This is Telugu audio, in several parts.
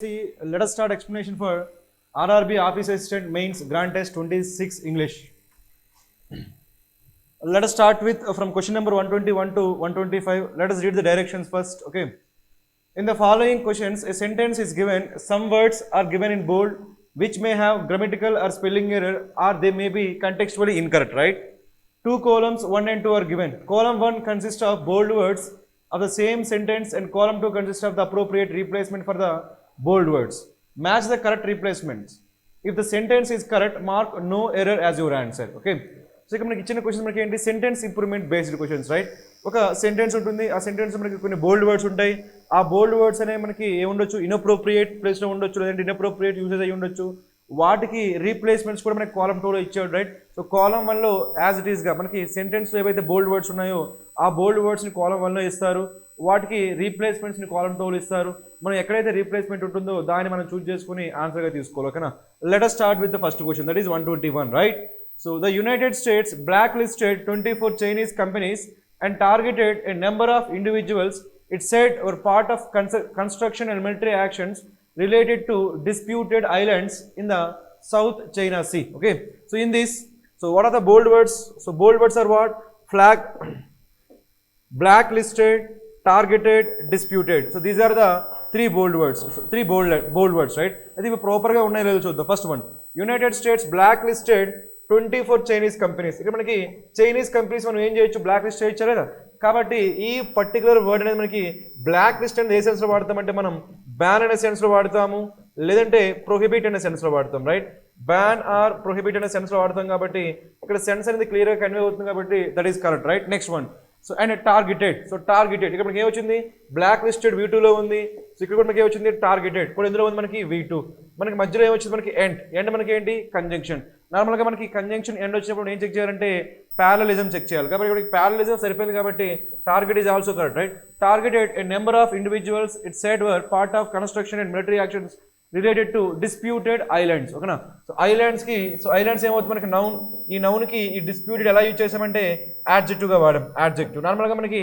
See, let us start explanation for RRB Office Assistant Mains Grant Test 26 English. Let us start with from question number 121 to 125. Let us read the directions first. Okay. In the following questions, a sentence is given. Some words are given in bold, which may have grammatical or spelling error, or they may be contextually incorrect. Right? Two columns 1 and 2 are given. Column 1 consists of bold words of the same sentence, and column 2 consists of the appropriate replacement for the bold words. Match the correct replacements. If the sentence is correct, mark no error as your answer. Okay. So ఇక్కడ మనకి ఇచ్చిన క్వశ్చన్ మనకి ఏంటి, sentence improvement based questions. Right, ఒక సెంటెన్స్ ఉంటుంది, ఆ సెంటెన్స్ మనకి కొన్ని బోల్డ్ వర్డ్స్ ఉంటాయి. ఆ బోల్డ్ వర్డ్స్ అనేవి మనకి ఏముండొచ్చు, ఇన్అప్రోప్రియేట్ ప్లేస్లో ఉండొచ్చు, లేదంటే ఇన్అప్రోప్రియేట్ యూజెస్ అయ్యి ఉండొచ్చు. వాటికి రీప్లేస్మెంట్స్ కూడా మనకి కాలమ్ 2లో ఇచ్చాడు. రైట్, సో కాలమ్ 1లో యాజ్ ఇట్ ఈస్గా మనకి సెంటెన్స్లో ఏవైతే బోల్డ్ వర్డ్స్ ఉన్నాయో ఆ బోల్డ్ వర్డ్స్ని కాలమ్ 1లో ఇస్తారు, వాటికి రీప్లేస్మెంట్స్ని కాలమ్ 2లో ఇస్తారు. మనం ఎక్కడైతే రీప్లేస్మెంట్ ఉంటుందో దాన్ని మనం చూస్ చేసుకుని ఆన్సర్గా తీసుకోవాలి. ఓకేనా, let us start with the first question, that is 121. Right, so the United States blacklisted 24 Chinese companies and targeted a number of individuals it said were part of construction and military actions related to disputed islands in the South China Sea. Okay, so in this, so what are the bold words? So bold words are what? Flag, blacklisted, targeted, disputed. So these are the three bold words. So three bold words, right? I think proper ga unnai ledu chudda. First one, United States blacklisted 24 Chinese companies. ఇక్కడ మనకి చైనీస్ కంపెనీస్ మనం ఏం చేయొచ్చు, బ్లాక్ లిస్ట్ చేయొచ్చు లేదా. కాబట్టి ఈ పర్టికులర్ వర్డ్ అనేది మనకి బ్లాక్ లిస్ట్ అనేది ఏ సెన్స్లో వాడతామంటే మనం బ్యాన్ అనే సెన్స్లో వాడతాము, లేదంటే ప్రొహిబిట్ అనే సెన్స్లో వాడతాం. రైట్, బ్యాన్ ఆర్ ప్రొహిబిట్ అనే సెన్స్లో వాడతాం. కాబట్టి ఇక్కడ సెన్స్ అనేది క్లియర్గా కన్వే అవుతుంది, కాబట్టి that is correct. Right, next one, so and targeted. So targeted ఇక్కడ మనకి ఏమొచ్చింది, బ్లాక్ లిస్టెడ్ V2లో ఉంది. సో ఇక్కడ కూడా మనకి ఏమొచ్చింది, టార్గెటెడ్ కూడా ఎందులో ఉంది మనకి V2. మనకి మధ్యలో ఏమొచ్చింది మనకి ఎండ్ మనకి ఏంటి, కంజంక్షన్. నార్మల్గా మనకి కంజంక్షన్ ఎండ్ వచ్చినప్పుడు ఏం చెక్ చేయాలంటే ప్యారలిజం చెక్ చేయాలి. కాబట్టి ఇక్కడ ప్యారలిజం సరిపోయింది, కాబట్టి target is also correct. Right, targeted A number of individuals it said were part of construction and military actions related to disputed islands. ఓకేనా, సో ఐలాండ్స్కి, సో ఐలాండ్స్ ఏమవుతుంది మనకి నౌన్. ఈ నౌన్కి ఈ డిస్ప్యూటెడ్ ఎలా యూజ్ చేసామంటే యాడ్జెక్టివ్గా వాడాం. యాడ్జెక్టివ్ నార్మల్గా మనకి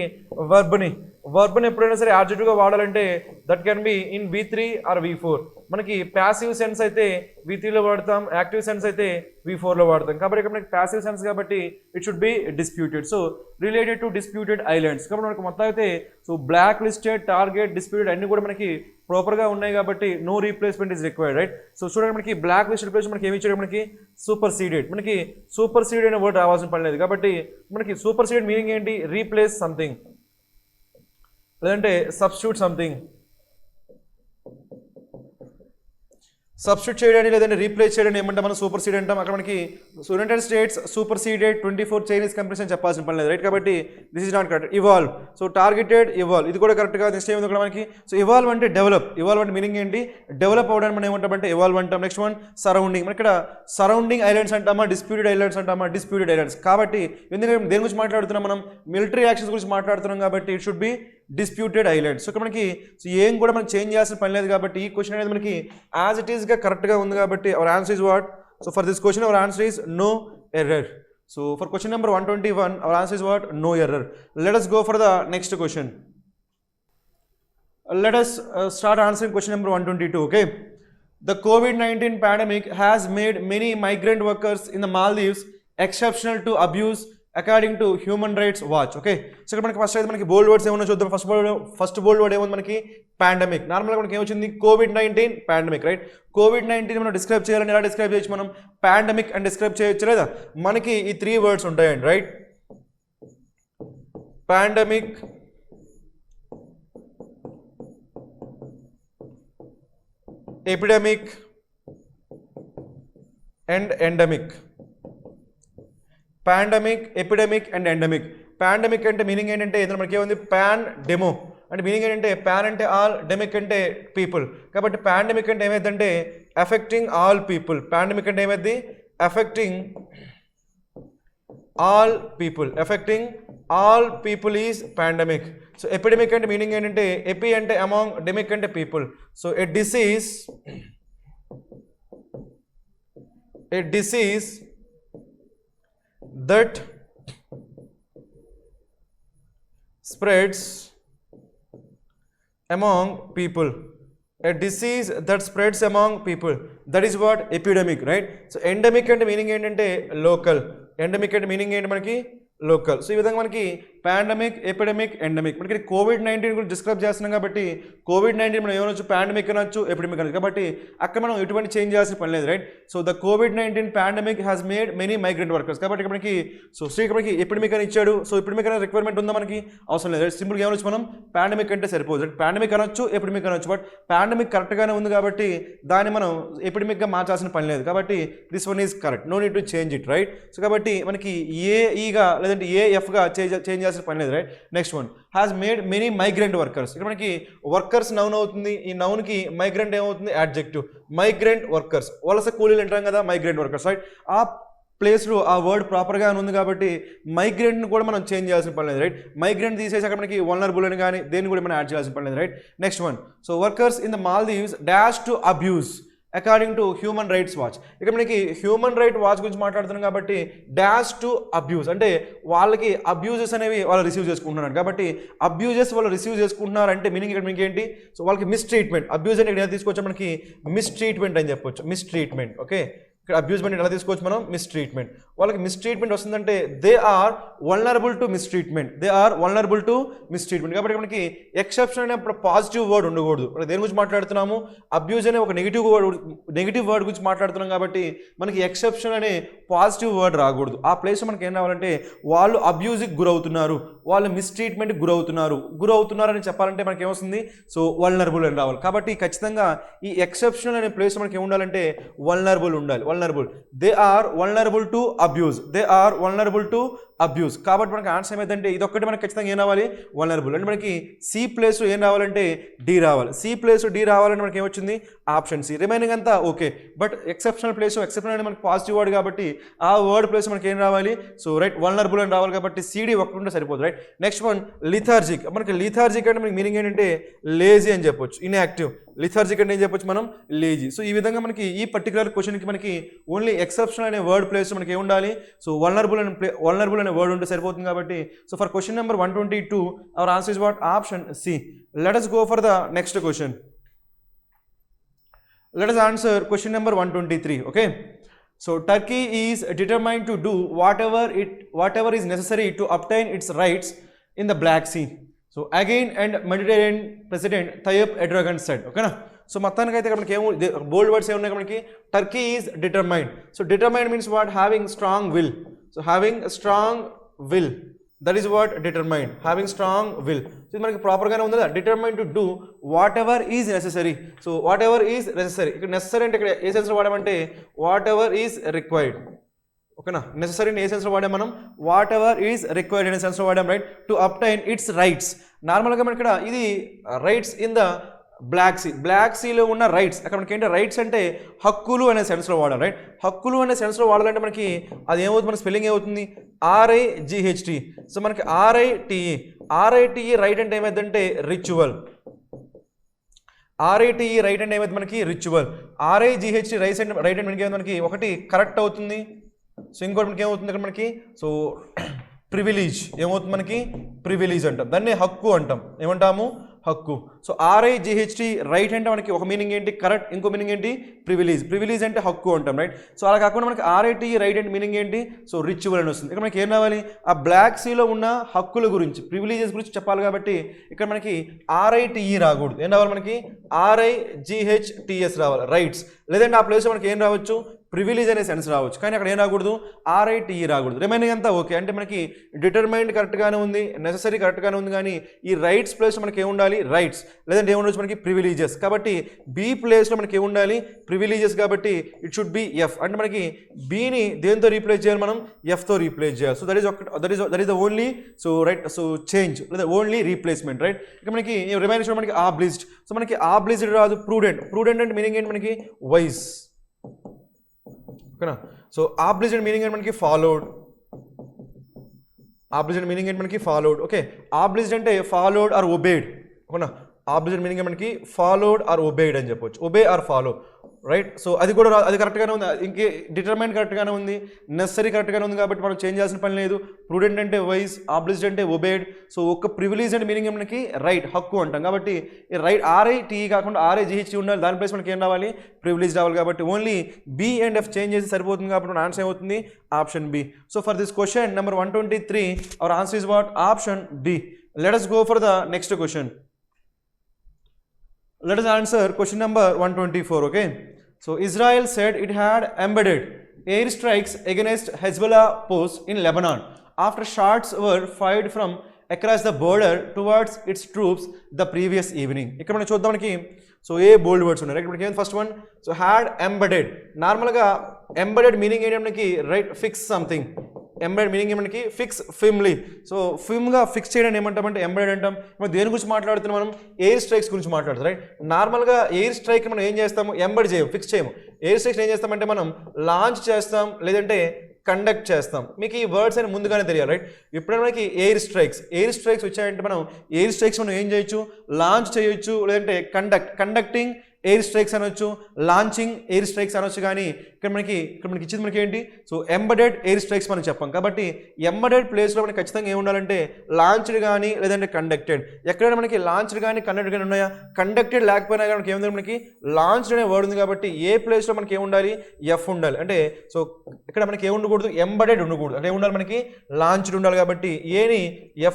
వర్బ్ని ఎప్పుడైనా సరే యాడ్జెక్టివ్గా వాడాలంటే that can be in V3 or V4. మనకి ప్యాసివ్ సెన్స్ అయితే V3లో వాడతాం, యాక్టివ్ సెన్స్ అయితే V4లో వాడతాం. కాబట్టి ఇక్కడ మనకి ప్యాసివ్ సెన్స్ కాబట్టి it should be disputed. So related to disputed islands. కాబట్టి మనకు మొత్తం అయితే so blacklisted, target, disputed అన్ని కూడా మనకి ప్రాపర్గా ఉన్నాయి, కాబట్టి no replacement is required. Right, so చూడండి మనకి బ్లాక్ లిస్టెడ్ ప్లేస్ మనకి ఏమి ఇచ్చాడు, మనకి సూపర్ సీడెడ్. మనకి సూపర్ సీడెడ్ అనే వర్డ్ రావాల్సిన పని లేదు, కాబట్టి మనకి సూపర్ సీడెడ్ మీనింగ్ ఏంటి, రీప్లేస్ సంథింగ్, లేదంటే సబ్స్టిట్యూట్ సంథింగ్, సబ్స్టిట్యూట్ చేయడానికి లేదంటే రీప్లేస్ చేయడానికి ఏమంటే మనం సూపర్ సీడ్ అంటాం. అక్కడ మనకి United States super seeded 24 Chinese companies అని చెప్పాల్సిన పని లేదు. రైట్, కాబట్టి this is not correct. Evolve, so targeted, evolve ఇది కూడా కరెక్ట్ కాదు. నెక్స్ట్ ఏముంది ఇక్కడ మనకి, సో ఇవాల్వ్ అంటే డెవలప్. ఇవాల్వ్ అంటే మీనింగ్ ఏంటి, డెవలప్ అవ్వడానికి మనం ఏమంటామంటే ఇవాల్వ్ అంటాం. Next one, surrounding. మనకి ఇక్కడ సరౌండింగ్ ఐలాండ్స్ అంటామా, డిస్ప్యూటెడ్ ఐలాండ్స్ అంటామా, డిస్ప్యూటెడ్ ఐలాండ్స్. కాబట్టి ఎందుకంటే దేని గురించి మాట్లాడుతున్నాం, మనం మిలిటరీ యాక్షన్స్ గురించి మాట్లాడుతున్నాం, కాబట్టి it should be disputed islands. So ఇక్కడ మనకి సో ఏం కూడా మనకి చేంజ్ చేయాల్సిన పని లేదు, కాబట్టి ఈ క్వశ్చన్ అనేది మనకి యాజ్ ఇట్ ఈస్గా కరెక్ట్గా ఉంది. కాబట్టి our answer is what, so for this question our answer is no error. So for question number 121 our answer is what, no error. Let us go for the next question. Let us start answering question number 122. Okay, the COVID-19 pandemic has made many migrant workers in the Maldives exceptional to abuse according to human rights watch. Okay, so ఇక్కడ మనకి ఫస్ట్ అయితే మనకి బోల్డ్ వర్డ్స్ ఏమన్నా చూద్దాం. ఫస్ట్ బోల్డ్ వర్డ్ ఏముంది మనకి, పాండమిక్. నార్మల్గా మనకి ఏమొచ్చింది, COVID-19 పాండమిక్. రైట్, COVID-19 మనం డిస్క్రైబ్ చేయాలని ఎలా డిస్క్రైబ్ చేయొచ్చు, మనం పాండమిక్ అని డిస్క్రైబ్ చేయొచ్చు లేదా. మనకి ఈ 3 వర్డ్స్ ఉంటాయండి. Right, pandemic, epidemic and endemic. Pandemic, epidemic and endemic. Pandemic అంటే మీనింగ్ ఏంటంటే ఇందులో మనకి ఏముంది, పాన్ డెమో అంటే మీనింగ్ ఏంటంటే పాన్ అంటే ఆల్, డెమిక్ అంటే పీపుల్. కాబట్టి పాండమిక్ అంటే ఏమైందంటే ఎఫెక్టింగ్ ఆల్ పీపుల్. పాండమిక్ అంటే ఏమైంది, effecting all people. Effecting all people is pandemic. So epidemic అంటే మీనింగ్ ఏంటంటే ఎపి అంటే అమాంగ్, డెమిక్ అంటే people. So A disease that spreads among people a disease that spreads among people, that is what epidemic, right? So endemic అంటే మీనింగ్ ఏంటంటే లోకల్, ఎండమిక్ అంటే మీనింగ్ ఏంటి మనకి లోకల్. సో ఈ విధంగా మనకి పాండమిక్, ఎపిడమిక్, ఎండమిక్, మనకి COVID-19 గురించి డిస్క్రైబ్ చేస్తున్నాం కాబట్టి COVID-19 మనం ఏమనొచ్చు, పాండమిక్ అనొచ్చు, ఎపిడమిక్ అనొచ్చు. కాబట్టి అక్కడ మనం ఎటువంటి చేంజ్ చేయాల్సిన పని లేదు, right? So the COVID-19 pandemic has made many migrant workers. కాబట్టి ఇక్కడ మనకి మనకి ఎపిడమిక్ అని ఇచ్చాడు. సో ఎపిడమిక్ అనే రిక్వైర్మెంట్ ఉందా మనకి? అవసరం లేదు, రైట్? సింపుల్గా ఏమనొచ్చు మనం, పాండమిక్ అంటే సరిపోదు, రైట్? పాండమిక్ అనొచ్చు, ఎపిడమిక్ అనొచ్చు. బట్ పాండమిక్ కరెక్ట్గానే ఉంది కాబట్టి దాన్ని మనం ఎపిడమిక్గా మార్చాల్సిన పని లేదు. కాబట్టి this one is correct, no need to change it, right? So కాబట్టి మనకి ఏఈగా లేదంటే ఏఎఫ్గా చేంజ్ చేయాల్సిన పని లేదు, right? Next one, has made many migrant workers. ఇక్కడ మనకి వర్కర్స్ నౌన్ అవుతుంది, ఈ నౌన్కి మైగ్రెంట్ ఏమవుతుంది, యాడ్జెక్టివ్. మైగ్రెంట్ వర్కర్స్, వలస కూలీలు అంటాం కదా, మైగ్రెంట్ వర్కర్స్, రైట్? ఆ ప్లేస్లో ఆ వర్డ్ ప్రాపర్గా ఉంది కాబట్టి మైగ్రెంట్ని కూడా మనం చేంజ్ చేయాల్సిన పని లేదు, రైట్? మైగ్రెంట్ తీసేసి అక్కడ మనకి వల్నరబుల్ అని కానీ దేన్ని కూడా మనం యాడ్ చేయాల్సిన పని లేదు, right? Next one, so workers in the Maldives dash to abuse according to human rights watch. ఇక్కడ మనకి హ్యూమన్ రైట్ వాచ్ గురించి మాట్లాడుతున్నాం కాబట్టి డాష్ టు అబ్యూస్ అంటే వాళ్ళకి అబ్యూజెస్ అనేవి వాళ్ళు రిసీవ్ చేసుకుంటున్నారు కాబట్టి అబ్యూజెస్ వాళ్ళు రిసీవ్ చేసుకుంటున్నారు అంటే మీనింగ్ ఇక్కడ మీకు ఏంటి? సో వాళ్ళకి మిస్ ట్రీట్మెంట్, అబ్యూజ్ అంటే ఇక్కడ తీసుకొచ్చా మనకి మిస్ ట్రీట్మెంట్ అని చెప్పొచ్చు, మిస్ ట్రీట్మెంట్. ఓకే, ఇక్కడ అబ్యూజ్మెంట్ ఎలా తీసుకోవచ్చు మనం, మిస్ ట్రీట్మెంట్. వాళ్ళకి మిస్ ట్రీట్మెంట్ వస్తుందంటే they are vulnerable to mistreatment, they are vulnerable to mistreatment. కాబట్టి మనకి ఎక్సెప్షన్ అనే పాజిటివ్ వర్డ్ ఉండకూడదు. దేని గురించి మాట్లాడుతున్నాము? అబ్యూజ్ అనే ఒక నెగిటివ్ వర్డ్ గురించి మాట్లాడుతున్నాం కాబట్టి మనకి ఎక్సెప్షన్ అనే పాజిటివ్ వర్డ్ రాకూడదు. ఆ ప్లేస్లో మనకి ఏం రావాలంటే వాళ్ళు అబ్యూజ్కి గురవుతున్నారు, వాళ్ళు మిస్ ట్రీట్మెంట్కి గురవుతున్నారు అని చెప్పాలంటే మనకి ఏమొస్తుంది? సో వల్నరబుల్ అని రావాలి. కాబట్టి ఖచ్చితంగా ఈ ఎక్సెప్షన్ అనే ప్లేస్ మనకి ఏం ఉండాలంటే వల్నరబుల్ ఉండాలి. Vulnerable, they are vulnerable to abuse, they are vulnerable to abuse. కాబట్టి మనకి ఆన్సర్ ఏమైందంటే ఇదొక్కటి మనకి ఖచ్చితంగా ఏం రావాలి? వల్నరబుల్. అంటే మనకి సి ప్లేస్ ఏం రావాలంటే డి రావాలి. సి ప్లేస్ డి రావాలంటే మనకి ఏమొచ్చింది? Option C. రిమైనింగ్ అంతా okay, but exceptional place, exception అనేది మనకి పాజిటివ్ వర్డ్ కాబట్టి ఆ వర్డ్ ప్లేస్ మనకి ఏం రావాలి? సో రైట్, వల్నరబుల్ అని రావాలి. కాబట్టి సిడి ఒక్కటి ఉంటే సరిపోదు, రైట్? Next one, లిథార్జిక్. మనకి లిథార్జిక్ అంటే మనకి మీనింగ్ ఏంటంటే లేజీ అని చెప్పొచ్చు, ఇన్యాక్టివ్. లిథార్జిక్ అంటే ఏం చెప్పొచ్చు మనం? లేజీ. సో ఈ విధంగా మనకి ఈ పర్టికులర్ క్వశ్చన్కి మనకి ఓన్లీ ఎక్సెప్షన్ అనే వర్డ్ ప్లేస్ మనకి ఏం ఉండాలి? సో వల్నరబుల్ అనే వర్డ్ ఉంటే సరిపోతుంది. కాబట్టి so for question number 122 our answer is what? Option C. Let us go for the next question. Let us answer question number 123. Okay, so Turkey is determined to do whatever is necessary to obtain its rights in the Black Sea. So again, and Mediterranean President Tayyip Erdogan said. Okay na? So మొత్తానికి అయితే మనకి ఏమో బోల్డ్ వర్డ్స్ ఏమున్నాయి మనకి? Turkey is determined. So determined means what? Having strong will. So having strong will, that is what determined, having strong will. So ఇది మనకి ప్రాపర్గానే ఉంది కదా, determined to do what ever is necessary. So what ever is necessary, ఇక్కడ నెసెసరీ అంటే ఇక్కడ ఏ సెన్స్లో వాడామంటే వాట్ ఎవర్ ఈజ్ రిక్వైర్డ్. ఓకేనా? నెసెసరీ ఏ సెన్స్లో వాడాం మనం? వాట్ ఎవర్ ఈజ్ రిక్వైర్డ్ అనే సెన్స్లో వాడాం, right? To obtain its rights. నార్మల్గా మనకి ఇక్కడ ఇది రైట్స్ ఇన్ ద బ్లాక్ సీలో ఉన్న రైట్స్. అక్కడ మనకి ఏంటంటే రైట్స్ అంటే హక్కులు అనే సెన్స్లో వాడాలి, రైట్? హక్కులు అనే సెన్స్లో వాడాలంటే మనకి అది ఏమవుతుంది? మన స్పెల్లింగ్ ఏమవుతుంది? RIGHT. సో మనకి RITE రైట్ అంటే ఏమైందంటే రిచువల్. RITE రైట్ అంటే ఏమైంది మనకి? రిచువల్. RIGHT రైట్ అంటే మనకి ఒకటి కరెక్ట్ అవుతుంది, సో ఇంకోటి మనకి ఏమవుతుంది ఇక్కడ మనకి? సో ప్రివిలేజ్ ఏమవుతుంది మనకి? ప్రివిలేజ్ అంటాం, దాన్ని హక్కు అంటాం. ఏమంటాము? హక్కు. సో RIGHT రైట్ అంటే మనకి ఒక మీనింగ్ ఏంటి? కరెక్ట్, ఇంకో మీనింగ్ ఏంటి? ప్రివిలేజ్ అంటే హక్కు అంటాం, రైట్? సో అలా కాకుండా మనకి RITE రైట్ అంటే మీనింగ్ ఏంటి? సో రిచువల్ అని వస్తుంది. ఇక్కడ మనకి ఏం రావాలి? ఆ బ్లాక్ సీలో ఉన్న హక్కుల గురించి, ప్రివిలేజెస్ గురించి చెప్పాలి కాబట్టి ఇక్కడ మనకి RITE రాకూడదు. ఏం రావాలి మనకి? RIGHTS రావాలి, రైట్స్. లేదంటే ఆ ప్లేస్లో మనకి ఏం రావచ్చు? ప్రివిలేజ్ అనే సెన్స్ రావచ్చు, కానీ అక్కడ ఏం రాకూడదు? RITE రాకూడదు. రిమైనింగ్ అంతా ఓకే. అంటే మనకి డిటర్మైన్డ్ కరెక్ట్గానే ఉంది, నెససరీ కరెక్ట్గానే ఉంది, కానీ ఈ రైట్స్ ప్లేస్లో మనకి ఏముండాలి? రైట్స్. లేదంటే ఏముండొచ్చు మనకి? ప్రివిలేజెస్. కాబట్టి బి ప్లేస్లో మనకి ఏముండాలి? ప్రివిలేజెస్. కాబట్టి ఇట్ షుడ్ బి ఎఫ్. అంటే మనకి బీని దేంతో రీప్లేస్ చేయాలి మనం? ఎఫ్తో రీప్లేస్ చేయాలి. So that is the only, so right, so change లేదా ఓన్లీ రీప్లేస్మెంట్, రైట్? ఇక మనకి రిమైనింగ్ మనకి ఆబ్లిజ్డ్. సో మనకి ఆబ్లిజ్డ్ రాదు, ప్రూడెంట్ అంటే మీనింగ్ ఏంటి మనకి? వైజ్. ఓకేనా? సో ఆబ్లిజ్డ్ మీనింగ్ ఏంటి మనకి? ఫాలోడ్. ఆబ్లిజ్డ్ మీనింగ్ ఏంటి మనకి? ఫాలోడ్. ఓకే, ఆబ్లిజ్డ్ అంటే ఫాలోడ్ ఆర్ ఒబేడ్. ఓకేనా? ఆబ్లిజ్డ్ మీనింగ్ మనకి ఫాలోడ్ ఆర్ ఒబేడ్ అని చెప్పొచ్చు, obey or follow. Right. So అది కూడా అది కరెక్ట్గానే ఉంది, ఇంకే డిటర్మైన్ కరెక్ట్గానే ఉంది, నెసరీ కరెక్ట్గానే ఉంది, కాబట్టి మనం చేంజ్ చేయాల్సిన పని లేదు. ప్రూడెంట్ అంటే వైజ్, ఆబ్లిజ్డ్ అంటే ఒబేడ్. సో ఒక ప్రివిలేజ్ అంటే మీనింగ్ మనకి రైట్, హక్కు అంటాం. కాబట్టి ఈ రైట్ RIT కాకుండా RIGHT ఉండాలి, దాని ప్లేస్ మనకి ఏం రావాలి, ప్రివిలేజ్ రావాలి. కాబట్టి only B and F change చేసి సరిపోతుంది. కాబట్టి మన ఆన్సర్ ఏమవుతుంది, option B. So for this question number 123 hour answer is what, option D. Let us go for the next question. Let us answer question number 124. Okay. So Israel said it had embedded airstrikes against Hezbollah posts in Lebanon after shots were fired from across the border towards its troops the previous evening. ఇక్కడ మనం చూద్దాం మనకి సో ఏ బోల్డ్ వర్డ్స్ ఉన్నాయి. ఇప్పుడు ఏం first one, so had embedded. నార్మల్గా ఎంబెడెడ్ మీనింగ్ ఏంటి మనకి, right, fix something. Embedded meaning ఏమంటే ఫిక్స్ ఫిమ్లీ. సో ఫిమ్గా ఫిక్స్ చేయడం ఏమంటామంటే ఎంబెడెడ్ అంటాం. మనం దేని గురించి మాట్లాడుతున్నాం, మనం ఎయిర్ స్ట్రైక్స్ గురించి మాట్లాడుతాం. రైట్. నార్మల్గా ఎయిర్ స్ట్రైక్ మనం ఏం చేస్తాము, ఎంబెడ్ చేయము, ఫిక్స్ చేయము. ఎయిర్ స్ట్రైక్స్ ఏం చేస్తామంటే మనం లాంచ్ చేస్తాం, లేదంటే కండక్ట్ చేస్తాం. మీకు ఈ వర్డ్స్ అని ముందుగానే తెలియాలి. రైట్. ఇప్పుడు మనకి ఎయిర్ స్ట్రైక్స్ వచ్చాయంటే మనం ఎయిర్ స్ట్రైక్స్ మనం ఏం చేయొచ్చు, లాంచ్ చేయొచ్చు, లేదంటే కండక్టింగ్ ఎయిర్ స్ట్రైక్స్ అనొచ్చు, లాంచింగ్ ఎయిర్ స్ట్రైక్స్ అనొచ్చు. కానీ ఇక్కడ మనకి ఇచ్చింది మనకి ఏంటి, సో ఎంబెడెడ్ ఎయిర్ స్ట్రైక్స్ మనం చెప్పాం. కాబట్టి ఎంబెడెడ్ ప్లేస్లో మనకి ఖచ్చితంగా ఏమి ఉండాలంటే లాంచ్డ్ కానీ లేదంటే కండక్టెడ్. ఎక్కడైనా మనకి లాంచ్డ్ కానీ కండక్టెడ్ కానీ ఉన్నాయా, కండక్టెడ్ లేకపోయినా కానీ మనకి ఏముంది, మనకి లాంచ్డ్ అనే వర్డ్ ఉంది. కాబట్టి ఏ ప్లేస్లో మనకి ఏముండాలి, F ఉండాలి. అంటే సో ఇక్కడ మనకి ఏమి ఉండకూడదు, ఎంబెడెడ్ ఉండకూడదు, అంటే ఉండాలి మనకి లాంచ్డ్ ఉండాలి. కాబట్టి ఏని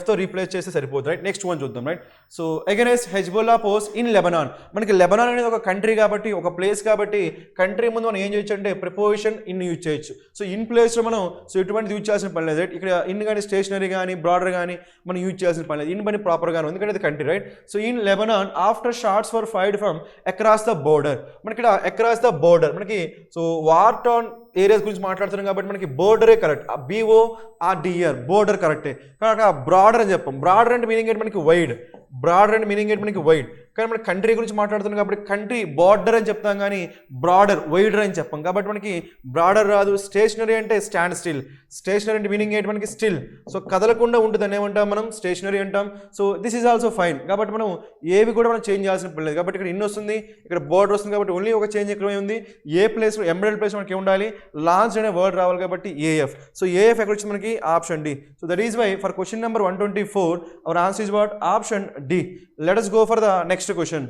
Fతో రీప్లేస్ చేస్తే సరిపోతుంది. రైట్. నెక్స్ట్ వన్ చూద్దాం. Right. So against Hezbollah post in Lebanon. మనకి లెబనాన్ అనేది ఒక కంట్రీ కాబట్టి, ఒక ప్లేస్ కాబట్టి, కంట్రీ ముందు మనం ఏం చేయొచ్చు అంటే ప్రిపోజిషన్ ఇన్ యూజ్ చేయొచ్చు. సో ఇన్ ప్లేస్లో మనం సో ఎటువంటి యూజ్ చేయాల్సిన పని లేదు. రైట్. ఇక్కడ ఇన్ కానీ స్టేషనరీ కానీ బ్రాడర్ కానీ మనం యూజ్ చేయాల్సిన పని లేదు. ఇన్ పని ప్రాపర్గానే ఉంది, ఎందుకంటే ఇది country. Right. So in Lebanon after shots for fired from across the border. మనకి ఇక్కడ అక్రాస్ ద బోర్డర్ మనకి సో వార్ టౌన్ ఏరియాస్ గురించి మాట్లాడుతున్నాం కాబట్టి మనకి బోర్డరే కరెక్ట్, BORDER బోర్డర్ కరెక్టే. కానీ బ్రాడర్ అని చెప్పాం. బ్రాడర్ అంటే మీనింగ్ ఏంటి మనకి వైడ్, బ్రాడర్ అంటే మీనింగ్ ఏంటి మనకి వైడ్. కానీ మన కంట్రీ గురించి మాట్లాడుతున్నాం కాబట్టి కంట్రీ బార్డర్ అని చెప్తాం, కానీ బ్రాడర్ వైడర్ అని చెప్పాం. కాబట్టి మనకి బ్రాడర్ రాదు. స్టేషనరీ అంటే స్టాండ్ స్టిల్. స్టేషనరీ అంటే మీనింగ్ ఏంటి మనకి స్టిల్. సో కదలకుండా ఉంటుంది అని ఏమంటాం మనం, స్టేషనరీ అంటాం. So this is also fine. కాబట్టి మనం ఏవి కూడా మనం చేంజ్ చేయాల్సిన పని లేదు. కాబట్టి ఇక్కడ ఇన్ వస్తుంది, ఇక్కడ బోర్డర్ వస్తుంది. కాబట్టి ఓన్లీ ఒక చేంజ్ ఇక్కడ ఉంది, ఏ ప్లేస్లో ఎంబెడెడ్ ప్లేస్ మనకి ఉండాలి, లాంచ్ అనే వర్డ్ రావాలి. కాబట్టి AF. సో AF ఎక్కడ వచ్చింది మనకి, option D. So that is why for question number 124 our answer is what, option D. Let us go for the next question.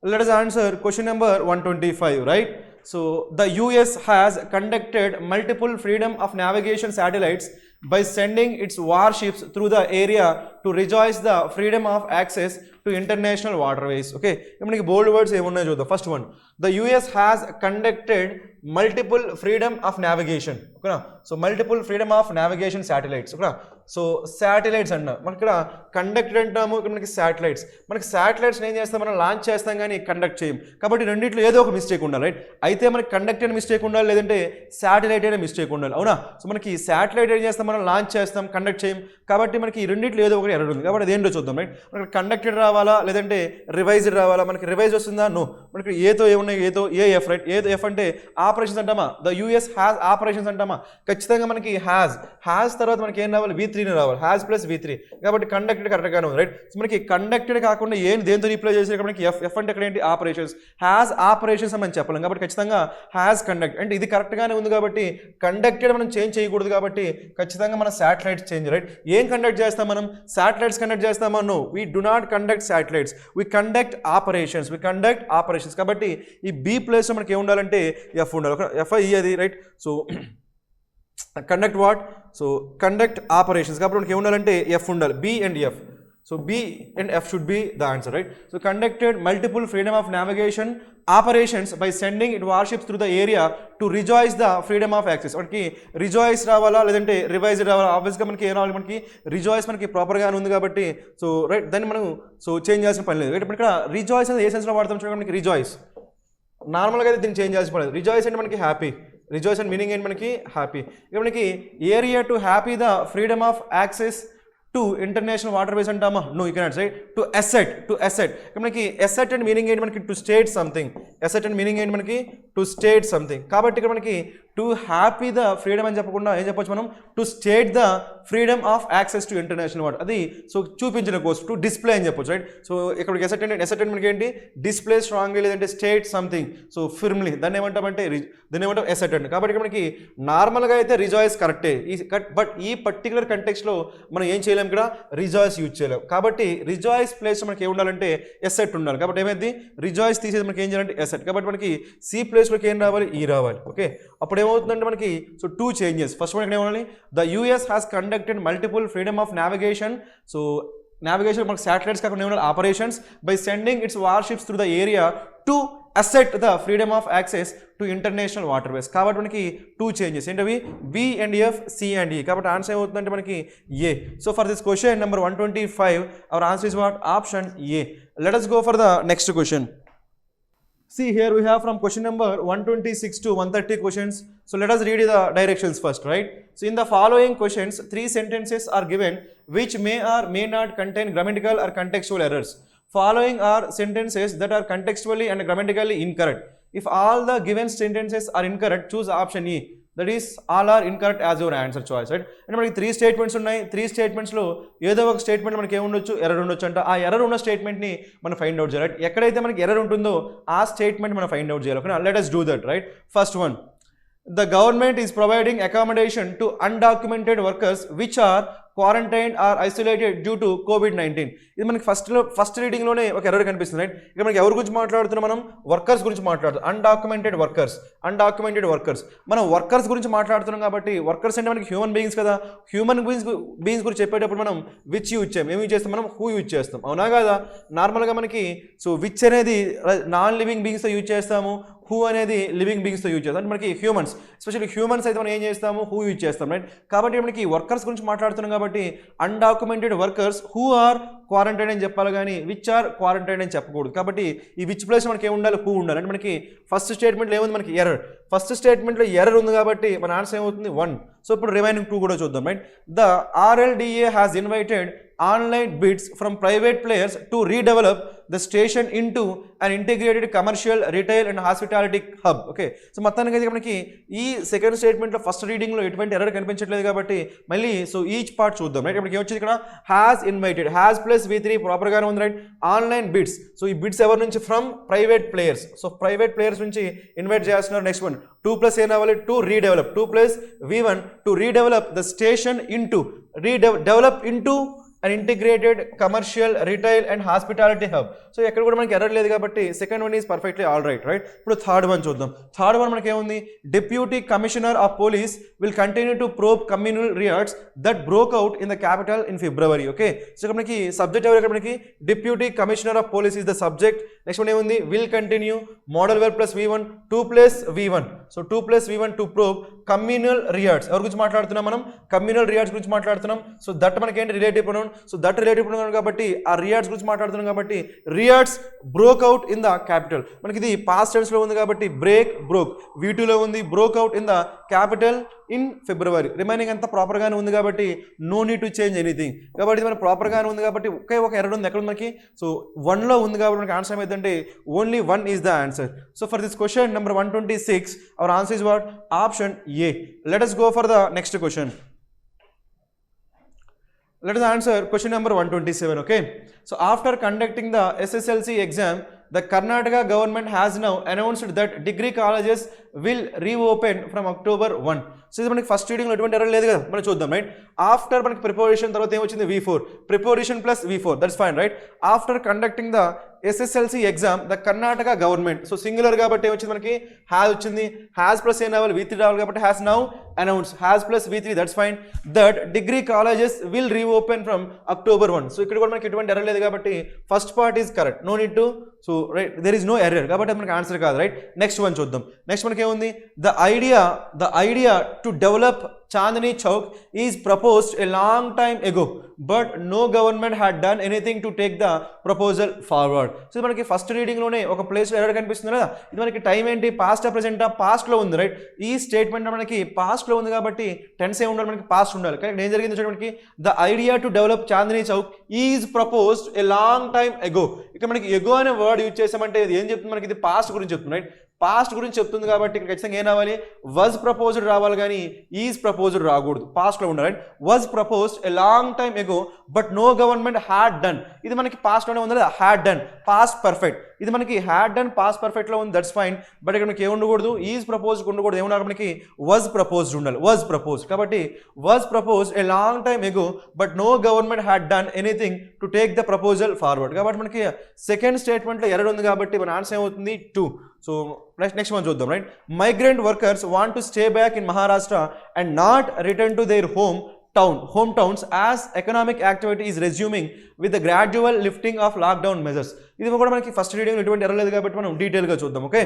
Let us answer question number 125. Right. So the US has conducted multiple freedom of navigation satellites by sending its warships through the area to rejoice the freedom of access to international waterways. Okay, మనకి బోల్డ్ వర్డ్స్ ఏమున్నాయో చూద్దాం. First one, the US has conducted multiple freedom of navigation. ఓకేనా. So multiple freedom of navigation satellites. ఓకేనా. సో శాటిలైట్స్ అన్న మనకి ఇక్కడ కండక్టెడ్ అంటాము, ఇక్కడ మనకి శాటిలైట్స్. మనకి శాటిలైట్స్ ఏం చేస్తాం, మనం లాంచ్ చేస్తాం కానీ కండక్ట్ చేయం. కాబట్టి రెండింటిలో ఏదో ఒక మిస్టేక్ ఉండాలి. రైట్. అయితే మనకి కండక్ట్ అయిన మిస్టేక్ ఉండాలి, లేదంటే శాటిలైట్ అయిన మిస్టేక్ ఉండాలి. అవునా. సో మనకి శాటిలైట్ ఏం చేస్తాం, మనం లాంచ్ చేస్తాం, కండక్ట్ చేయం. కాబట్టి మనకి ఈ రెండింటిలో ఏదో ఒకటి ఎర్రర్ ఉంది. కాబట్టి అదేంటో చూద్దాం. రైట్. మనకి కండక్టెడ్ రావాలా, లేదంటే రివైజ్డ్ రావాలా. మనకి రివైజ్ వస్తుందా, నో. మనకి ఏతో ఏమున్నాయి, ఏతో AF. రైట్. ఏదో F అంటే ఆపరేషన్స్ అంటామా, ద US హ్యాస్ ఆపరేషన్స్ అంటామా. ఖచ్చితంగా మనకి హ్యాస్ తర్వాత మనకి ఏం రావాలి, V3 రావాలి. Has plus V3. కాబట్టి కండక్టెడ్ కరెక్ట్గానే ఉంది. రైట్. సో మనకి కండక్టెడ్ కాకుండా దేంతో రీప్లేస్ చేసి మనకి F అంటే ఇక్కడ ఏంటి, ఆపరేషన్స్. హ్యాస్ ఆపరేషన్స్ అని చెప్పలేం. కాబట్టి ఖచ్చితంగా హ్యాస్ కండక్ట్ అంటే ఇది కరెక్ట్గానే ఉంది. కాబట్టి కండక్టెడ్ మనం చేంజ్ చేయకూడదు. కాబట్టి ఖచ్చితంగా మన శాటిలైట్స్ చేంజ్. రైట్. ఏం కండక్ట్ చేస్తాం మనం, శాటిలైట్స్ కండక్ట్ చేస్తామా, no. We do not conduct satellites, we conduct operations. కాబట్టి ఈ B ప్లేస్లో మనకి ఏం ఉండాలంటే F ఉండాలి. FI అది. Right. So conduct what, so conduct operations. కాబట్టి మనకి ఏం ఉండాలంటే F ఉండాలి, B and F. So B and F should be the answer. Right. So conducted multiple freedom of navigation operations by sending its warships through the area to rejoice the freedom of access. మనకి రిజాయిస్ రావాలా, లేదంటే రివైజ్ రావాలా. ఆబ్వియస్గా మనకి ఏం రావాలి, మనకి రిజాయిస్ మనకి ప్రాపర్గానే ఉంది. కాబట్టి సో రైట్, దాన్ని మనం సో చేంజ్ చేయాల్సిన పని లేదు. రైట్. ఇక్కడ రిజాయిస్ అనేది ఏ సెన్స్లో వాడతాం చూడండి. మనకి రిజాయిస్ నార్మల్గా అయితే దీన్ని చేంజ్ చేయాల్సిన పని లేదు. రిజాయిస్ అంటే మనకి హ్యాపీ. రిజాయిస్ అండ్ మీనింగ్ ఏంటి మనకి, హ్యాపీ. ఇక్కడ మనకి area to happy the freedom of access to international waterways అంటామా, no. You cannot say to assert. మనకి అసెట్ అండ్ మీనింగ్ ఏంటి మనకి, to state something. Assert and meaning ఏంటి మనకి, టు స్టేట్ సంథింగ్. కాబట్టి ఇక్కడ మనకి టు హ్యాపీ ద ఫ్రీడమ్ అని చెప్పకుండా ఏం చెప్పొచ్చు మనం, to state the freedom of access to international water, అది సో చూపించిన కోసం, టు డిస్ప్లే అని చెప్పొచ్చు, రైట్. సో ఇక్కడ ఎసర్టైన్మెంట్ ఏంటి, డిస్ప్లే స్ట్రాంగ్లీ లేదంటే స్టేట్ సంథింగ్ సో ఫిర్మ్లీ, దాన్ని ఏమంటామంటే దాన్ని ఏమంటాం ఎసర్టైన్. కాబట్టి మనకి నార్మల్గా అయితే రిజాయిస్ కరెక్టే, బట్ ఈ పర్టికులర్ కంటెక్స్లో మనం ఏం చేయలేం, ఇక్కడ రిజాయిస్ యూజ్ చేయలేం. కాబట్టి రిజాయిస్ ప్లేస్ మనకి ఏం ఉండాలంటే ఎసెట్ ఉండాలి. కాబట్టి ఏమైంది, రిజాయిస్ తీసేది మనకి ఏం చేయాలంటే ఎసెట్. కాబట్టి మనకి సి ప్లేస్లోకి ఏం రావాలి, ఈ రావాలి. ఓకే, అప్పుడు ఏమవుతుందంటే మనకి సో 2 చేంజెస్. ఫస్ట్ మనకి ఏమవ్వాలి, the US has conducted multiple freedom of navigation, so navigation మనకి శాటిలైట్స్ కాకుండా ఏమన్నా operations by sending its warships through the area to assert the freedom of access to international waterways. కాబట్టి మనకి 2 చేంజెస్ ఏంటవి, B and F, C and E. కాబట్టి ఆన్సర్ ఏమవుతుందంటే మనకి A. So for this question number 125 our answer is what, option A. Let us go for the next question. See here we have from question number 126 to 130 questions. So let us read the directions first, right? So in the following questions, 3 sentences are given which may or may not contain grammatical or contextual errors. Following are sentences that are contextually and grammatically incorrect. If all the given sentences are incorrect, choose option E. That is all are incorrect as your answer choice, right. అంటే మనకి 3 స్టేట్మెంట్స్ ఉన్నాయి. 3 స్టేట్మెంట్స్లో ఏదో ఒక స్టేట్మెంట్ మనకి ఏముండొచ్చు, ఎర్రర్ ఉండొచ్చు అంట. ఆ ఎర్రర్ ఉన్న స్టేట్మెంట్ని మనం ఫైండ్ అవుట్ చేయాలి, రైట్. ఎక్కడైతే మనకి ఎర్రర్ ఉంటుందో ఆ స్టేట్మెంట్ మనం ఫైండ్ అవుట్ చేయాలి. Okay, let us do that, right. First one, the government is providing accommodation to undocumented workers which are quarantined or isolated due to COVID-19. ఇది మనకి ఫస్ట్ రీడింగ్లోనే ఒక ఎర్రర్ కనిపిస్తుంది, రైట్. ఇక్కడ మనకి ఎవరి గురించి మాట్లాడుతున్నాం, మనం వర్కర్స్ గురించి మాట్లాడుతున్నాం. అన్డాక్యుమెంటెడ్ వర్కర్స్ మనం వర్కర్స్ గురించి మాట్లాడుతున్నాం. కాబట్టి వర్కర్స్ అంటే మనకి హ్యూమన్ బీయింగ్స్ కదా. హ్యూమన్ బీయింగ్స్ గురించి చెప్పేటప్పుడు మనం విచ్ యూజ్ చేయం, ఏమి యూజ్ చేస్తాం, మనం హూ యూజ్ చేస్తాం, అవునా కదా. నార్మల్గా మనకి సో విచ్ అనేది నాన్ లివింగ్ బీయింగ్స్తో యూజ్ చేస్తాము, హూ అనేది లివింగ్ బీయింగ్స్తో యూజ్ చేస్తాం. అంటే మనకి హ్యూమన్స్, ఎస్పెషల్లీ హ్యూమన్స్ అయితే మనం ఏం చేస్తాము, హూ యూజ్ చేస్తాం, రైట్. కాబట్టి మనకి వర్కర్స్ గురించి మాట్లాడుతున్నాం కాబట్టి undocumented workers who are quarantine అని చెప్పాలి కానీ విచ్ ఆర్ క్వారంటైన్ అని చెప్పకూడదు. కాబట్టి ఈ విచ్ ప్లేస్ మనకి ఏమి ఉండాలి, హూ ఉండాలి. అంటే మనకి ఫస్ట్ స్టేట్మెంట్లో ఏముంది, మనకి ఎర్రర్. ఫస్ట్ స్టేట్మెంట్లో ఎర్రర్ ఉంది కాబట్టి మన ఆన్సర్ ఏమవుతుంది, 1. సో ఇప్పుడు రిమైనింగ్ 2 కూడా చూద్దాం, right. The RLDA has invited online bids from private players to redevelop the station into an integrated commercial, retail and hospitality hub. Okay, so మొత్తానికి అయితే మనకి ఈ సెకండ్ స్టేట్మెంట్లో ఫస్ట్ రీడింగ్లో ఎటువంటి ఎర్రర్ కనిపించట్లేదు కాబట్టి మళ్ళీ సో ఈచ్ పార్ట్ చూద్దాం, రైట్. మనకి ఏమొచ్చింది ఇక్కడ, has invited, has plus V3 ప్రాపర్గానే ఉంది, రైట్. ఆన్లైన్ బిడ్స్, సో ఈ బిడ్స్ ఎవరి నుంచి, from private players. So private players నుంచి ఇన్వైట్ చేస్తున్నారు. నెక్స్ట్ వన్ 2 ప్లస్ ఏం రావాలి, to redevelop, 2 plus V1 to redevelop the station into develop into and integrated commercial, retail and hospitality hub. So ఎక్కడ కూడా మనకి ఎర్రర్ లేదు కాబట్టి second one is perfectly all right, right. ఇప్పుడు థర్డ్ వన్ చూద్దాం. థర్డ్ వన్ మనకి ఏముంది, deputy commissioner of police will continue to probe communal riots that broke out in the capital in February. Okay, so ఇక్కడ మనకి సబ్జెక్ట్ ఎవరు, ఇక్కడ మనకి deputy commissioner of police is the subject. Next one ఏముంది, will continue, modal verb plus V1, 2 plus V1. సో 2 plus V1 to probe communal riots. ఎవరి గురించి మాట్లాడుతున్నాం మనం, కమ్యూనల్ రియాట్స్ గురించి మాట్లాడుతున్నాం. సో దట్ మనకి ఏంటి, relative pronoun. So that relative pronoun కాబట్టి ఆ రియాట్స్ గురించి మాట్లాడుతున్నాం కాబట్టి riots broke out in the capital. మనకి ఇది పాస్ట్ టెన్స్ లో ఉంది కాబట్టి బ్రోక్ V2 లో ఉంది, broke out in the capital in February. Remaining అంతా ప్రాపర్గానే ఉంది కాబట్టి no need to change anything. కాబట్టి ఇది మనకి ప్రాపర్గానే ఉంది కాబట్టి ఒకే ఒక ఎర్రర్ ఉంది, ఎక్కడ ఉంది మనకి, సో 1లో ఉంది కాబట్టి మనకి ఆన్సర్ ఏమైందంటే only 1 is the answer. So for this question number 126 hour answer is what, option A. Let us go for the next question. Let us answer question number 127. Okay, so after conducting the SSLC exam, the Karnataka government has now announced that degree colleges will reopen from October 1. So ఇది మనకి ఫస్ట్ రీడింగ్లో ఎటువంటి ఎర్రర్ లేదు కదా, మనం చూద్దాం, రైట్. ఆఫ్టర్ మనకి ప్రిపరేషన్ తర్వాత ఏమొచ్చింది, V4, preparation plus V4, that's fine, right. After conducting the SSLC exam the Karnataka government, so singular కాబట్టి ఏమొచ్చింది మనకి, హ్యాస్ వచ్చింది. హ్యాస్ ప్లస్ ఏం రావాలి, V3 రావాలి కాబట్టి has now announce, has plus V3, that's fine. That degree colleges will reopen from October 1. So ఇక్కడ కూడా మనకి ఎటువంటి ఎర్రర్ లేదు కాబట్టి first part is correct, no need to, so right, there is no error కాబట్టి మనకి ఆన్సర్ కాదు, రైట్. నెక్స్ట్ వన్ చూద్దాం. నెక్స్ట్ మనకి ఏముంది, the idea to develop Chandni Chowk is proposed a long time ago, but no government had done anything to take the proposal forward. So ఇది మనకి ఫస్ట్ రీడింగ్లోనే ఒక ప్లేస్లో ఎర్రర్ కనిపిస్తుంది కదా. ఇది మనకి టైం ఏంటి, పాస్ట్ ప్రెసెంటా, పాస్ట్లో ఉంది, రైట్. ఈ స్టేట్మెంట్ మనకి పాస్ట్లో ఉంది కాబట్టి టెన్స్ ఏ ఉండాలి, మనకి పాస్ట్ ఉండాలి. కానీ ఏం జరిగింది చూడండి, the idea to develop Chandni Chowk is proposed a long time ఎగో. ఇక్కడ మనకి ఎగో అనే వర్డ్ యూజ్ చేసామంటే ఇది ఏం చెప్తుంది మనకి, ఇది పాస్ట్ గురించి చెప్తుంది, రైట్. పాస్ట్ గురించి చెప్తుంది కాబట్టి ఇక్కడ ఖచ్చితంగా ఏం రావాలి, వాజ్ ప్రపోజ్డ్ రావాలి కానీ ఈజ్ ప్రపోజ్డ్ రాకూడదు, పాస్ట్లో ఉండాలి. Right, was proposed a long time ago but no government had done. ఇది మనకి పాస్ట్లోనే ఉంది కదా, హ్యాడ్ డన్ పాస్ట్ పర్ఫెక్ట్. ఇది మనకి హ్యాడ్ డన్ పాస్ట్ పర్ఫెక్ట్లో ఉంది, దట్స్ ఫైన్. బట్ ఇక్కడ మనకి ఏమి ఉండకూడదు, ఈజ్ ప్రపోజ్డ్ ఉండకూడదు, ఏమన్నారు మనకి వాజ్ ప్రపోజ్డ్ ఉండాలి, వాజ్ ప్రపోజ్డ్. కాబట్టి was proposed a long time ago but no government had done anything to take the proposal forward. కాబట్టి మనకి సెకండ్ స్టేట్మెంట్లో ఎర్రర్ ఉంది కాబట్టి మన ఆన్సర్ ఏమవుతుంది 2. సో నెక్స్ట్ మనం చూద్దాం. Right, migrant workers want to stay back in Maharashtra and not return to their hometowns as economic activity is resuming with the gradual lifting of lockdown measures. ఇది కూడా మనకి ఫస్ట్ రీడింగ్ ఎటువంటి ఎర్రర్ లేదు కాబట్టి మనం డీటెయిల్గా చూద్దాం. Okay,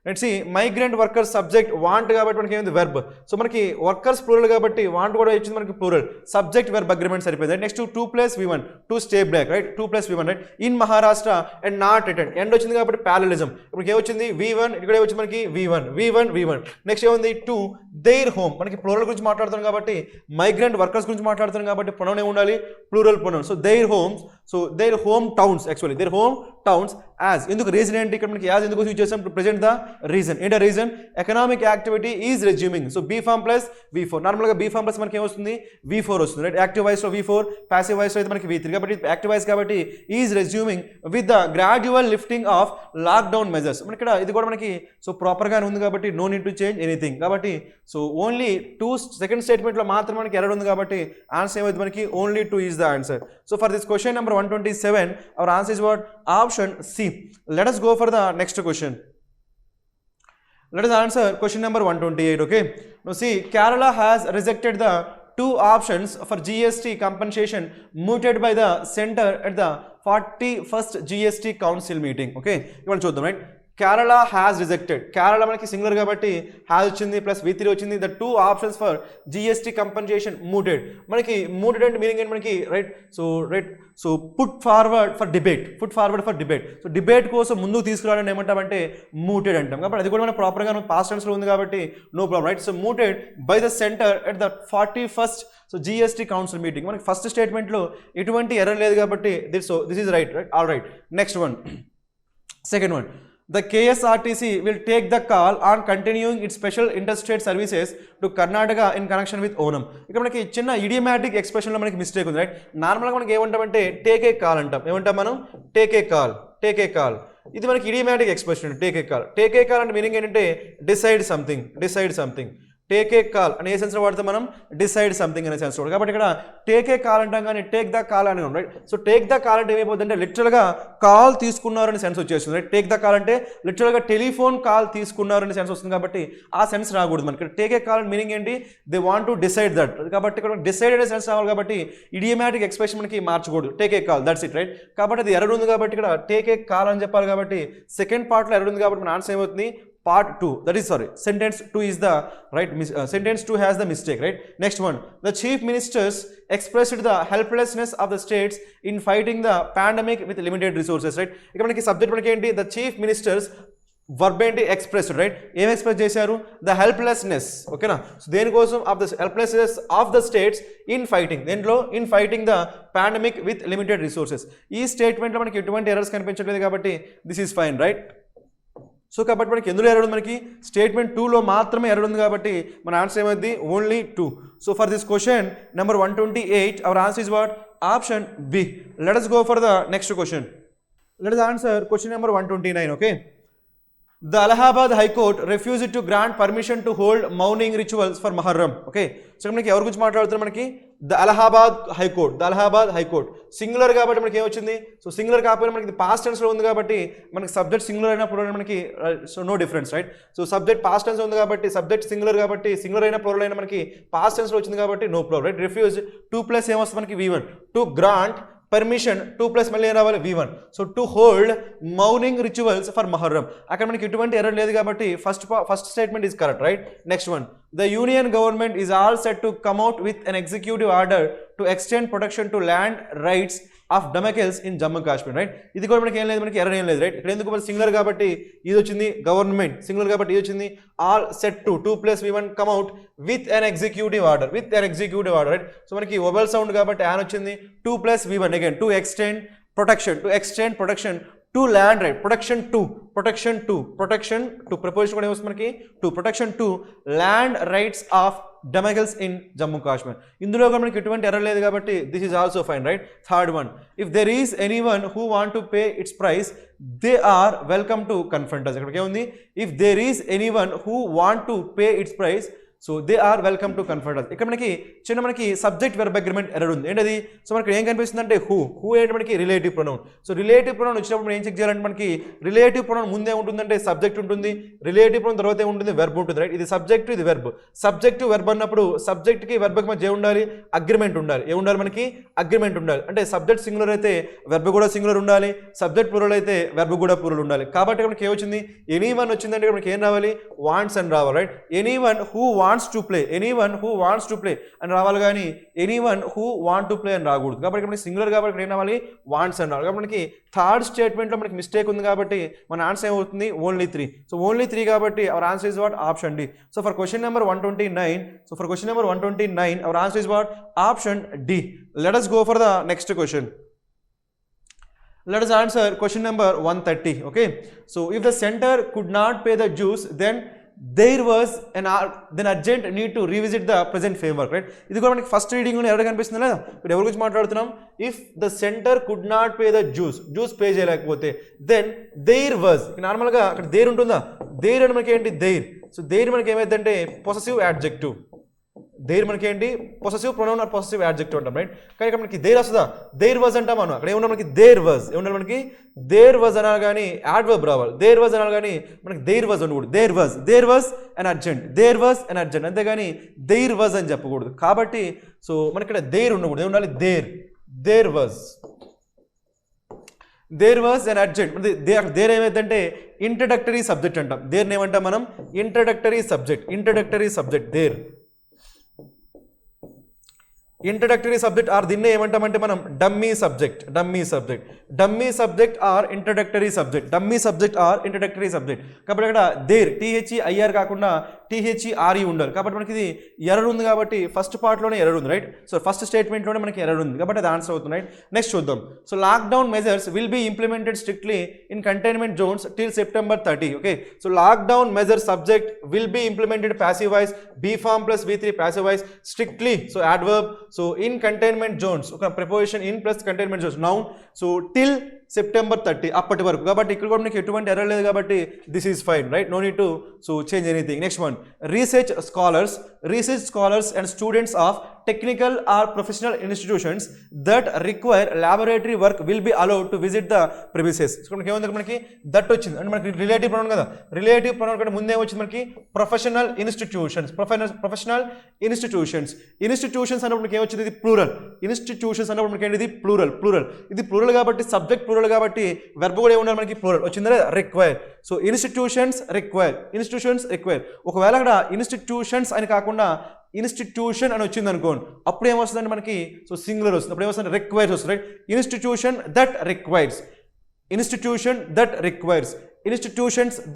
let's see. Migrant workers subject want కాబట్టి మనకి ఏమైంది వెర్బ్. సో మనకి వర్కర్స్ ప్లూరల్ కాబట్టి వాంట్ కూడా వచ్చింది మనకి ప్లూరల్, సబ్జెక్ట్ వెర్బ్ అగ్రిమెంట్ సరిపోయింది. Next 2+V1 to stay back. Right, 2+V1. Right, in Maharashtra and not return, and వచ్చింది కాబట్టి ప్యారలిజం. ఇప్పుడు ఏమొచ్చింది V1, ఇక్కడ వచ్చింది మనకి V1. నెక్స్ట్ ఏముంది 2 దేర్ హోమ్, మనకి ప్లూరల్ గురించి మాట్లాడుతున్నాం కాబట్టి మైగ్రెంట్ వర్కర్స్ గురించి మాట్లాడుతున్నాం కాబట్టి ప్రొనౌన్ ఏమి ఉండాలి, plural pronoun. So their homes, so their home towns, actually their home towns as. ఎందుకు రీజన్ ఏంటి ఇక్కడ మనకి యాజ్ ఎందుకు యూజ్ చేసాం, ప్రెజెంట్ ద రీజన్. ఏంటో reason, economic activity is resuming. So be form plus V4. నార్మల్గా బీ ఫార్మ్ ప్లస్ మనకి ఏమొస్తుంది, V4 వస్తుంది. రైట్, యాక్టివ్ వాయిస్లో V4, ప్యాసివ్ వాయిస్లో అయితే మనకి V3. కాబట్టి యాక్టివ్ వాయిస్ కాబట్టి is resuming with the gradual lifting of lockdown measures. మనకి ఇక్కడ ఇది కూడా మనకి సో ప్రాపర్గానే ఉంది కాబట్టి no need to change anything. కాబట్టి సో ఓన్లీ 2 సెకండ్ స్టేట్మెంట్లో మాత్రం మనకి ఎర్రర్ ఉంది కాబట్టి ఆన్సర్ ఏమైంది మనకి only 2 is the answer. So for this question number 127 our answer is what, option C. Let us go for the next question. Let us answer question number 128. Okay, now see, Kerala has rejected the 2 options for GST compensation mooted by the center at the 41st GST council meeting. Okay, ఇవాళ చూద్దాం. Right, Kerala has rejected. Kerala మనకి సింగులర్ కాబట్టి హ్యాస్ వచ్చింది ప్లస్ V3 వచ్చింది. The 2 options for GST compensation mooted. మనకి మూటెడ్ అంటే మీనింగ్ ఏంటి మనకి, right, so put forward for debate. So debate కోసం ముందుకు తీసుకురావడం ఏమంటామంటే మూటెడ్ అంటాం. కాబట్టి అది కూడా మన ప్రాపర్గా పాస్ట్ టెన్స్లో ఉంది కాబట్టి no problem. Right, so mooted by the centre at the 41st so GST council meeting. మనకి ఫస్ట్ స్టేట్మెంట్లో ఎటువంటి ఎర్రర్ లేదు కాబట్టి this is right. All right, next one, second one. The KSRTC will take the call on continuing its special interstate services to Karnataka in connection with Onam. ఇక్కడ మనకి చిన్న ఇడియమాటిక్ ఎక్స్ప్రెషన్లో మనకి మిస్టేక్ ఉంది. రైట్, నార్మల్గా మనకి ఏమంటామంటే టేక్ ఏ కాల్ అంటాం. ఏమంటాం మనం, టేక్ ఏ కాల్. ఇది మనకి idiomatic expression, take a call అంటే మీనింగ్ ఏంటంటే decide something. Take a call అనే ఏ సెన్స్లో వాడితే మనం డిసైడ్ సంథింగ్ అనే సెన్స్ వాడు. కాబట్టి ఇక్కడ టేక్ ఏ కాల్ అంటాం కానీ టేక్ ద కాల్ అని right. So take the call అంటే ఏమైపోతుందంటే లిటరల్గా కాల్ తీసుకున్నారని సెన్స్ వచ్చేస్తుంది. రైట్, టేక్ ద కాల్ అంటే లిటరల్గా టెలిఫోన్ కాల్ తీసుకున్నారని సెన్స్ వస్తుంది కాబట్టి ఆ సెన్స్ రాకూడదు మనకి. టేక్ ఏ కాల్ మీనింగ్ ఏంటి, they want to decide that. కాబట్టి ఇక్కడ డిసైడ్ అనే సెన్స్ రావాలి కాబట్టి ఇడియమాటిక్ ఎక్స్ప్రెషన్ మనకి మార్చకూడదు, take a call, that's it. Right, కాబట్టి అది ఎర్రర్ ఉంది కాబట్టి ఇక్కడ టేక్ ఏ కాల్ అని చెప్పాలి కాబట్టి సెకండ్ పార్ట్లో ఎర్రర్ ఉంది కాబట్టి మన ఆన్సర్ ఏమవుతుంది part 2, that is sorry, sentence 2 is the right, sentence 2 has the mistake. Right, next one, the chief ministers expressed the helplessness of the states in fighting the pandemic with limited resources. Right, ఇక్కడ మనకి సబ్జెక్ట్ మనకి ఏంటి, the chief ministers వర్బ్ ఏంటి, ఎక్స్ప్రెస్డ్. రైట్, ఏం ఎక్స్ప్రెస్ చేశారు, ద హెల్ప్లెస్నెస్. ఓకేనా, సో దేనికోసం, of the helplessness of the states in fighting, దేంట్లో in fighting the pandemic with limited resources. ఈ స్టేట్మెంట్లో మనకి ఎటువంటి ఎర్రర్స్ కనిపించట్లేదు కాబట్టి this is fine. Right, so కాబట్టి మనకి ఎందులో ఎర్రర్ ఉంది, మనకి స్టేట్మెంట్ 2లో మాత్రమే ఎర్రర్ ఉంది కాబట్టి మన ఆన్సర్ ఏమైంది only 2. So for this question number 128 hour answer is what, option B. Let us go for the next question. Let us answer question number 129. Okay, the Allahabad High Court refused to grant permission to hold mourning rituals for Muharram. Okay, so మనకి ఎవరి గురించి మాట్లాడుతున్నారు, మనకి ద అలహాబాద్ హైకోర్ట్. సింగులర్ కాబట్టి మనకి ఏమొచ్చింది, సో సింగులర్ కాకపోయినా మనకి పాస్ట్ టెన్స్లో ఉంది కాబట్టి మనకి సబ్జెక్ట్ సింగులర్ అయినా ప్లూరల్ మనకి so no difference. Right, so subject past tense ఉంది కాబట్టి సబ్జెక్ట్ సింగులర్ కాబట్టి సింగులర్ అయినా ప్లూరల్ అయినా మనకి పాస్ట్ టెన్స్లో వచ్చింది కాబట్టి నో ప్రాబ్లం. రైట్, రిఫ్యూజ్ 2+ ఏమొస్తుంది మనకి V1, టు గ్రాంట్ పర్మిషన్ 2+ మళ్ళీ రావాలి V1. So to hold mourning rituals for Muharram. అక్కడ మనకి ఎటువంటి ఎర్రర్ లేదు కాబట్టి first statement is correct. Right, next one, the union government is all set to come out with an executive order to extend protection to land rights of Damacals in Jammu Kashmir. Right, ఇది కూడా మనకి ఏం లేదు, మనకి ఎర్రర్ ఏం లేదు. రైట్, ఇక్కడ ఎందుకు మన సింగులర్ కాబట్టి ఇది వచ్చింది, గవర్నమెంట్ సింగులర్ కాబట్టి ఇది వచ్చింది, all set to 2+ V1 come out with an executive order. Right, so మనకి ఒబెల్ సౌండ్ కాబట్టి యాన్ వచ్చింది, 2+ V1 again to extend protection to land right protection to proposal కూడా ఏమొస్తుంది మనకి to protection to land rights of domiciles in Jammu Kashmir. ఇందులో కూడా మనకి ఎటువంటి ఎర్రర్ లేదు కాబట్టి this is also fine right. Third one, if there is anyone who want to pay its price they are welcome to confront us. ఇక్కడికి ఏముంది, if there is anyone who want to pay its price so they are welcome to confront us. ఇక్కడ మనకి సబ్జెక్ట్ వెర్బ్ అగ్రిమెంట్ ఎర్రర్ ఉంది. ఏంటది, సో మనకి ఏం కనిపిస్తుంది అంటే హూ ఏంటి మనకి relative pronoun. So relative pronoun వచ్చినప్పుడు మనం ఏం చెక్ చేయాలంటే మనకి రిలేటివ్ ప్రొనౌన్ ముందే ఉంటుందంటే సబ్జెక్ట్ ఉంటుంది, రిలేటివ్ ప్రొనౌన్ తర్వాత ఏముంటుంది వెర్బ్ ఉంటుంది రైట్. ఇది సబ్జెక్ట్ ఇది వెర్బ్. సబ్జెక్ట్ వెర్బ్ అన్నప్పుడు సబ్జెక్ట్కి వెర్బ్కి మధ్య ఉండాలి, అగ్రిమెంట్ ఉండాలి. ఏముండాలి మనకి అగ్రిమెంట్ ఉండాలి. అంటే సబ్జెక్ట్ సింగులర్ అయితే వెర్బ్ కూడా సింగులర్ ఉండాలి, సబ్జెక్ట్ ప్లూరల్ అయితే వెర్బ్ కూడా ప్లూరల్ ఉండాలి. కాబట్టి మనకి ఏమొచ్చింది, ఎనీవన్ వచ్చిందంటే మనకి ఏం రావాలి, వాంట్స్ అని రావాలి right. Anyone who wants to play, anyone who wants to play అని రావాలి కానీ anyone who want to play అని రాకూడదు. కాబట్టి మనకి సింగులర్ కాబట్టి ఇక్కడ ఏం రావాలి, వాంట్స్ అని రావాలి. కాబట్టి మనకి థర్డ్ స్టేట్మెంట్లో మనకి మిస్టేక్ ఉంది కాబట్టి మన ఆన్సర్ ఏమవుతుంది, ఓన్లీ 3. సో ఓన్లీ 3 కాబట్టి our answer is what, option D. So for question number 129 our answer is what, option D. Let us go for the next question. Let us answer question number 130. Okay, so if the center could not pay the dues, then there was an urgent need to revisit the present framework right. ఇది కూడా మనకి ఫస్ట్ రీడింగ్ ఎవరు కనిపిస్తుంది లేదా, ఇప్పుడు ఎవరి గురించి మాట్లాడుతున్నాం, if the centre could not pay the dues pay చేయలేకపోతే దెన్ దేర్ వాజ్, నార్మల్గా అక్కడ దేర్ ఉంటుందా, దేర్ అని మనకి ఏంటి దేర్. సో దేర్ మనకి ఏమైందంటే పొసెసివ్ యాడ్జెక్టివ్, దేర్ మనకి ఏంటి possessive pronoun or possessive adjective అంటాం రైట్. కానీ ఇక్కడ మనకి దేర్ వస్తుందా, దేర్ వాజ్ అంటాం మనం. అక్కడ ఏమన్నా మనకి దేర్ వాజ్ ఏమన్నా మనకి దేర్ వాజ్ అనాలి కానీ యాడ్వర్బ్ రావాలి, దేర్ వాజ్ అనాలి కానీ మనకి దేర్ వాజ్ అనకూడదు. దేర్ వాజ్ అన్ అర్జెంట్ అంతేగాని దేర్ వాజ్ అని చెప్పకూడదు. కాబట్టి సో మనకి ఇక్కడ దేర్ ఉండకూడదు, ఏముండాలి there was an urgent. There ఏమైందంటే ఇంట్రడక్టరీ సబ్జెక్ట్ అంటాం. దేర్ ఏమంటాం మనం, introductory subject there. Introductory subject or దీన్నే ఏమంటామంటే మనం dummy subject or introductory subject కాబట్టి అక్కడ దేర్ THEIR కాకుండా THERE ఉండాలి. కాబట్టి మనకి ఇది ఎర్రర్ ఉంది కాబట్టి ఫస్ట్ పార్ట్లోనే ఎర్రర్ ఉంది రైట్. సో ఫస్ట్ స్టేట్మెంట్లోనే మనకి ఎర్రర్ ఉంది కాబట్టి అది ఆన్సర్ అవుతుంది రైట్. నెక్స్ట్ చూద్దాం. So lockdown measures will be implemented strictly in containment zones till September 30. Okay, so lockdown measure subject will be implemented passive voice, B form plus V3 passive voice, strictly so adverb, so in containment zones ఒక preposition in plus containment zones noun, so till September 30 అప్పటి వరకు. కాబట్టి ఇక్కడ కూడా మనకి ఎటువంటి ఎర్రర్ లేదు కాబట్టి this is fine right, no need to so change anything. Next one, research scholars and students of technical or professional institutions that require laboratory work will be allowed to visit the premises. So మనకి ఏముంది, మనకి దట్ వచ్చింది అంటే మనకి రిలేటివ్ ప్రొనౌన్ కదా, రిలేటివ్ ప్రొనౌన్ కంటే ముందే వచ్చింది మనకి ప్రొఫెషనల్ ఇన్స్టిట్యూషన్స్ అన్నప్పుడు మనకి ఏమొచ్చింది, ఇది ప్లూరల్. ఇన్స్టిట్యూషన్స్ అన్నప్పుడు మనకి ఏంటి, ఇది ప్లూరల్. ఇది ప్లూరల్ కాబట్టి సబ్జెక్ట్ ప్లూరల్ కాబట్టి వెర్బ్ కూడా ఏముండాలి మనకి ప్లూరల్ వచ్చిందా, రిక్వైర్. So institutions require. ఒకవేళ అక్కడ ఇన్స్టిట్యూషన్స్ అని కాకుండా ఇన్స్టిట్యూషన్ అని వచ్చింది అనుకోండి, అప్పుడు ఏమొస్తుందంటే మనకి సో సింగులర్ వస్తుంది. అప్పుడు ఏమొస్తుంది, రిక్వైర్స్ వస్తుంది రైట్. ఇన్స్టిట్యూషన్స్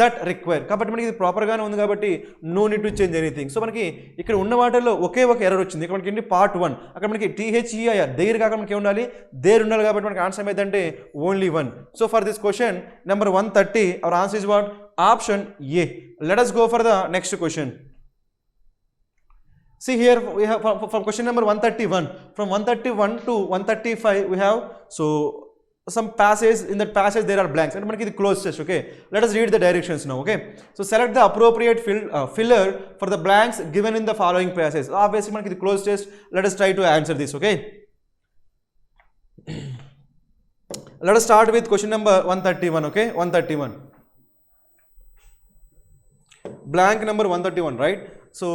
దట్ రిక్వైర్ కాబట్టి మనకి ఇది ప్రాపర్గానే ఉంది కాబట్టి no need to change anything. So మనకి ఇక్కడ ఉన్న వాటిల్లో ఒకే ఒక ఎర్రర్ వచ్చింది. ఇక్కడ మనకి ఏంటి, పార్ట్ 1 అక్కడ మనకి THEIR దేర్ కాక మనకి ఉండాలి, దేర్ ఉండాలి కాబట్టి మనకి ఆన్సర్ ఏమైందంటే only 1. So for this question number 130 hour answer is what, option A. Let us go for the next question. See here we have from question number 131, from 131 to 135 we have so some passage. In that passage there are blanks and manaki the closed test. Okay, let us read the directions now. Okay, so select the appropriate filler for the blanks given in the following passage. Obviously manaki the closed test, let us try to answer this. Okay, let us start with question number 131. Okay, 131 blank number 131 right. So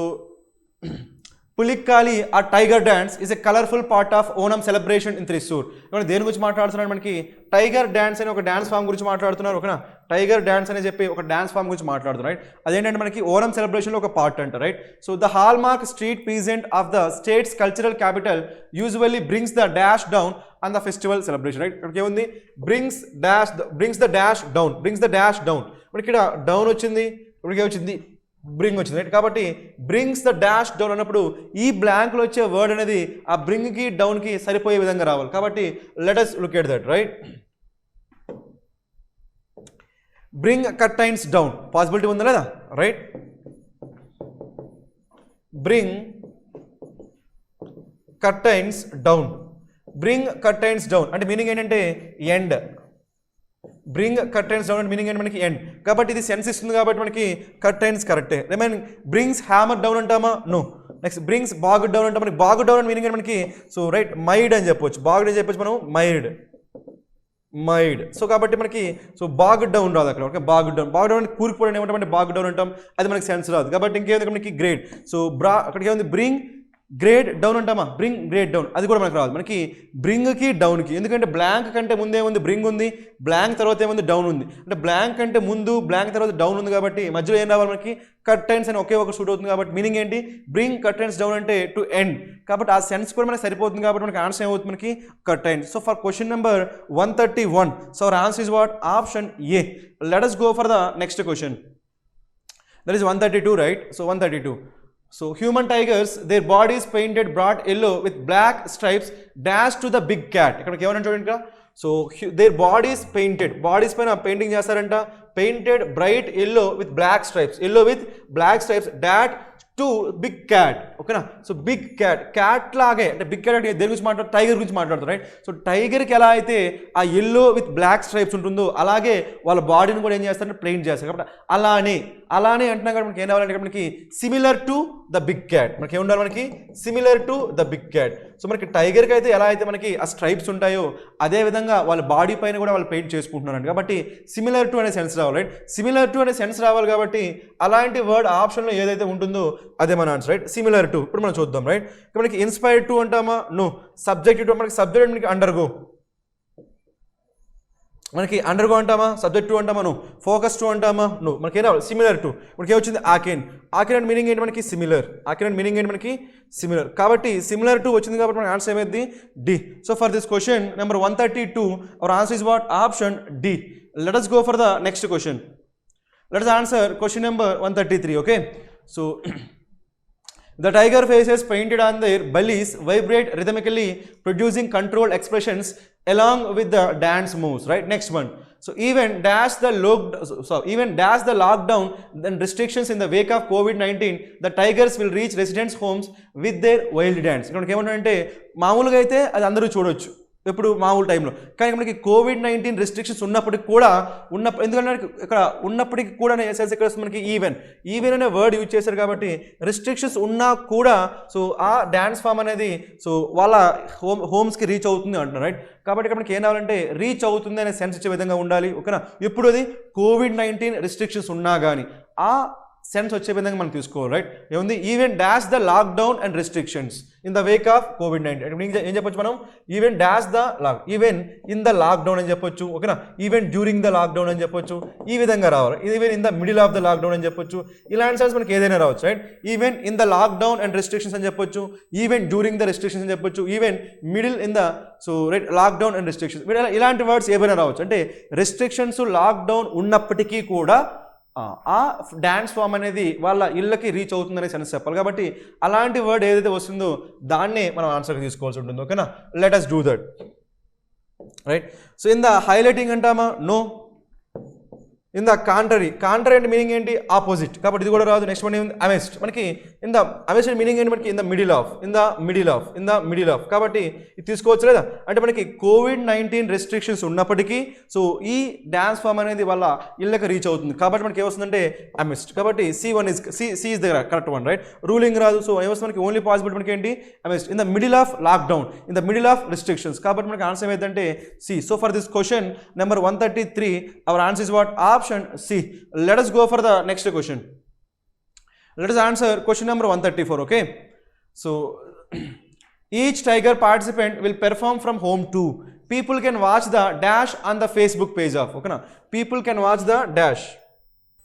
పులిక్కాలి ఆ tiger dance is a colourful part of Onam celebration in Thrissur. ఇప్పుడు దేని గురించి మాట్లాడుతున్నారు, మనకి టైగర్ డ్యాన్స్ అనే ఒక డ్యాన్స్ ఫామ్ గురించి మాట్లాడుతున్నారు. ఓకేనా, టైగర్ డ్యాన్స్ అని చెప్పి ఒక డ్యాన్స్ ఫామ్ గురించి మాట్లాడుతున్నారు రైట్. అదేంటంటే మనకి ఓనం సెలబ్రేషన్లో ఒక పార్ట్ అంట right. So the hall mark street peasant of the states cultural capital usually brings the dash down on the festival celebration right. ఇక్కడికి ఏముంది, బ్రింగ్స్ ద డాష్ డౌన్. మనకి ఇక్కడ డౌన్ వచ్చింది, ఇక్కడికి వచ్చింది బ్రింగ్ వచ్చింది రైట్. కాబట్టి బ్రింగ్స్ ద డాష్ డౌన్ అన్నప్పుడు ఈ బ్లాంక్లో వచ్చే వర్డ్ అనేది ఆ బ్రింగ్కి డౌన్కి సరిపోయే విధంగా రావాలి. కాబట్టి let us look at that right. Bring curtains down possibility ఉందా లేదా, right. Bring curtains down, bring curtains down అంటే మీనింగ్ ఏంటంటే ఎండ్. బ్రింగ్ కర్టైన్స్ డౌన్ అంటే మీనింగ్ ఏంటి మనకి ఎండ్. కాబట్టి ఇది సెన్స్ ఇస్తుంది కాబట్టి మనకి కర్టైన్స్ కరెక్టే. రిమైనింగ్ బ్రింగ్స్ హ్యామర్ డౌన్ అంటామా, no. Next brings bog down అంటే మనకి బాగ్ డౌన్ అని మీనింగ్ ఏంటి మనకి, సో రైట్ మైడ్ అని చెప్పొచ్చు, బాగ్ అని చెప్పొచ్చు మనం మైడ్. సో కాబట్టి మనకి సో బాగ్ డౌన్ రాదు అక్కడ, ఓకే. బాగ్ డౌన్ కూలిపోవడం ఏమంటామంటే బాగ్ డౌన్ అంటాం, అది మనకి సెన్స్ రాదు. కాబట్టి ఇంకేంది మనకి గ్రేడ్, సో అక్కడికి ఏముంది బ్రింగ్ గ్రేడ్ డౌన్ అంటామా, బ్రింగ్ గ్రేడ్ డౌన్, అది కూడా మనకు రాదు. మనకి బ్రింగ్కి డౌన్కి, ఎందుకంటే బ్లాంక్ కంటే ముందు ఏముంది బ్రింగ్ ఉంది, బ్లాంక్ తర్వాత ఏముంది డౌన్ ఉంది. అంటే బ్లాంక్ కంటే ముందు బ్లాంక్ తర్వాత డౌన్ ఉంది కాబట్టి మధ్యలో ఏం రావాలి మనకి కర్టైన్స్ అని ఒకే ఒక సూట్ అవుతుంది. కాబట్టి మీనింగ్ ఏంటి, బ్రింగ్ కర్టైన్స్ డౌన్ అంటే టు ఎండ్. కాబట్టి ఆ సెన్స్ కూడా మనకి సరిపోతుంది కాబట్టి మనకి ఆన్సర్ ఏమవుతుంది మనకి curtains. So for question number 131, so our answer is what, option A. Let us go for the next question. That is 132, right? So 132. So human tigers, their bodies painted bright yellow with black stripes dash to the big cat. ఇక్కడికి ఏమన్నా చూడండి ఇక్కడ, so their bodies painted, bodies పైన పెయింటింగ్ చేస్తారంట, painted bright yellow with black stripes dash to big cat, ఓకేనా. సో బిగ్ క్యాట్ లాగే, అంటే బిగ్ క్యాట్ దేని గురించి మాట్లాడు, టైగర్ గురించి మాట్లాడుతారు, రైట్. సో టైగర్కి ఎలా అయితే ఆ ఎల్లో విత్ బ్లాక్ స్ట్రైప్స్ ఉంటుందో అలాగే వాళ్ళ బాడీని కూడా ఏం చేస్తారంటే పెయింట్ చేస్తారు. కాబట్టి అలానే అంటున్నా కాబట్టి మనకి ఏం రావాలంటే మనకి similar to the big cat, మనకి ఏముండాలి మనకి similar to the big cat. So మనకి టైగర్కి అయితే ఎలా అయితే మనకి ఆ స్ట్రైప్స్ ఉంటాయో అదే విధంగా వాళ్ళ బాడీ పైన కూడా వాళ్ళు పెయింట్ చేసుకుంటున్నారండి. కాబట్టి సిమిలర్ టు అనే సెన్స్ రావాలి, రైట్. సిమిలర్ టు అనే సెన్స్ రావాలి కాబట్టి అలాంటి వర్డ్ ఆప్షన్లో ఏదైతే ఉంటుందో అదే మన ఆన్సర్, రైట్. సిమిలర్ టు ఇప్పుడు మనం చూద్దాం, రైట్. మనకి ఇన్స్పైర్డ్ టు అంటామా, నో. సబ్జెక్టివ్ టు, మనకి సబ్జెక్ట్ మనకి అండర్గో, మనకి అండర్గో అంటామా, సబ్జెక్ట్ టు అంటామా, నో. ఫోకస్ టు అంటామా, నో. మనకి ఏం రావాలి సిమిలర్ టు. మనకి ఏమొచ్చింది ఆకెన్ అంటే మీనింగ్ ఏంటి మనకి సిమిలర్, ఆకెన్ అంటే మీనింగ్ ఏంటి మనకి సిమిలర్. కాబట్టి సిమిలర్ టు వచ్చింది కాబట్టి మనకి ఆన్సర్ ఏమైంది D. So for this question number 132 our answer is what, option D. Let us go for the next question. Let us answer question number 133, okay. So the tiger faces painted on their bellies vibrate rhythmically, producing controlled expressions along with the dance moves, right. Next one. So even dash the lockdown and restrictions in the wake of COVID-19, the tigers will reach residents' homes with their wild dance. ఇక్కడ ఏమంటారంటే మామూలుగా అయితే అది అందరూ చూడొచ్చు ఎప్పుడు మామూలు టైంలో, కానీ మనకి COVID-19 రెస్ట్రిక్షన్స్ ఉన్నప్పటికి కూడా ఎందుకంటే ఇక్కడ ఉన్నప్పటికీ కూడా సెన్స్ ఇక్కడ మనకి ఈవెన్ అనే వర్డ్ యూజ్ చేశారు కాబట్టి రెస్ట్రిక్షన్స్ ఉన్నా కూడా సో ఆ డ్యాన్స్ ఫామ్ అనేది సో వాళ్ళ హోమ్స్కి రీచ్ అవుతుంది అంటున్నారు, రైట్. కాబట్టి ఇక్కడ మనకి ఏం కావాలంటే రీచ్ అవుతుంది అనే సెన్స్ ఇచ్చే విధంగా ఉండాలి, ఓకేనా. ఎప్పుడు అది COVID-19 రెస్ట్రిక్షన్స్ ఉన్నా కానీ ఆ సెన్స్ వచ్చే విధంగా మనం తీసుకోవాలి, రైట్. ఏముంది even dash the lockdown and restrictions in the Wake of COVID-19. ఏం చెప్పొచ్చు మనం, even dash the even in the lockdown అని చెప్పొచ్చు, ఓకేనా. ఈవెన్ డ్యూరింగ్ ద లాక్డౌన్ అని చెప్పొచ్చు, ఈ విధంగా రావాలి. Even in the middle of the lockdown అని చెప్పొచ్చు, ఇలాంటి సెన్స్ మనకి ఏదైనా రావచ్చు, right. Even in the lockdown and restrictions అని చెప్పొచ్చు, ఈవెన్ డ్యూరింగ్ ద రెస్ట్రిక్షన్స్ అని చెప్పొచ్చు, even middle in the so right lockdown and restrictions, ఇలాంటి వర్డ్స్ ఏమైనా రావచ్చు. అంటే రెస్ట్రిక్షన్స్ లాక్డౌన్ ఉన్నప్పటికీ కూడా ఆ డ్యాన్స్ ఫామ్ అనేది వాళ్ళ ఇళ్ళకి రీచ్ అవుతుందనే సెన్స్ చెప్పాలి. కాబట్టి అలాంటి వర్డ్ ఏదైతే వస్తుందో దాన్నే మనం ఆన్సర్గా తీసుకోవాల్సి ఉంటుంది, ఓకేనా. Let us do that, right. So in the highlighting అంటామా, నో. ఇన్ ద కాంట్రరీ అంటే మీనింగ్ ఏంటి ఆపోజిట్, కాబట్టి ఇది కూడా రాదు. నెక్స్ట్ వన్ అమెస్ట్, మనకి ఇన్ ద అమెస్ట్ మీనింగ్ ఏంటి మనకి ఇన్ ద మిడిల్ ఆఫ్, కాబట్టి ఇది తీసుకోవచ్చు లేదా. అంటే మనకి COVID-19 రెస్ట్రిక్షన్స్ ఉన్నప్పటికీ సో ఈ డ్యాన్స్ ఫామ్ అనేది వాళ్ళ ఇళ్ళకి రీచ్ అవుతుంది కాబట్టి మనకి ఏమొస్తుందంటే అమెస్ట్. కాబట్టి C1 is the correct one, right. Ruling రాదు, సో ఏమొస్తుంది మనకి ఓన్లీ పాసిబిలిటీ మనకి ఏంటి amidst. In the middle of lockdown, in the middle of restrictions, కాబట్టి మనకి ఆన్సర్ ఏమైందంటే C. So for this question number 133 our answer is what, option C. Let us go for the next question. Let us answer question number 134, okay. So each tiger participant will perform from home too. People can watch the dash on the Facebook page of, okay na. People can watch the dash,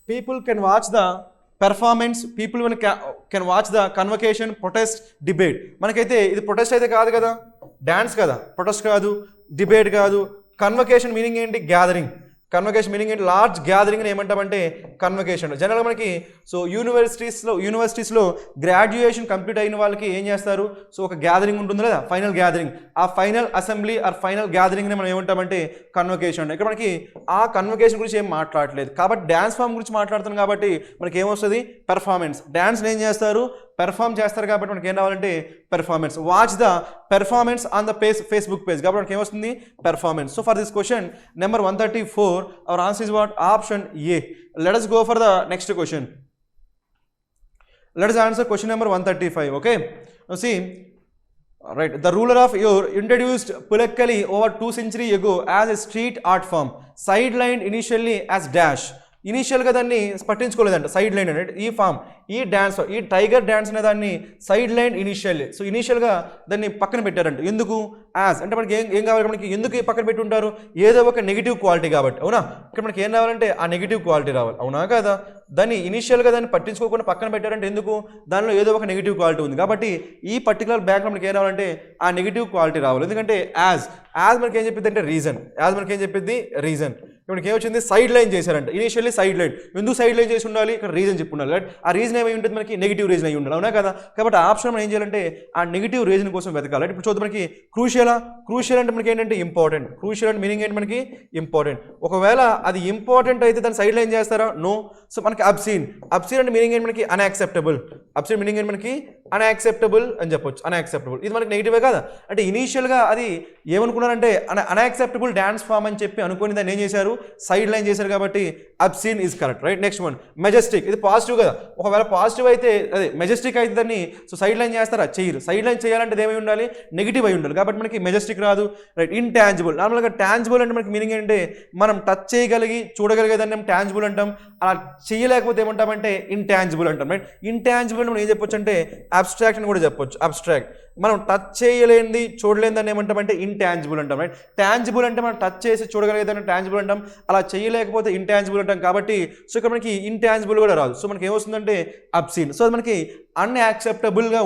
people can watch the performance, people can watch the convocation, protest, debate. మనకైతే ఇది ప్రొటెస్ట్ అయితే కాదు కదా, డాన్స్ కదా, ప్రొటెస్ట్ కాదు, డిబేట్ కాదు. కన్వకేషన్ మీనింగ్ ఏంటి, గ్యాదరింగ్. కన్వకేషన్ మీనింగ్ ఏంటి, లార్జ్ గ్యాదరింగ్ ఏమంటామంటే కన్వకేషన్. జనరల్గా మనకి సో యూనివర్సిటీస్లో గ్రాడ్యుయేషన్ కంప్లీట్ అయిన వాళ్ళకి ఏం చేస్తారు, సో ఒక గ్యాదరింగ్ ఉంటుంది కదా, ఫైనల్ గ్యాదరింగ్. ఆ ఫైనల్ అసెంబ్లీ ఆర్ ఫైనల్ గ్యాదరింగ్ని మనం ఏమంటామంటే కన్వకేషన్. ఇక్కడ మనకి ఆ కన్వకేషన్ గురించి ఏం మాట్లాడలేదు కాబట్టి డ్యాన్స్ ఫామ్ గురించి మాట్లాడుతున్నాం కాబట్టి మనకి ఏమొస్తుంది, పెర్ఫార్మెన్స్. డ్యాన్స్ని ఏం చేస్తారు, పెర్ఫామ్ చేస్తారు కాబట్టి మనకి ఏం రావాలంటే performance. Watch the performance on the Facebook page కాబట్టి మనకి ఏమొస్తుంది, performance. So for this question number 134 hour answer is what, option A. Let us go for the next question. Let us answer question number 135. Okay, now see, right, the ruler of Ur introduced Pulakkali over 2 centuries ago as a street art form, sidelined initially as dash. ఇనీషియల్గా దాన్ని పట్టించుకోలేదంట, సైడ్ లైన్ అనేది ఈ ఫామ్, ఈ డ్యాన్స్, ఈ టైగర్ డ్యాన్స్ అనే దాన్ని సైడ్ లైన్ ఇనీషియల్లీ. సో ఇనీషియల్గా దాన్ని పక్కన పెట్టారంట. ఎందుకు, యాజ్ అంటే మనకి ఏం కావాలి, మనకి ఎందుకు పక్కన పెట్టి ఉంటారు, ఏదో ఒక నెగిటివ్ క్వాలిటీ కాబట్టి. అవునా, ఇక్కడ మనకి ఏం రావాలంటే ఆ నెగిటివ్ క్వాలిటీ రావాలి. అవునా కదా, దాన్ని ఇనీషియల్గా దాన్ని పట్టించుకోకుండా పక్కన పెట్టారంటే ఎందుకు, దానిలో ఏదో ఒక నెగిటివ్ క్వాలిటీ ఉంది కాబట్టి ఈ పర్టికులర్ బ్యాక్లో మనకి ఏం రావాలంటే ఆ నెగిటివ్ క్వాలిటీ రావాలి. ఎందుకంటే యాజ్ మనకి ఏం చెప్పింది అంటే రీజన్, యాజ్ మనకి ఏం చెప్పింది రీజన్. మనకి ఏమొచ్చింది, సైడ్ లైన్ చేశారంట. ఇనీషియల్లీ సైడ్ లైన్, ఎందుకు సైడ్ లైన్ చేసి ఉండాలి, ఇక్కడ రీజన్ చెప్పి ఉండాలి. రైట్, ఆ రీజన్ ఏమై ఉంటుంది, మనకి నెగిటివ్ రీజన్ అయి ఉండాలి. అవునా కదా, కాబట్టి ఆప్షన్ మనం ఏం చేయాలంటే ఆ నెగిటివ్ రీజన్ కోసం వెతకాలి. ఇప్పుడు చూద్దాం, మనకి క్రూషియల్ అంటే మనకి ఏంటంటే ఇంపార్టెంట్. క్రూషియల్ అంటే మీనింగ్ ఏంటి, మనకి ఇంపార్టెంట్. ఒకవేళ అది ఇంపార్టెంట్ అయితే దాన్ని సైడ్ లైన్ చేస్తారా, నో. సో మనకి అబ్సీన్ అంటే మీనింగ్ ఏంటి, మనకి అన్యాక్సెప్టబుల్. అబ్సీన్ మీనింగ్ ఏంటి, మనకి అన్యాక్సెప్టబుల్ అని చెప్పొచ్చు. అన్యాక్సెప్టబుల్ ఇది మనకి నెగిటివే కదా, అంటే ఇనీషియల్గా అది ఏమనుకున్నారంటే అన్యాక్సెప్టబుల్ డ్యాన్స్ ఫామ్ అని చెప్పి అనుకుని దాన్ని ఏం చేశారు, సైడ్ లైన్ చేశారు కాబట్టి obscene is correct. Right, next one Majestic. ఇది పాజిటివ్ కదా, ఒకవేళ పాజిటివ్ అయితే అదే మెజెస్టిక్ అయితే దాన్ని సో సైడ్ లైన్ చేస్తారా, చేయరు. సైడ్ లైన్ చేయాలంటే ఏమై ఉండాలి, నెగిటివ్ అయి ఉండాలి కాబట్టి మనకి మెజెస్టిక్ రాదు. Right, intangible. నార్మల్గా టాంజిబుల్ అంటే మనకి మీనింగ్ ఏంటంటే మనం టచ్ చేయగలిగి చూడగలిగేదాన్ని మనం టాంజిబుల్ అంటాం. అలా చేయలేకపోతే ఏమంటామంటే ఇంటాంజిబుల్ అంటాం. రైట్, ఇంటాంజిబుల్ మనం ఏం చెప్పొచ్చు అంటే అబ్స్ట్రాక్ట్ అని కూడా చెప్పొచ్చు. అబ్స్ట్రాక్ట్ మనం టచ్ చేయలేనిది చూడలేనిదాన్ని ఏమంటామంటే ఇంటాంజిబుల్ అంటాం. రైట్, టాంజిబుల్ అంటే మనం టచ్ చేసి చూడగలిగేదాన్ని టాంజిబుల్ అంటాం, అలా చేయలేకపోతే ఇంటాంజిబుల్ అంటాం కాబట్టి సో ఇక్కడ మనకి ఇంటాంజిబుల్ కూడా రాదు. సో మనకి ఏమొస్తుందంటే అబ్సీన్. సో అది మనకి అన్యాక్సెప్టబుల్గా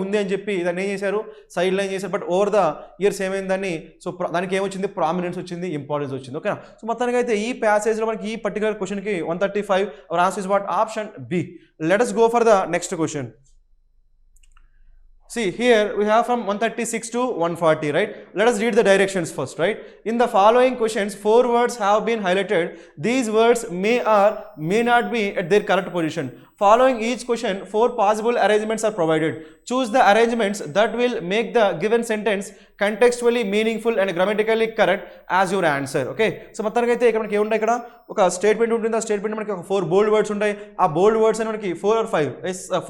ఉంది అని చెప్పి దాన్ని ఏం చేశారు, సైడ్ లైన్ చేశారు. బట్ ఓవర్ ద ఇయర్స్ ఏమైంది దాన్ని, సో దానికి ఏమొచ్చింది, ప్రామినెన్స్ వచ్చింది, ఇంపార్టెన్స్ వచ్చింది. ఓకేనా, సో మొత్తానికి అయితే ఈ ప్యాసేజ్లో మనకి ఈ పర్టికులర్ క్వశ్చన్కి 135 our answer is what, option B. Let us go for the next question. See, here we have from 136 to 140, right? Let us read the directions first, right? In the following questions, 4 words have been highlighted. These words may or may not be at their correct position. Following each question, 4 possible arrangements are provided. Choose the arrangements that will make the given sentence contextually meaningful and grammatically correct as your answer. Okay? So మొత్తానికి అయితే ఇక్కడ మనకి ఏముంటాయి, ఇక్కడ ఒక స్టేట్మెంట్ ఉంటుంది. ఆ స్టేట్మెంట్ మనకి ఒక 4 బోల్డ్ వర్డ్స్ ఉంటాయి. ఆ బోల్డ్ వర్డ్స్ అని మనకి 4 or 5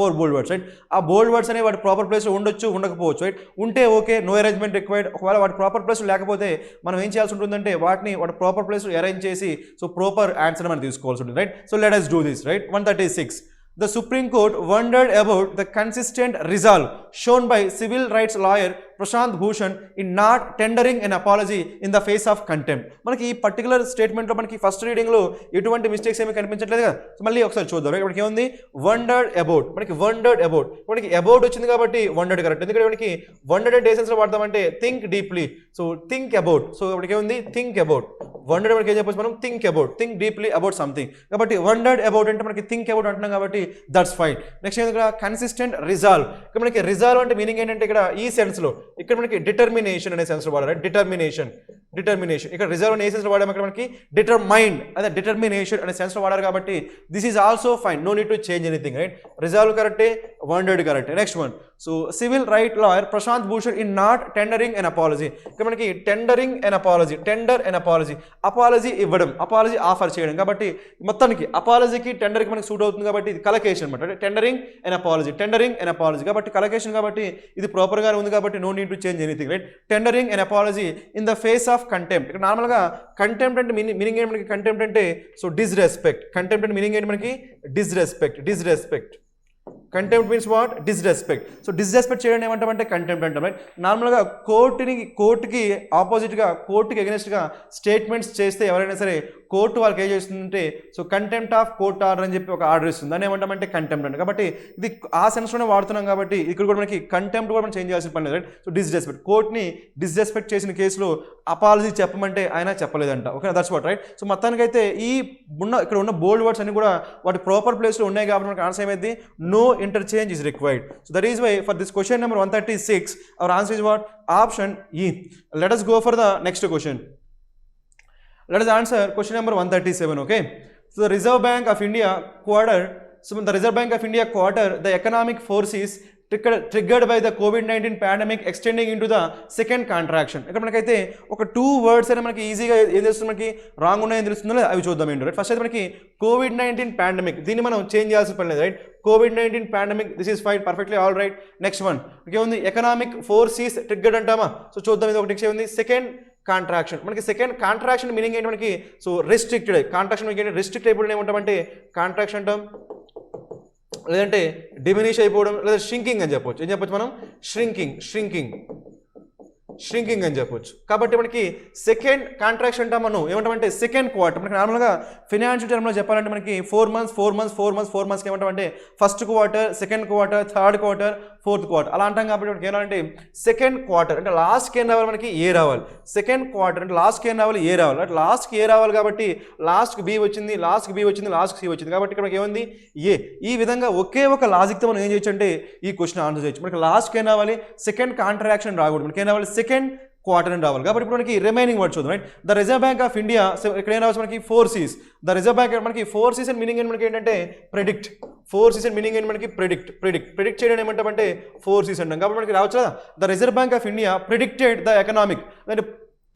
4 బోల్డ్ వర్డ్స్. రైట్, ఆ బోల్డ్ వర్డ్స్ అనేవి వాటి ప్రాపర్ ప్లేస్లో ఉండొచ్చు, ఉండకపోవచ్చు. రైట్, ఉంటే ఓకే, నో అరేంజ్మెంట్ రిక్వైర్డ్. ఒకవేళ వాటి ప్రాపర్ ప్లేస్ లేకపోతే మనం ఏం చేయాల్సి ఉంటుందంటే వాటిని వాటి ప్రాపర్ ప్లేస్లో అరేంజ్ చేసి సో ప్రాపర్ ఆన్సర్ మనం తీసుకోవాల్సి ఉంటుంది. Right, so let us do this. Right, 136. The Supreme Court wondered about the consistent resolve shown by civil rights lawyer Prashant Bhushan in not tendering an apology in the face of contempt. మనకి ఈ పర్టికులర్ స్టేట్మెంట్లో మనకి ఫస్ట్ రీడింగ్లో ఎటువంటి మిస్టేక్స్ ఏమీ కనిపించట్లేదు కదా. మళ్ళీ ఒకసారి చూద్దాం. ఇక్కడికి ఏముంది, వండర్డ్ అబౌట్. మనకి వండర్డ్ అబౌట్, మనకి అబౌట్ వచ్చింది కాబట్టి వండర్డ్ కరెక్ట్. ఎందుకంటే మనకి వండర్డ్ అంటే ఏ సెన్స్లో వాడతామంటే think deeply. So think about, so ఇక్కడికి ఏముంది, థింక్ అబౌట్. వండర్డ్ మనకి ఏం చెప్పొచ్చు మనం, think about, think deeply about something. కాబట్టి వండర్డ్ అబౌట్ అంటే మనకి థింక్ అబౌట్ అంటున్నాం కాబట్టి దట్స్ ఫైన్. నెక్స్ట్ ఇక్కడ కన్సిస్టెంట్ రిజాల్వ్. ఇక్కడ మనకి రిజాల్వ్ అంటే మీనింగ్ ఏంటంటే ఇక్కడ ఈ సెన్స్లో, ఇక్కడ మనకి డిటర్మినేషన్ అనే సెన్స్లో వాడారు. డిటర్మినేషన్ ఇక్కడ రిజర్వ్ అనే సెన్స్లో వాడాము. ఇక్కడ మనకి డిటర్మైండ్ అదే డిటర్మినేషన్ అనే సెన్స్లో వాడారు కాబట్టి this is also fine, no need to change anything. Right, resolve కరెక్టే, వండర్డ్ కరెక్టే. Next one, so civil right lawyer Prashant Bhushan in not tendering an apology. ఇక్కడ మనకి tendering an apology, tender an apology, apology ఇవ్వడం, అపాలజీ ఆఫర్ చేయడం. కాబట్టి మొత్తానికి అపాలజీకి టెండర్కి మనకి సూట్ అవుతుంది కాబట్టి ఇది కలకేషన్ అనమాట. అంటే టెండరింగ్ ఎన్ అపాలజీ కాబట్టి కలకేషన్ కాబట్టి ఇది ప్రాపర్గానే ఉంది కాబట్టి no need to change anything. Right, tendering an apology in the face of contempt. ఇక్కడ నార్మల్గా కంటెంప్ట్ అంటే మీనింగ్ ఏంటి మనకి, కంటెంప్ట్ అంటే సో డిస్రెస్పెక్ట్. కంటెంప్ట్ అంటే మీనింగ్ ఏంటి మనకి, disrespect. Contempt means what, disrespect. So disrespect చేయడం ఏమంటామంటే కంటెంప్ట్ అంటాం. రైట్, నార్మల్గా కోర్టుకి ఆపోజిట్గా, కోర్టుకి ఎగనెస్ట్గా స్టేట్మెంట్స్ చేస్తే ఎవరైనా సరే కోర్టు వాళ్ళకి ఏం చేస్తుందంటే so contempt of court order అని చెప్పి ఒక ఆర్డర్ ఇస్తుంది. దాన్ని ఏమంటామంటే కంటెంప్ట్ అంటే. కాబట్టి ఇది ఆ సెన్స్లోనే వాడుతున్నాం కాబట్టి ఇక్కడ కూడా మనకి కంటెంప్ట్ కూడా మనం చేంజ్ చేయాల్సిన పని లేదు. రైట్, సో డిస్రెస్పెక్ట్, కోర్ట్ని డిస్రెస్పెక్ట్ చేసిన కేసులో అపాలజీ చెప్పమంటే ఆయన చెప్పలేదంట. Okay, that's what. Right, so మొత్తానికైతే ఈ ఇక్కడ ఉన్న బోల్డ్ వర్డ్స్ అన్ని కూడా వాటి ప్రాపర్ ప్లేస్లో ఉన్నాయి కాబట్టి మనకు ఆన్సర్ ఏమైంది no interchange is required. So that is why for this question number 136 our answer is what option E. Let us go for the next question. Let us answer question number 137. Okay, so the Reserve Bank of India quarter the economic forces triggered by the COVID-19 pandemic extending into the second contraction. ఇక్కడ మనకైతే ఒక 2 words అయినా మనకి ఈజీగా ఏం తెలుస్తుంది, మనకి రాంగ్ ఉన్నాయని తెలుస్తుందో లేదా అవి చూద్దాం ఏంటో. రైట్, ఫస్ట్ అయితే మనకి COVID-19 పాండమిక్, దీన్ని మనం చేంజ్ చేయాల్సిన పని లేదు. Right, COVID-19 pandemic, this is fine, perfectly all right. Next one ఇంకేముంది, ఎకనామిక్ ఫోర్సెస్ ట్రిగ్గర్డ్ అంటామా. సో చూద్దాం, ఇది ఒకటి ఉంది సెకండ్ కాంట్రాక్షన్. మనకి సెకండ్ కాంట్రాక్షన్ మీనింగ్ ఏంటి మనకి, సో రెస్ట్రిక్టెడ్. కాంట్రాక్షన్ మనకి ఏంటి, రెస్ట్రిక్ట్ అయిపోవడం ఏమంటామంటే కాంట్రాక్షన్ అంటాం, లేదంటే డిమినిష్ అయిపోవడం, లేదా షింకింగ్ అని చెప్పొచ్చు. ఏం చెప్పొచ్చు మనం, షింకింగ్ అని చెప్పొచ్చు. కాబట్టి మనకి సెకండ్ కాంట్రాక్షన్ అంటాం మనం ఏమంటామంటే సెకండ్ క్వార్టర్. మనకి నార్మల్గా ఫినాన్షియల్ టర్మ్లో చెప్పాలంటే మనకి 4 months ఏమంటామంటే first quarter, second quarter, third quarter, fourth quarter అలా అంటాం. కాబట్టి మనకి ఏమంటే సెకండ్ క్వార్టర్ అంటే లాస్ట్కి ఏం రావాలి, మనకి ఏ రావాలి. సెకండ్ క్వార్టర్ అంటే లాస్ట్కి ఏం రావాలి, ఏ రావాలి. అంటే లాస్ట్కి ఏ రావాలి కాబట్టి లాస్ట్కి బి వచ్చింది, లాస్ట్కి సి వచ్చింది. కాబట్టి ఇక్కడ మనకి ఏముంది ఏ. ఈ విధంగా ఒకే ఒక లాజిక్తో మనం ఏం చేయొచ్చు అంటే ఈ క్వశ్చన్ ఆన్సర్ చేయొచ్చు. మనకి లాస్ట్కి ఏం రావాలి, సెకండ్ కాంట్రాక్షన్ రాకూడదు, మనకి ఏం రావాలి, సెకండ్ క్వార్టర్ అని రావాలి. కాబట్టి ఇప్పుడు మనకి రిమైనింగ్ వర్డ్ చూద్దాం. Right, the reserve bank of India, ఇక్కడ ఏం రావచ్చు మనకి 4 C's. ద రిజర్వ్ బ్యాంక్ మనకి 4 C's అండ్ మీనింగ్ మనకి ఏంటంటే ప్రెడిక్ట్. 4 C's అండ్ మీనింగ్ ఏంటి మనకి ప్రెడిక్ట్ చేయడం ఏమంటామంటే 4 C's అంటాం. కాబట్టి మనకి రావచ్చు కదా, the reserve bank of India predicted the economic, అంటే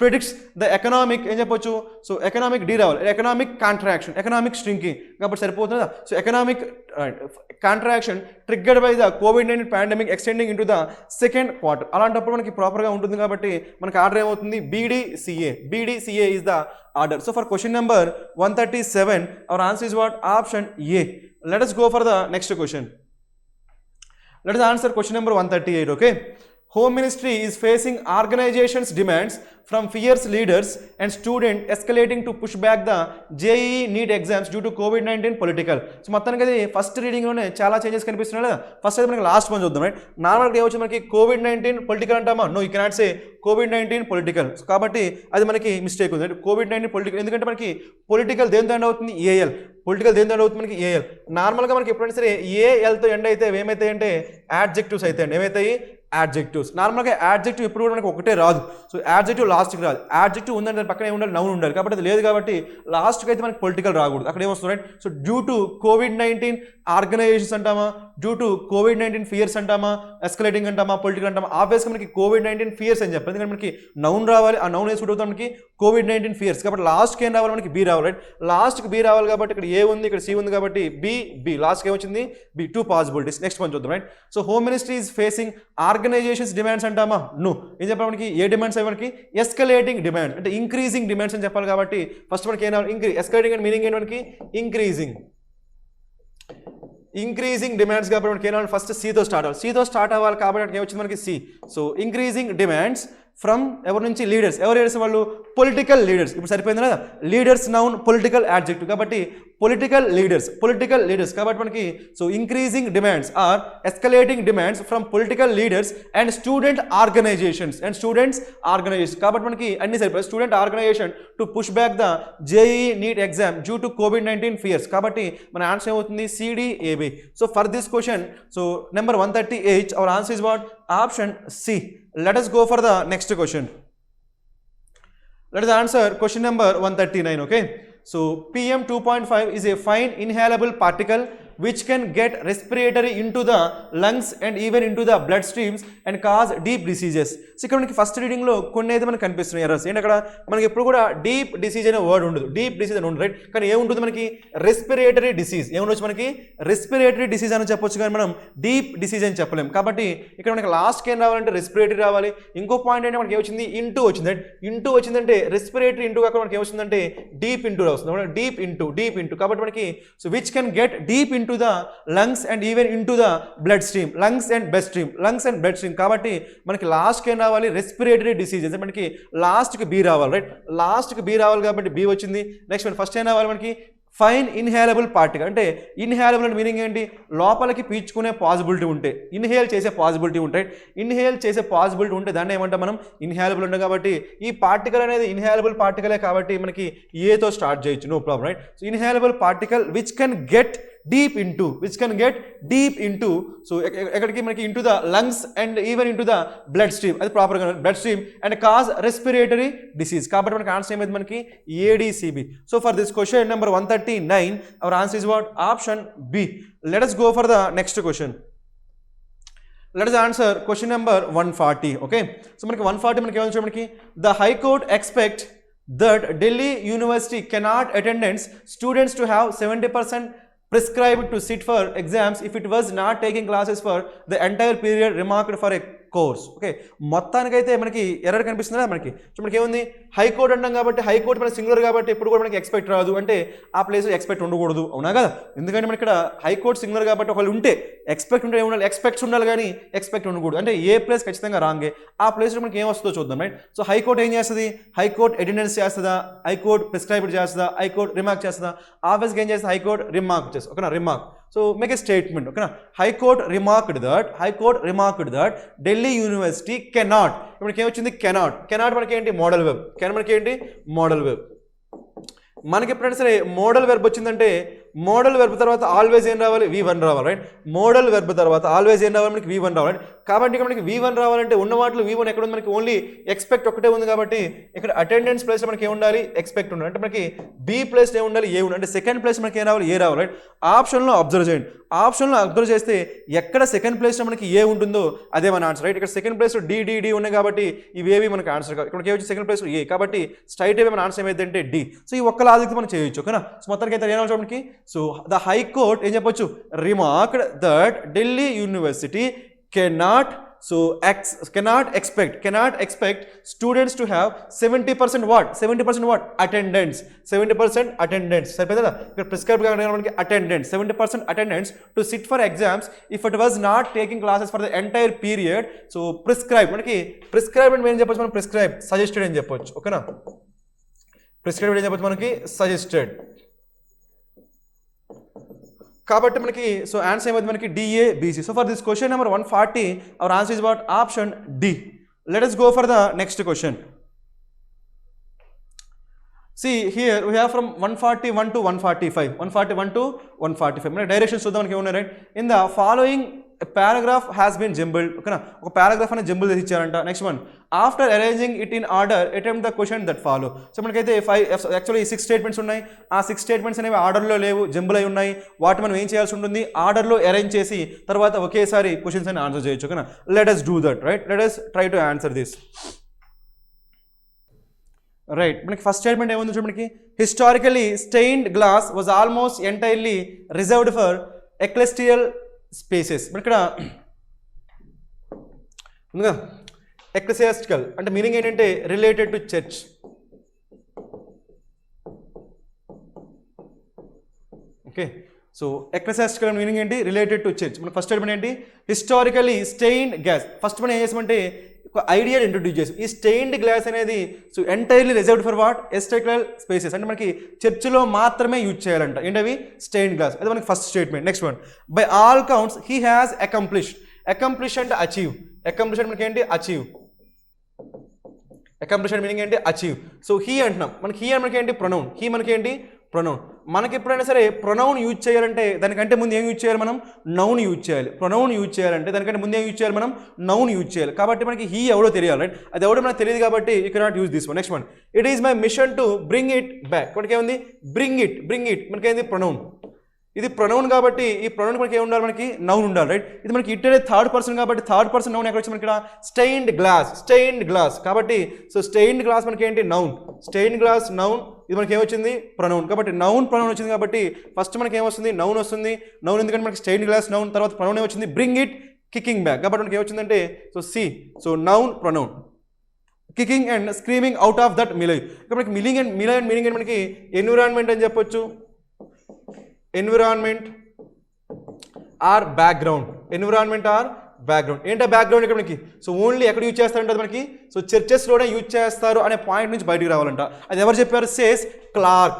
ప్రిడిక్ట్స్ ద ఎకనామిక్ ఏం చెప్పొచ్చు, సో ఎకనామిక్ డి రావాలి, ఎకనామిక్ కాంట్రాక్షన్, ఎకనామిక్ స్ట్రింకింగ్ కాబట్టి సరిపోతుందా. So economic contraction triggered by the COVID-19 pandemic extending into the second quarter. అలాంటప్పుడు మనకి ప్రాపర్గా ఉంటుంది కాబట్టి మనకి ఆర్డర్ ఏమవుతుంది, BDCA is the order. So for question number 137 hour answer is what option A. Let us go for the next question. Let us answer question number 138. Okay, Home Ministry is facing organizations' demands from fierce leaders and students escalating to push back the JEE NEET exams due to COVID-19 political. So మొత్తానికి అది ఫస్ట్ రీడింగ్లోనే చాలా చేంజెస్ కనిపిస్తున్నాయి కదా. ఫస్ట్ అయితే మనకి లాస్ట్ వన్ చూద్దాం. రైట్, నార్మల్గా ఏమొచ్చి మనకి COVID-19 పొలిటికల్ అంటామా, no you cannot say COVID-19 political. కాబట్టి అది మనకి మిస్టేక్ ఉంది. COVID-19 పొలిటికల్ ఎందుకంటే మనకి పొలిటికల్ దేనితో ఎండ్ అవుతుంది, ఏఎల్. పొలిటికల్ దేనితో ఎండ్ అవుతుంది మనకి ఏఎల్. నార్మల్గా మనకి ఎప్పుడైనా సరే ఏఎల్తో ఎండ్ అయితే ఏమవుతాయి అంటే యాడ్జెక్టివ్స్ అయితే అండి, ఏమవుతాయి యాడ్జెక్టివ్స్. నార్మల్గా యాడ్జెక్టివ్ ఎప్పుడు కూడా మనకి ఒకటే రాదు. సో యాడ్జెక్టివ్ లాస్ట్కి రాదు, యాడ్జెక్టివ్ ఉందంటే దాని పక్కనే ఉండాలి, నౌన్ ఉండాలి. కాబట్టి అది లేదు కాబట్టి లాస్ట్కి అయితే మనకి పొలిటికల్ రాకూడదు. అక్కడ ఏమొస్తుంది, right. So due to COVID-19 organisations అంటామా, డ్యూ టు COVID-19 ఫియర్స్ అంటామా, ఎస్కలేటింగ్ అంటామా, పొలిటికల్ అంటామా. ఆబ్వియస్గా మనకి COVID-19 ఫియర్స్ అని చెప్పాలి, ఎందుకంటే మనకి నౌన్ రావాలి, ఆ నౌన్ వేసి అవుతాం మనకి COVID-19 ఫియర్స్. కాబట్టి లాస్ట్కి ఏం రావాలి, మనకి బి రావాలి. రైట్, లాస్ట్కి బి రావాలి కాబట్టి ఇక్కడ ఏ ఉంది, ఇక్కడ సి ఉంది కాబట్టి బి లాస్ట్కి ఏమొచ్చింది బి. 2 పాసిబిలిటీస్. నెక్స్ట్ వన్ చూద్దాం. Right, so home ministry is facing organisations demands అంటామా, నో. ఏం చెప్పాలి మనకి, ఏ డిమాండ్స్ అవి మనకి ఎస్కలేటింగ్ డిమాండ్స్ అంటే ఇంక్రీజింగ్ డిమాండ్స్ అని చెప్పాలి. కాబట్టి ఫస్ట్ మనకి ఏం రావాలి, ఎస్కలేటింగ్ అండ్ మీనింగ్ ఏంటి మనకి ఇంక్రీజింగ్ డిమాండ్స్. కాబట్టి మనకి ఏం ఫస్ట్ సితో స్టార్ట్ అవ్వాలి కాబట్టి మనకి ఏమొచ్చింది మనకి C. So increasing demands from ఎవరి నుంచి, లీడర్స్. ఎవరు లీడర్స్, వాళ్ళు పొలిటికల్ లీడర్స్. ఇప్పుడు సరిపోయింది కదా, లీడర్స్ నౌన్, పొలిటికల్ యాడ్జెక్టివ్ కాబట్టి పొలిటికల్ లీడర్స్ కాబట్టి మనకి so increasing demands or escalating demands from political leaders and student organisations కాబట్టి మనకి అన్ని సరిపోయి. Student organisation to push back the JEE NEET exam due to COVID-19 fears. కాబట్టి మన ఆన్సర్ ఏమవుతుంది CDAB. So for this question so number 138 our answer is what option C. Let us go for the next question. Let us answer question number 139. Okay, so PM 2.5 is a fine inhalable particle which can get respiratory into the lungs and even into the blood streams and cause deep diseases. So ఇక్కడ మనకి ఫస్ట్ రీడింగ్లో కొన్ని అయితే మనకు కనిపిస్తున్నాయి ఎర్రర్స్. ఏంటి అక్కడ మనకి ఎప్పుడు కూడా డీప్ డిసీజ్ అనే వర్డ్ ఉండదు, డీప్ డిసీజ్ అని ఉండదు. రైట్, కానీ ఏముంటుంది మనకి రెస్పిరేటరీ డిసీజ్. ఏముండొచ్చు మనకి రెస్పిరేటరీ డిసీజ్ అని చెప్పొచ్చు, కానీ మనం డీప్ డిసీజ్ అని చెప్పలేము. కాబట్టి ఇక్కడ మనకి లాస్ట్కి ఏం రావాలంటే రెస్పిరేటరీ రావాలి. ఇంకో పాయింట్ అంటే మనకి ఏమొచ్చింది, ఇంటూ వచ్చింది. ఇంటూ వచ్చిందంటే రెస్పిరేటరీ ఇంటూ కాకుండా మనకి ఏమొచ్చిందంటే డీప్ ఇంటూ వస్తుంది, డీప్ ఇంటూ. కాబట్టి మనకి so which can get deep into the lungs and even into the blood stream, lungs and blood stream. కాబట్టి మనకి లాస్ట్కి ఏం రావాలి, రెస్పిరేటరీ డిసీజెస్. మనకి లాస్ట్కి బి రావాలి. రైట్, లాస్ట్కి బి రావాలి కాబట్టి బి వచ్చింది. నెక్స్ట్ ఫస్ట్ ఏం రావాలి మనకి ఫైన్ ఇన్హేలబుల్ పార్టికల్ అంటే ఇన్హేలబుల్ అంటే మీనింగ్ ఏంటి, లోపలికి పీల్చుకునే పాసిబిలిటీ ఉంటే, ఇన్హేల్ చేసే పాసిబిలిటీ ఉంటాయి. ఇన్హేల్ చేసే పాసిబిలిటీ ఉంటే దాన్ని ఏమంటాం మనం, ఇన్హేలబుల్ ఉంటుంది. కాబట్టి ఈ పార్టికల్ అనేది ఇన్హేలబుల్ పార్టికలే కాబట్టి మనకి ఏతో స్టార్ట్ చేయొచ్చు, no problem, right. So inhalable particle which can get deep into so ekkadiki manaki into the lungs and even into the blood stream, adi proper ga blood stream, and cause respiratory disease. Kabatti manaki answer em manaki ADCB. So for this question number 139 our answer is what, option B. Let us go for the next question. Let us answer question number 140. Okay, so manaki 140 manaki emanchu manaki the high court expect that Delhi University cannot attendance students to have 70% prescribed to sit for exams if it was not taking classes for the entire period remarked for a course. Okay, మొత్తానికైతే మనకి ఎర్రర్ కనిపిస్తుందా మనకి. సో మనకి ఏముంది, హైకోర్టు అంటాం కాబట్టి హైకోర్టు మన సింగులర్ కాబట్టి ఎప్పుడు కూడా మనకి ఎక్స్పెక్ట్ రాదు, అంటే ఆ ప్లేస్ ఎక్స్పెక్ట్ ఉండకూడదు, అవునా కదా. ఎందుకంటే మనకి ఇక్కడ హైకోర్టు సింగులర్ కాబట్టి ఒకళ్ళు ఉంటే ఎక్స్పెక్ట్ ఉంటే ఏముండాలి, ఎక్స్పెక్ట్స్ ఉండాలి కానీ ఎక్స్పెక్ట్ ఉండకూడదు. అంటే ఏ ప్లేస్ ఖచ్చితంగా రాంగే, ఆ ప్లేస్లో మనకి ఏం వస్తుందో చూద్దాం, రైట్. సో హైకోర్టు ఏం చేస్తుంది, హైకోర్టు అటెండెన్స్ చేస్తుందా, హైకోర్టు ప్రిస్క్రైబ్డ్ చేస్తుందా, హైకోర్టు రిమార్క్ చేస్తుందా, ఆఫీస్కి ఏం చేస్తుంది, హైకోర్టు రిమార్క్ చేస్తుంది, ఓకేనా, remark. So make a statement, okay na. High Court remarked that Delhi University cannot, మనకి ఏమొచ్చింది, cannot మనకి ఏంటి, మోడల్ వెబ్, మనకి ఏంటి, మోడల్ వెబ్. మనకి ఎప్పుడైనా సరే మోడల్ వెర్బ్ వచ్చిందంటే మోడల్ వెర్బ్ తర్వాత ఆల్వేస్ ఏం రావాలి, V1 రావాలి, రైట్. మోడల్ వెర్బ్ తర్వాత ఆల్వేస్ ఏం రావాలి, మనకి V1 రావాలి. కాబట్టి ఇక్కడ మనకి V1 రావాలంటే ఉన్న వాటిలో V1 ఎక్కడ ఉంది, మనకి ఓన్లీ ఎక్స్పెక్ట్ ఒకటే ఉంది. కాబట్టి ఇక్కడ అటెండెన్స్ ప్లేస్లో మనకి ఏం ఉండాలి, ఎక్స్పెక్ట్ ఉండాలి. అంటే మనకి B ప్లేస్లో ఏం ఉండాలి, ఏ ఉండాలి. అంటే సెకండ్ ప్లేస్ మనకి ఏం రావాలి, ఏ రావాలి, రైట్. ఆప్షన్లో అబ్జర్వ్ చేయండి, ఆప్షన్లో అబ్జర్వ్ చేస్తే ఎక్కడ సెకండ్ ప్లేస్లో మనకి ఏ ఉంటుందో అదే మన ఆన్సర్, రైట్. ఇక్కడ సెకండ్ ప్లేస్లో డి ఉన్నాయి కాబట్టి ఇవేవి మనకి ఆన్సర్ కాదు. ఇక్కడ ఏమొచ్చి సెకండ్ ప్లేస్లో ఏ, కాబట్టి స్ట్రైట్ అవే మన ఆన్సర్ ఏమైందంటే డి. సో ఈ ఒక్క లాజిక్ మనం చేయొచ్చు, ఓకేనా. సో మొత్తానికి అయితే ఏమవుతుంది మనకి, సో ద హైకోర్ట్ ఏం చెప్పొచ్చు, remarked that Delhi university cannot expect students to have 70% what, 70% what, attendance, 70% attendance. సరిపోతుందా, ఇక్కడ ప్రిస్క్రైబ్ గా మనకి attendance, 70% attendance to sit for exams if it was not taking classes for the entire period. So prescribe మనకి, ప్రిస్క్రైబ్ అంటే ఏం చెప్పొచ్చు మనం, ప్రిస్క్రైబ్ సజెస్టెడ్ అని చెప్పొచ్చు, ఓకేనా. ప్రిస్క్రైబ్ ఏం చెప్పొచ్చు మనకి, సజెస్టెడ్. కాబట్టి మనకి సో ఆన్సర్ ఏమైంది మనకి DABC. So for this question number 140 hour answer is what, option D. Let us go for the next question. See here we have from 141 to 145, 141 to 145 మన డైరెక్షన్స్ చూద్దాం మనకి ఏమున్నాయి, right. In the following paragraph has been jumbled, ఓకేనా. ఒక పారాగ్రాఫ్ అనేది జంబుల్ చేసి ఇచ్చారంట. Next one, after arranging it in order attempt the question that follow. So మనకైతే యాక్చువల్లీ 6 స్టేట్మెంట్స్ ఉన్నాయి. ఆ 6 స్టేట్మెంట్స్ అనేవి ఆర్డర్లో లేవు, జంబుల్ అయి ఉన్నాయి. వాటి మనం ఏం చేయాల్సి ఉంటుంది, ఆర్డర్లో అరేంజ్ చేసి తర్వాత ఒకేసారి క్వశ్చన్స్ అని ఆన్సర్ చేయొచ్చు, ఓకేనా. Let us do that, right. Let us try to answer this. Right, మనకి ఫస్ట్ స్టేట్మెంట్ ఏముంది చూడండి, మనకి historically stained glass was almost entirely reserved for ecclesiastical spaces. మరి ఇక్కడ ఉందిగా ఎక్లెసియాస్టికల్ అంటే మీనింగ్ ఏంటంటే related to church. Okay, so ecclesiastical meaning ఏంటి, రిలేటెడ్ టు చర్చ్. మన ఫస్ట్ స్టేట్మెంట్ ఏంటి, హిస్టారికలీ స్టెయిన్డ్ గ్లాస్. ఫస్ట్ మనం ఏం చేసామంటే ఒక ఐడియా ఇంట్రొడ్యూస్ చేసాం. ఈ స్టెయిన్డ్ గ్లాస్ అనేది so entirely reserved for what, secular spaces, అంటే మనకి చర్చిలో మాత్రమే యూజ్ చేయాలంట. ఏంటవి, స్టెయిన్డ్ గ్లాస్. అది మనకి first statement. Next one, by all counts he has accomplished. Accomplish అంటే అచీవ్, అకంప్లిష్ అంటే మనకి ఏంటి, అచీవ్. అకంప్లిష్ అంటే మీనింగ్ ఏంటి, అచీవ్. సో హీ అంటున్నాం, మనకి హీ మనకి ఏంటి, ప్రొనౌన్. హీ మనకి ఏంటి, ప్రొనౌన్. మనకి ఎప్పుడైనా సరే ప్రొనౌన్ యూజ్ చేయాలంటే దానికంటే ముందు ఏం యూజ్ చేయాలి, మనం నౌన్ యూజ్ చేయాలి. ప్రొనౌన్ యూజ్ చేయాలంటే దానికంటే ముందు ఏం యూజ్ చేయాలి, మనం నౌన్ యూజ్ చేయాలి. కాబట్టి మనకి హీ ఎవడో తెలియాలి, రైట్. అది ఎవడో మనకు తెలియదు కాబట్టి you cannot use this one. Next one, it is my mission to bring it back. మనకి ఏముంది, బ్రింగ్ ఇట్, మనకి ఏంది, ప్రొనౌన్. ఇది ప్రొనౌన్ కాబట్టి ఈ ప్రొనౌన్ మనకి ఏం ఉండాలి, మనకి నౌన్ ఉండాలి, రైట్. ఇది మనకి ఇట్ అనేది థర్డ్ పర్సన్ కాబట్టి థర్డ్ పర్సన్ నౌన్ ఎక్కడ వచ్చి మనకి ఇక్కడ స్టెయిన్డ్ గ్లాస్. కాబట్టి సో స్టెయిన్డ్ గ్లాస్ మనకి ఏంటి, నౌన్. Stained glass noun. ఇది మనకి ఏమొచ్చింది, ప్రొనౌన్. కాబట్టి నౌన్ ప్రొనౌన్ వచ్చింది కాబట్టి ఫస్ట్ మనకి ఏమొస్తుంది, నౌన్ వస్తుంది. నౌన్ ఎందుకంటే మనకి స్టెయిన్డ్ గ్లాస్ నౌన్, తర్వాత ప్రొనౌన్ ఏమొచ్చింది, బ్రింగ్ ఇట్ కికింగ్ బ్యాక్. కాబట్టి మనకి ఏమొచ్చిందంటే so C, so noun pronoun, kicking and screaming out of that milieu. కాబట్టి milling and milieu and meaning అంటే మనకి ఎన్విరాన్మెంట్ అని చెప్పొచ్చు. Environment or background, environment or background. ఏంటో బ్యాక్గ్రౌండ్ ఇక్కడ మనకి సో ఓన్లీ ఎక్కడ యూజ్ చేస్తారంటే అది మనకి సో చర్చెస్లోనే యూజ్ చేస్తారు అనే పాయింట్ నుంచి బయటికి రావాలంట. అది ఎవరు చెప్పారు? Says Clark.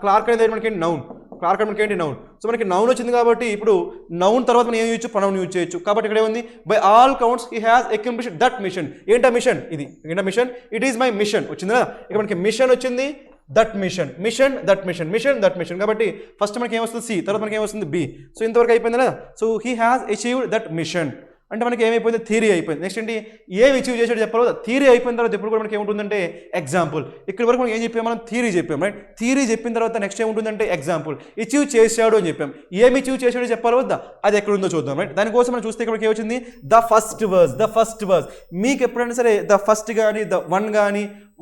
క్లార్క్ అనేది మనకి నౌన్. క్లార్క్ అంటే మనకి ఏంటి? నౌన్. సో మనకి నౌన్ వచ్చింది కాబట్టి ఇప్పుడు నౌన్ తర్వాత మనం ఏం యూజ్ ప్రొనౌన్ యూజ్ చేయొచ్చు. కాబట్టి ఇక్కడ ఏముంది? By all counts he has accomplished that mission. ఏంటా మిషన్? ఇది ఏంటా mission? It is my mission వచ్చింది కదా. ఇక్కడ మనకి మిషన్ వచ్చింది, దట్ మిషన్, దట్ మిషన్. కాబట్టి ఫస్ట్ మనకి ఏమొస్తుంది? సి, తర్వాత మనకి ఏమొస్తుంది? బి. సో ఇంతవరకు అయిపోయింది కదా. So he has achieved that mission అంటే మనకి ఏమైపోయింది? థియరీ అయిపోయింది. నెక్స్ట్ ఏంటి? ఏమి అచీవ్ చేసాడు చెప్పాలి. థియరీ అయిపోయిన తర్వాత ఎప్పుడు కూడా మనకి ఏముంటుందంటే ఎగ్జాంపుల్. ఇక్కడ వరకు మనం ఏం చెప్పాం? మనం థియరీ చెప్పాం, రైట్? థియరీ చెప్పిన తర్వాత నెక్స్ట్ ఏముంటుందంటే ఎగ్జాంపుల్. అచీవ్ చేశాడు అని చెప్పాం. ఏమి అచీవ్ చేశాడో చెప్పాలి వద్దా? అది ఎక్కడ ఉందో చూద్దాం, రైట్? దానికోసం మనం చూస్తే ఇక్కడ ఏమొచ్చింది? The first verse. మీకు ఎప్పుడైనా సరే ద ఫస్ట్ కానీ ద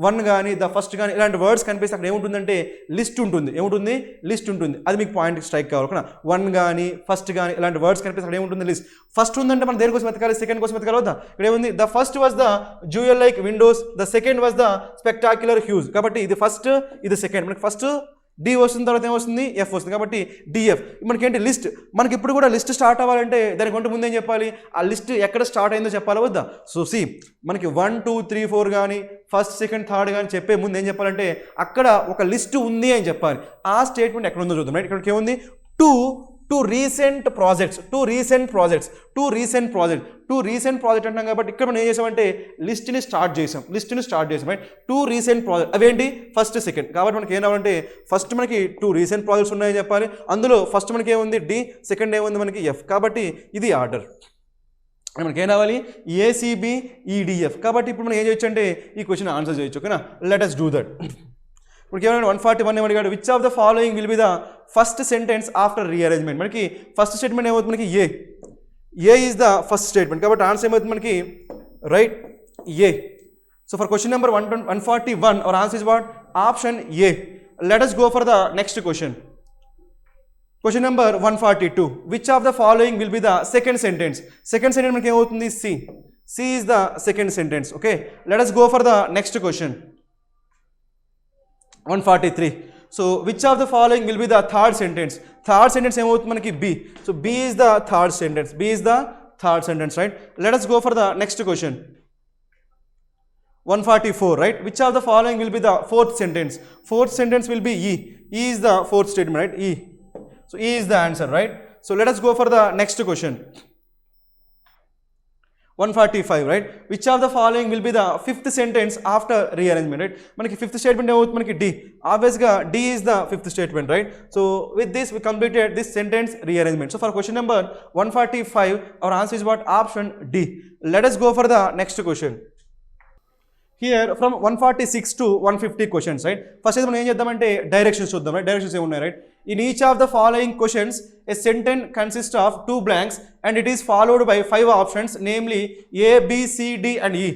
వన్ కానీ ద ఫస్ట్ కానీ ఇలాంటి వర్డ్స్ కనిపిస్తే అక్కడ ఏముంటుందంటే లిస్ట్ ఉంటుంది. ఏముంటుంది? లిస్ట్ ఉంటుంది. అది మీకు పాయింట్ స్ట్రైక్ కావాలి కదా. వన్ కానీ ఫస్ట్ కానీ ఇలాంటి వర్డ్స్ కనిపిస్తే అక్కడ ఏముంటుంది? లిస్ట్. ఫస్ట్ ఉందంటే మనం దేనికోసం వెతకాలి? సెకండ్ కోసం వెతకాలి వద్దా? ఇక్కడ ఏముంది? The first was the jewel like Windows, the second was the spectacular huge. కాబట్టి ఇది ఫస్ట్, ఇది సెకండ్. మనకి ఫస్ట్ డి వస్తుంది, తర్వాత ఏమొస్తుంది? ఎఫ్ వస్తుంది. కాబట్టి డిఎఫ్ మనకేంటి? లిస్ట్. మనకి ఇప్పుడు కూడా లిస్ట్ స్టార్ట్ అవ్వాలంటే దానికంటే ముందు ఏం చెప్పాలి? ఆ లిస్ట్ ఎక్కడ స్టార్ట్ అయిందో చెప్పాలి వద్దా? సో సి, మనకి 1 2 3 4 కానీ ఫస్ట్ సెకండ్ థర్డ్ కానీ చెప్పే ముందు ఏం చెప్పాలంటే అక్కడ ఒక లిస్ట్ ఉంది అని చెప్పాలి. ఆ స్టేట్మెంట్ ఎక్కడ ఉందో చూద్దాం, రైట్? ఇక్కడికి ఏముంది? టూ రీసెంట్ ప్రాజెక్ట్స్ అంటాం కాబట్టి ఇక్కడ మనం ఏం చేసామంటే లిస్ట్ని స్టార్ట్ చేసాం, రైట్? 2 రీసెంట్ ప్రాజెక్ట్ అవేంటి? First second. కాబట్టి మనకి ఏం రావాలంటే ఫస్ట్ మనకి 2 రీసెంట్ ప్రాజెక్ట్స్ ఉన్నాయని చెప్పాలి. అందులో ఫస్ట్ మనకి ఏముంది? డి, సెకండ్ ఏముంది? మనకి ఎఫ్. కాబట్టి ఇది ఆర్డర్. మనకి ఏం రావాలి? ఏసీబీఈడిఎఫ్. కాబట్టి ఇప్పుడు మనం ఏం చేయొచ్చు అంటే ఈ క్వశ్చన్ ఆన్సర్ చేయొచ్చు, ఓకేనా? Let us do that. ఇప్పుడు ఏమన్నా 141 ఏమడిగాడు? Which of the following will be the first sentence after rearrangement. మనకి ఫస్ట్ స్టేట్మెంట్ ఏమవుతుంది? మనకి A is the first statement. కాబట్టి ఆన్సర్ ఏమవుతుంది మనకి? Right, A. So for question number 141 our answer is what? Option A. Let us go for the next question. Question number 142. Which of the following will be the second sentence? Second sentence మనకి ఏమవుతుంది? C is the second sentence. Okay, let us go for the next question. 143. So which of the following will be the third sentence? Third sentence ఏమవుతుంది మనకి? B. So B is the third sentence, right? Let us go for the next question. 144, right? Which of the following will be the fourth sentence? Fourth sentence will be E. E is the fourth statement, right? E. So E is the answer, right? So let us go for the next question. 145, right? Which of the following will be the fifth sentence after rearrangement, right? మనకి fifth statement ఏమవుతుంది? మనకి D. Obviously D is the fifth statement, right? So with this we completed this sentence rearrangement. So for question number 145 our answer is what? Option D. Let us go for the next question. Here from 146 to 150 questions, right? First మనం ఏం చేద్దామంటే డైరెక్షన్స్ చూద్దాం, రైట్? డైరెక్షన్స్ ఏమున్నాయి, right? In each of the following questions a sentence consists of 2 blanks and it is followed by 5 options, namely A, B, C, D and E.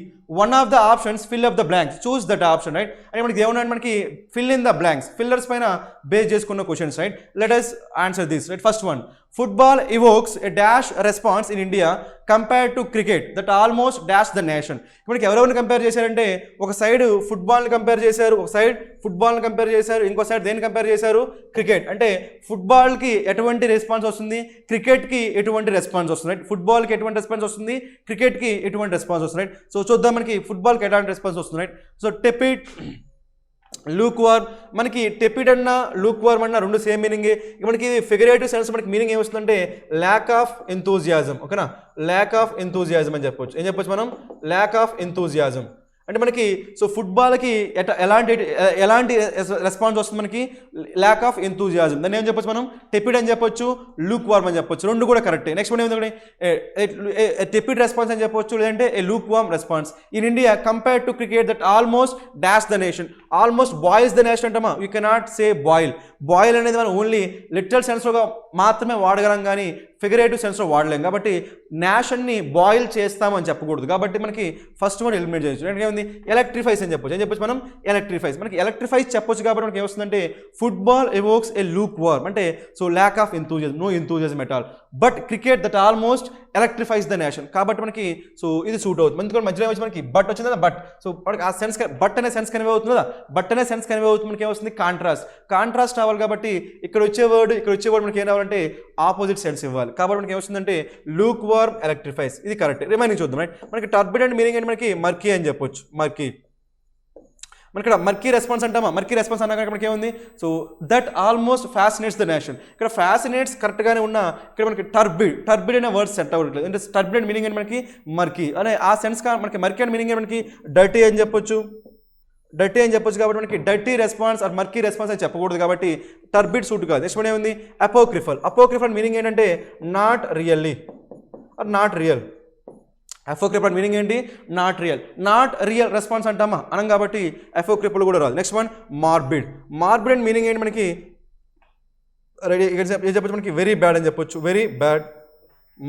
One of the options fill up the blanks. Choose that option, right? అంటే మనకి ఏమన్నా మనకి fill in the blanks, fillers పైన బేస్ చేసుకున్న questions, right? Let us answer this, right? First one. Football evokes a dash response in India compared to cricket that almost dash the nation. మనకి ఎవరెవరిని కంపేర్ చేశారంటే ఒక సైడ్ ఫుట్బాల్ని కంపేర్ చేశారు, ఒక సైడ్ ఫుట్బాల్ని కంపేర్ చేశారు, ఇంకో సైడ్ దేన్ని కంపేర్ చేశారు? క్రికెట్. అంటే ఫుట్బాల్కి ఎటువంటి రెస్పాన్స్ వస్తుంది, క్రికెట్కి ఎటువంటి రెస్పాన్స్ వస్తుంది, రైట్? ఫుట్బాల్కి ఎటువంటి రెస్పాన్స్ వస్తుంది, క్రికెట్కి ఎటువంటి రెస్పాన్స్ వస్తుంది, రైట్? సో చూద్దాం మనకి ఫుట్బాల్కి ఎలాంటి రెస్పాన్స్ వస్తుంది, right? So tepid, lukewarm. మనకి టెపిడ్ అన్న లూక్ వార్మ్ అన్న రెండు సేమ్ మీనింగే. మనకి ఫిగరేటివ్ సెన్స్ మనకి మీనింగ్ ఏమొస్తుందంటే ల్యాక్ ఆఫ్ ఎంతూజియాజం, ఓకేనా? ల్యాక్ ఆఫ్ ఎంతూజియాజం అని చెప్పొచ్చు. ఏం చెప్పొచ్చు మనం? Lakh of enthusiasm. అంటే మనకి సో ఫుట్బాల్కి ఎలాంటి రెస్పాన్స్ వస్తుంది మనకి? Lakh of enthusiasm. దాన్ని ఏం చెప్పొచ్చు మనం? టెపిడ్ అని చెప్పొచ్చు, లూక్ వార్మ్ అని చెప్పొచ్చు. రెండు కూడా కరెక్టే. నెక్స్ట్ వన్ ఏమిటంటే టెపిడ్ రెస్పాన్స్ అని చెప్పొచ్చు, లేదంటే a lukewarm response. In India compare to cricket that almost dash the nation. Almost boils the nation అంటామా? You cannot say boil. Boil అనేది మనం ఓన్లీ లిటరల్ సెన్స్లో మాత్రమే వాడగలం, కానీ ఫిగరేటివ్ సెన్స్లో వాడలేం. కాబట్టి నేషన్ని బాయిల్ చేస్తామని చెప్పకూడదు. కాబట్టి మనకి ఫస్ట్ వన్ ఎలిమినేట్ చేయొచ్చు. అంటే ఏముంది? ఎలక్ట్రిఫైస్ అని చెప్పొచ్చు. ఏం చెప్పొచ్చు మనం? ఎలక్ట్రిఫైస్. మనకి ఎలక్ట్రిఫైస్ చెప్పొచ్చు. కాబట్టి మనకి ఏమొస్తుందంటే ఫుట్బాల్ evokes a lukewarm అంటే so lack of enthusiasm, no enthusiasm at all. But cricket that almost electrifies the nation. కాబట్టి మనకి సో ఇది సూట్ అవుతుంది. ఎందుకంటే మధ్యలో వచ్చి మనకి బట్ వచ్చింది కదా, బట్ సో మనకి ఆ సెన్స్ బట్ అనే సెన్స్ కన్వే అవుతుంది కదా, బట్ అనే సెన్స్ కన్వే అవుతుంది. మనకి ఏమొస్తుంది, కాంట్రాస్ట్ రావాలి. కాబట్టి ఇక్కడ వచ్చే వర్డ్ మనకి ఏం రావాలంటే ఆపోజిట్ సెన్స్ ఇవ్వాలి. కాబట్టి మనకి ఏమొస్తుందంటే లూక్ వార్మ్ ఎలక్ట్రిఫైస్. ఇది కరెక్ట్. రిమైనింగ్ చూద్దాం. రైట్, మనకి టర్బిడ్ అండ్ మీనింగ్ అంటే మనకి మర్కీ అని చెప్పొచ్చు. మనకి ఇక్కడ మర్కీ రెస్పాన్స్ అంటామా, మర్కీ రెస్పాన్స్ అన్నా మనకి ఏముంది, so that almost fascinates the nation. ఇక్కడ ఫ్యాసినేట్స్ కరెక్ట్గానే ఉన్న ఇక్కడ మనకి టర్బిడ్ అనే వర్డ్ సెట్ అవ్వట్లేదు. అంటే టర్బిడ్ అండ్ మీనింగ్ అని మనకి మర్కీ అనే ఆ సెన్స్ మనకి మర్కీ అండ్ మీనింగ్ మనకి డర్టీ అని చెప్పొచ్చు కాబట్టి మనకి డర్టీ రెస్పాన్స్ ఆర్ మర్కీ రెస్పాన్స్ అని చెప్పకూడదు. కాబట్టి టర్బిడ్ సూట్ కాదు. నెక్స్ట్ ఏముంది, అపోక్రిఫల్ మీనింగ్ ఏంటంటే నాట్ రియల్. అపోక్రిఫల్ మీనింగ్ ఏంటి, నాట్ రియల్ రెస్పాన్స్ అంటామా అనం, కాబట్టి అపోక్రిఫల్ కూడా రాదు. Next one morbid and meaning ఏంటి మనకి రెడీ ఏం చెప్పొచ్చు, మనకి వెరీ బ్యాడ్ అని చెప్పొచ్చు.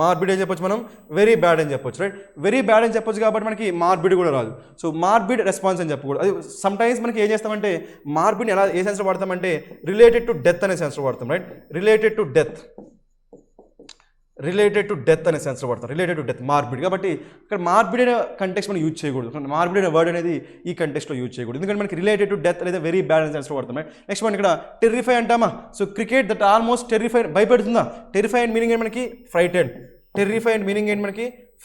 మార్బిడ్ ఏం చెప్పొచ్చు, మనం వెరీ బ్యాడ్ అని చెప్పొచ్చు. రైట్, వెరీ బ్యాడ్ అని చెప్పొచ్చు కాబట్టి మనకి మార్బిడ్ కూడా రాదు. సో మార్బిడ్ రెస్పాన్స్ అని చెప్పకూడదు. అది సమ్టైమ్స్ మనకి ఏం చేస్తామంటే మార్బిడ్ ఎలా ఏ సెన్స్లో వాడతామంటే రిలేటెడ్ టు డెత్ అనే సెన్స్లో వాడతాం. రైట్, రిలేటెడ్ టు డెత్ అనే సెన్స్లో వాడతాం. Related to death morbid. కాబట్టి ఇక్కడ మార్బిడ్ అనే కంటెక్స్ట్ మనం యూజ్ చేయకూడదు. మార్బిడ్ అనే వర్డ్ అనేది ఈ కంటెక్స్ట్లో యూజ్ చేయకూడదు. ఎందుకంటే మనకి రిలేటెడ్ టు డెత్ లేదా వెరీ బ్యాడ్ అనే సెన్స్లో వాడతాం. నెక్స్ట్ మనం ఇక్కడ టెర్రిఫై అంటామా. So cricket that almost terrified, భయపెడుతుందా. టెర్రిఫై అండ్ మీనింగ్ ఏంటి మనకి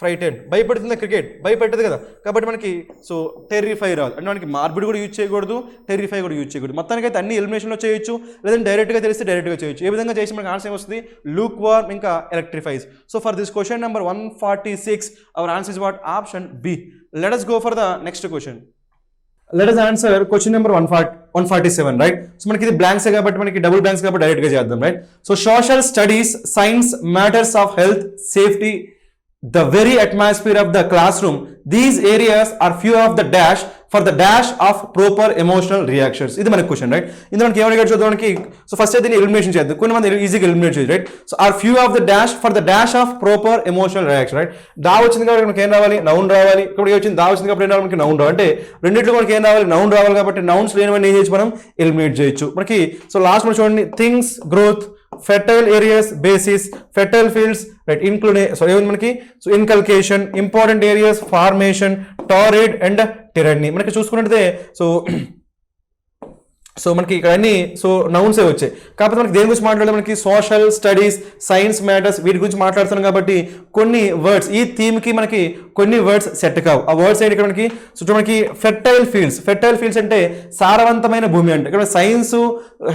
ఫ్రైటెండ్. భయపెడుతుందా క్రికెట్, భయపెట్టదు కదా. కాబట్టి మనకి సో టెర్రిఫై రాదు. అంటే మనకి మార్బిడ్ కూడా యూజ్ చేయకూడదు, టెర్రిఫై కూడా యూజ్ చేయకూడదు. మొత్తానికి అయితే అన్ని ఎలిమినేషన్లో చేయొచ్చు, లేదంటే డైరెక్ట్గా తెలిస్తే డైరెక్ట్గా చేయొచ్చు. ఏ విధంగా చేసి మనకి ఆన్సర్ వస్తుంది, లూక్ వార్మ్ ఇంకా electrifies. So for this question number 146 our answer is what, option B. Let us go for the next question. Let us answer question number 147, right? So మనకి ఇది బ్లాంక్స్ కాబట్టి మనకి డబుల్ బ్లాంక్స్ కాబట్టి డైరెక్ట్గా చేద్దాం. Right, so social studies, science, matters of health, safety, the very atmosphere of the classroom, these areas are few of the dash for the dash of proper emotional reactions. ఇది మనకి క్వశ్చన్. రైట్, ఇందులో మనకి ఏమైనా చూద్దానికి, సో ఫస్ట్ అయితే దీన్ని ఎలిమినేషన్ చేద్దాం. కొన్ని మంది ఈజీగా ఎలిమినేట్ చేయొచ్చు. Right, so are few of the dash for the dash of proper emotional reaction. Right, దా వచ్చింది కాబట్టి మనకి ఏం రావాలి, నౌన్ రావాలి. ఇక్కడ వచ్చింది దా వచ్చింది కాబట్టి ఏం రావాలి, మనకి నౌన్ రావాలి. అంటే రెండింటిలో మనకి ఏం రావాలి, నౌన్ రావాలి. కాబట్టి నౌన్స్ లేనివన్నీ ఏం చేయొచ్చు, మనం ఎలిమినేట్ చేయొచ్చు. మనకి సో లాస్ట్ మనం చూడండి, things, growth, fertile areas, basis, fertile fields, right, include మనకి so inculcation, important areas, formation, tarred and tyranny. మనకి చూసుకున్నట్లయితే సో మనకి ఇక్కడ అన్ని సో నౌన్సే వచ్చాయి. కాకపోతే మనకి దేని గురించి మాట్లాడాలి, మనకి సోషల్ స్టడీస్, సైన్స్ మ్యాటర్స్ వీటి గురించి మాట్లాడుతున్నాం. కాబట్టి కొన్ని వర్డ్స్ ఈ థీమ్కి మనకి కొన్ని వర్డ్స్ సెట్ కావు. ఆ వర్డ్స్ ఏంటి ఇక్కడ మనకి, సో మనకి ఫెర్టైల్ ఫీల్డ్స్ అంటే సారవంతమైన భూమి. అంటే ఇక్కడ సైన్స్,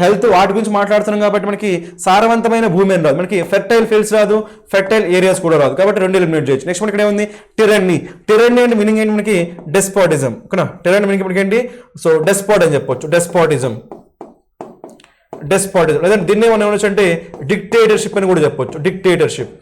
హెల్త్ వాటి గురించి మాట్లాడుతున్నాం కాబట్టి మనకి సారవంతమైన భూమి అని రాదు, మనకి ఫెర్టైల్ ఫీల్డ్స్ రాదు, ఫెర్టైల్ ఏరియాస్ కూడా రాదు. కాబట్టి రెండు ఎలిమినేట్ చేయొచ్చు. నెక్స్ట్ మనకి ఇక్కడ ఏముంది, టెరన్నీ అంటే మీనింగ్ ఏంటి మనకి, డెస్పాటిజం. ఓకేనా, టెరన్నీ మీనింగ్ మనకి ఏంటి, సో డెస్పాట్ అని చెప్పొచ్చు. డెస్పాటిజం లేదా దీన్ని ఏమన్నా అంటే డిక్టేటర్షిప్ అని కూడా చెప్పొచ్చు. డిక్టేటర్షిప్,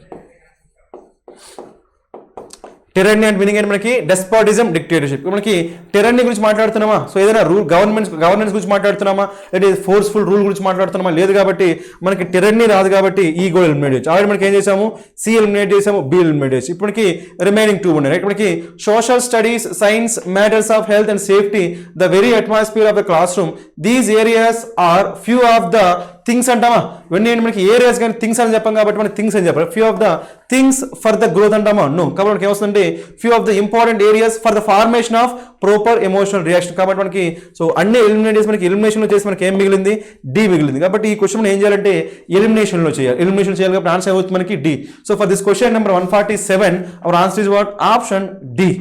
టెరన్నీ అంటే మీనింగ్ ఏంటి మనకి, డెస్పాటిజం, డిక్టేటర్షిప్. మనకి టెరన్నీ గురించి మాట్లాడుతున్నామా, సో ఏదైనా గవర్నెన్స్ గురించి మాట్లాడుతున్నామా, లేదా ఫోర్స్ఫుల్ రూల్ గురించి మాట్లాడుతున్నామా, లేదు. కాబట్టి మనకి టెరన్నీ రాదు కాబట్టి ఈ కూడా ఎలిమినేట్ చేయొచ్చు. ఆల్రెడీ మనకి ఏం చేసాము, సి ఎలిమినేట్ చేసాము, బి ఎలిమినేట్ చేసి. ఇప్పుడు మనకి రిమైనింగ్ 2 ఉన్నాయి. రైట్, మనకి social studies, science, matters of health and safety, the very atmosphere of the classroom, these areas are few of the things అంటామా. ఇవన్నీ మనకి ఏరియాస్ కానీ థింగ్స్ అని చెప్పాం కాబట్టి మనం థింగ్స్ అని చెప్పాలి. Few of the things for the growth అంటామా, నో. కాబట్టి మనకి ఏమొస్తుందంటే few of the important areas for the formation of proper emotional reaction. కాబట్టి మనకి సో అన్ని ఎలిమినేట్ చేసి మనకి ఎలిమినేషన్లో చేసి మనకి ఏం మిగిలింది, డి మిగిలింది. కాబట్టి ఈ క్వశ్చన్ మనం ఏం చేయాలంటే ఎలిమినేషన్లో చేయాలి. కాబట్టి ఆన్సర్ అవుతుంది మనకి D. So for this question number 147 our answer is what, option D.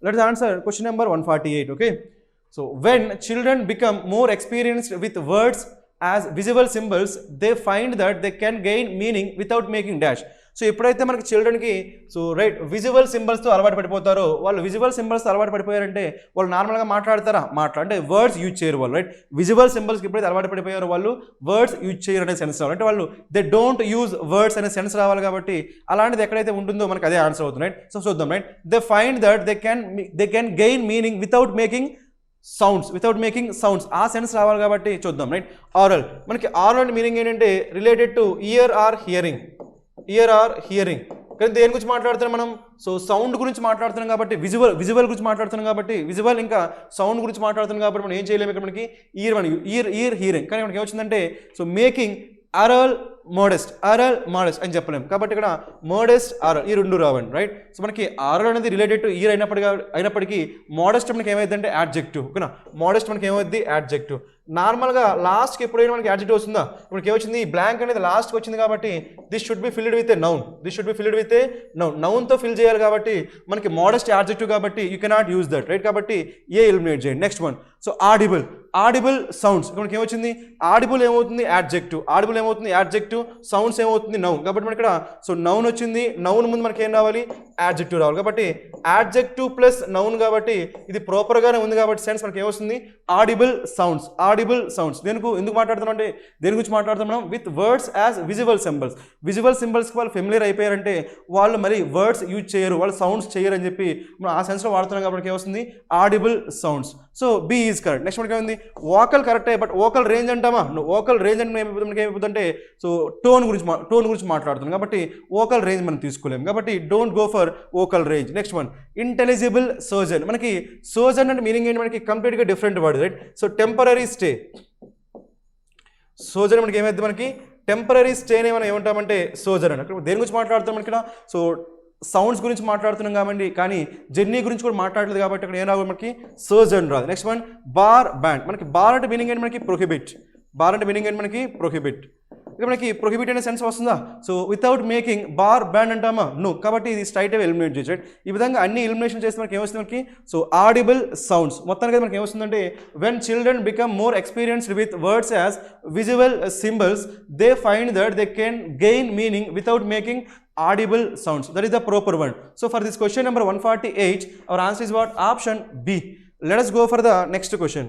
Let's answer question number 148. Okay, so when children become more experienced with words as visible symbols, they find that they can gain meaning without making dash. So ఎప్పుడైతే మనకి చిల్డ్రన్కి సో రైట్ విజువల్ సింబల్స్తో అలవాటు పడిపోతారో, వాళ్ళు విజువల్ సింబల్స్తో అలవాటు పడిపోయారంటే వాళ్ళు నార్మల్గా మాట్లాడతారా, అంటే వర్డ్స్ యూజ్ చేయరు వాళ్ళు. రైట్, విజువల్ సింబల్స్కి ఎప్పుడైతే అలవాటు పడిపోయారో వాళ్ళు వర్డ్స్ యూజ్ చేయరు అనే సెన్స్ రావాలి. అంటే వాళ్ళు దే డోంట్ యూజ్ వర్డ్స్ అనే సెన్స్ రావాలి. కాబట్టి అలాంటిది ఎక్కడైతే ఉంటుందో మనకి అదే ఆన్సర్ అవుతుంది. రైట్, సో చూద్దాం. Right, they find that they can gain meaning without making sounds ఆ సెన్స్ రావాలి. కాబట్టి చూద్దాం. Right, aural. మనకి ఆరల్ మీనింగ్ ఏంటంటే related to year are hearing. కానీ దేని గురించి మాట్లాడుతున్నాం మనం, సో సౌండ్ గురించి మాట్లాడుతున్నాం కాబట్టి విజువల్ గురించి మాట్లాడుతున్నాం కాబట్టి విజువల్ ఇంకా సౌండ్ గురించి మాట్లాడుతున్నాం కాబట్టి మనం ఏం చేయలేము. ఇక్కడ మనకి ఇయర్ హియరింగ్. కానీ మనకి ఏమొచ్చిందంటే so making aural modest, aural modest అని చెప్పలేము కాబట్టి ఇక్కడ మోడెస్ట్ ఆర్ఎల్ ఈ రెండు రావండి రైట్. సో మనకి ఆర్ఎల్ అనేది రిలేటెడ్ టు ఇయర్ అయినప్పటికీ మోడెస్ట్ మనకి ఏమైందంటే యాడ్జెక్టివ్ ఓకేనా. మోడెస్ట్ మనకి ఏమైంది యాడ్జెక్టివ్. నార్మల్గా లాస్ట్కి ఎప్పుడైనా మనకి యాడ్జెక్టివ్ వస్తుందా, మనకి ఏమొచ్చింది బ్లాంక్ అనేది లాస్ట్కి వచ్చింది కాబట్టి this should be filled with a noun, this should be filled with a noun, నౌన్తో ఫిల్ చేయాలి కాబట్టి మనకి మోడెస్ట్ యాడ్జెక్టివ్ కాబట్టి you cannot use that right. కాబట్టి ఏ ఎలిమినేట్ చేయండి. Next one so audible, audible sounds మనకి ఏమొచ్చింది ఆడిబుల్ ఏమవుతుంది యాడ్జెక్టివ్, ఆడిబుల్ ఏమవుతుంది యాడ్జెక్టివ్, సౌండ్స్ ఏమవుతుంది నౌన్ కాబట్టి మనకి ఇక్కడ సో నౌన్ వచ్చింది, నౌన్ ముందు మనకి ఏం రావాలి యాడ్జెక్టివ్ రావాలి కాబట్టి యాడ్జెక్టివ్ ప్లస్ నౌన్ కాబట్టి ఇది ప్రాపర్గానే ఉంది కాబట్టి సెన్స్ మనకి ఏమొస్తుంది ఆడిబుల్ సౌండ్స్, ఆడిబుల్ సౌండ్స్. ఎందుకు మాట్లాడుతున్నాం అంటే దేని గురించి మాట్లాడుతున్నాం with words as visual symbols, visual సింబల్స్కి వాళ్ళు ఫెమిలియర్ అయిపోయారంటే వాళ్ళు మరి వర్డ్స్ యూజ్ చేయరు, వాళ్ళు సౌండ్స్ చేయరు అని చెప్పి మనం ఆ సెన్స్లో వాడుతున్నాం కాబట్టి ఏమొస్తుంది audible sounds. So B is correct. Next మనకి ఏముంది వోకల్ కరెక్టే బట్ వోకల్ రేంజ్ అంటామా, వోకల్ రేంజ్ అంటే మనకి ఏమైపోతుందంటే సో టోన్ గురించి మాట్లాడుతున్నాం కాబట్టి వోకల్ రేంజ్ మనం తీసుకోలేము కాబట్టి don't go for vocal range. Next one intelligible sojourn, మనకి సోజన్ అంటే మీనింగ్ ఏంటి మనకి కంప్లీట్గా different word right. So temporary stay, sojourn మనకి ఏమైంది మనకి టెంపరరీ స్టేనే మనం ఏమంటామంటే సోజన్ అని. దేని గురించి మాట్లాడుతాం మనకి ఇక్కడ సో సౌండ్స్ గురించి మాట్లాడుతున్నాం కాబట్టి కానీ జర్నీ గురించి కూడా మాట్లాడలేదు కాబట్టి అక్కడ ఏం రాదు మనకి సోజన్ రాదు. నెక్స్ట్ వన్ బార్ బ్యాండ్, మనకి బార్ అంటే మీనింగ్ ఏంటి మనకి ప్రొహిబిట్, బార్ అంటే మీనింగ్ ఏంటి మనకి ప్రొహిబిట్. ఇక్కడ మనకి ప్రొహిబిట్ అనే సెన్స్ వస్తుందా so without making bar band అంటామా నో కాబట్టి ఇది స్ట్రైట్ అవే ఎలిమినేట్ చేయొచ్చు రైట్. ఈ విధంగా అన్ని ఎలిమినేషన్ చేస్తే మనకి ఏమొస్తుంది మనకి సో ఆడిబుల్ సౌండ్స్. మొత్తానికి మనకి ఏమొస్తుందంటే when children become more experienced with words as visual symbols they find that they can gain meaning without making audible sounds. That is the proper one. So for this question number 148 our answer is what option B. Let us go for the next question.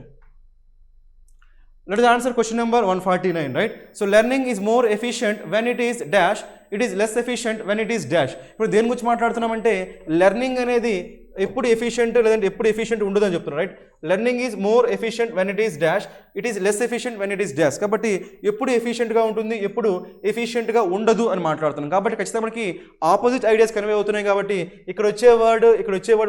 Let us answer question number 149 right. So learning is more efficient when it is dash, it is less efficient when it is dash. ఇప్పుడు దేని గురించి మాట్లాడుతున్నామంటే లెర్నింగ్ అనేది ఎప్పుడు ఎఫిషియంట్ లేదంటే ఎప్పుడు ఎఫిషియంట్ ఉండదు అని చెప్తున్నారు right. Learning is more efficient when it is dash, it is less efficient when it is dash. కాబట్టి ఎప్పుడు ఎఫిషియంట్గా ఉంటుంది ఎప్పుడు ఎఫిషియంట్గా ఉండదు అని మాట్లాడుతున్నాం కాబట్టి ఖచ్చితంగా మనకి ఆపోజిట్ ఐడియాస్ కన్వే అవుతున్నాయి కాబట్టి ఇక్కడ వచ్చే వర్డ్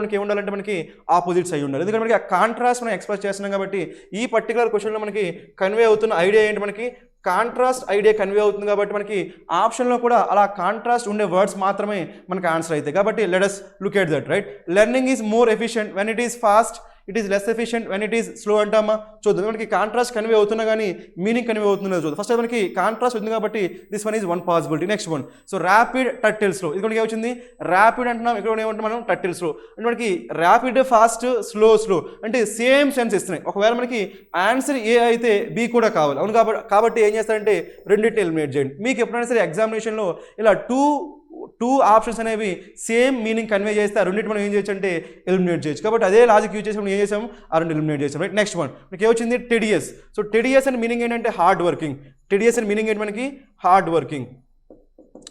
మనకి ఏమి ఉండాలంటే మనకి ఆపోజిట్స్ అయి ఉండాలి. ఎందుకంటే మనకి ఆ కాంట్రాస్ట్ మనం ఎక్స్ప్రెస్ చేస్తున్నాం కాబట్టి ఈ పర్టికులర్ క్వశ్చన్లో మనకి కన్వే అవుతున్న ఐడియా ఏంటి మనకి కాంట్రాస్ట్ ఐడియా కన్వే అవుతుంది కాబట్టి మనకి ఆప్షన్లో కూడా అలా కాంట్రాస్ట్ ఉండే వర్డ్స్ మాత్రమే మనకి ఆన్సర్ అవుతాయి కాబట్టి let us look at that right. Learning is more efficient when it is fast, it is less efficient when it is slow అంటామా చూద్దాం. మనకి కాంట్రాస్ట్ కన్వే అవుతున్నా కానీ మీనింగ్ కన్వే అవుతుందో చూద్దాం. ఫస్ట్ మనకి కాంట్రాస్ట్ ఉంది కాబట్టి this one is one possibility. Next one so rapid turtle slow, ఇది మనకి ఏమొచ్చింది ర్యాపిడ్ అంటున్నాం, ఇక్కడ ఏమంటాం మనం టర్టిల్ స్లో అంటే మనకి ర్యాపిడ్ ఫాస్ట్ స్లో అంటే సేమ్ సెన్స్ ఇస్తున్నాయి. ఒకవేళ మనకి ఆన్సర్ ఏ అయితే బి కూడా కావాలి అవును కాబట్టి ఏం చేస్తారంటే రెండింటిని ఎలిమినేట్ చేయండి. మీకు ఎప్పుడైనా సరే ఎగ్జామినేషన్లో ఇలా టూ ఆప్షన్స్ అనేవి సేమ్ మీనింగ్ కన్వే చేస్తే ఆ రెండింటి మనం ఏం చేయొచ్చు అంటే ఎలిమినేట్ చేయొచ్చు. కాబట్టి అదే లాజిక్ యూజ్ చేసి మనం ఏం చేసాం ఆ రెండు ఎలిమినేట్ చేసాం రైట్. నెక్స్ట్ వన్ మనకి ఏమొచ్చింది టెడియస్. సో టెడియస్ అని మీనింగ్ ఏంటంటే హార్డ్ వర్కింగ్, టెడియస్ అని మీనింగ్ ఏంటి మనకి హార్డ్ వర్కింగ్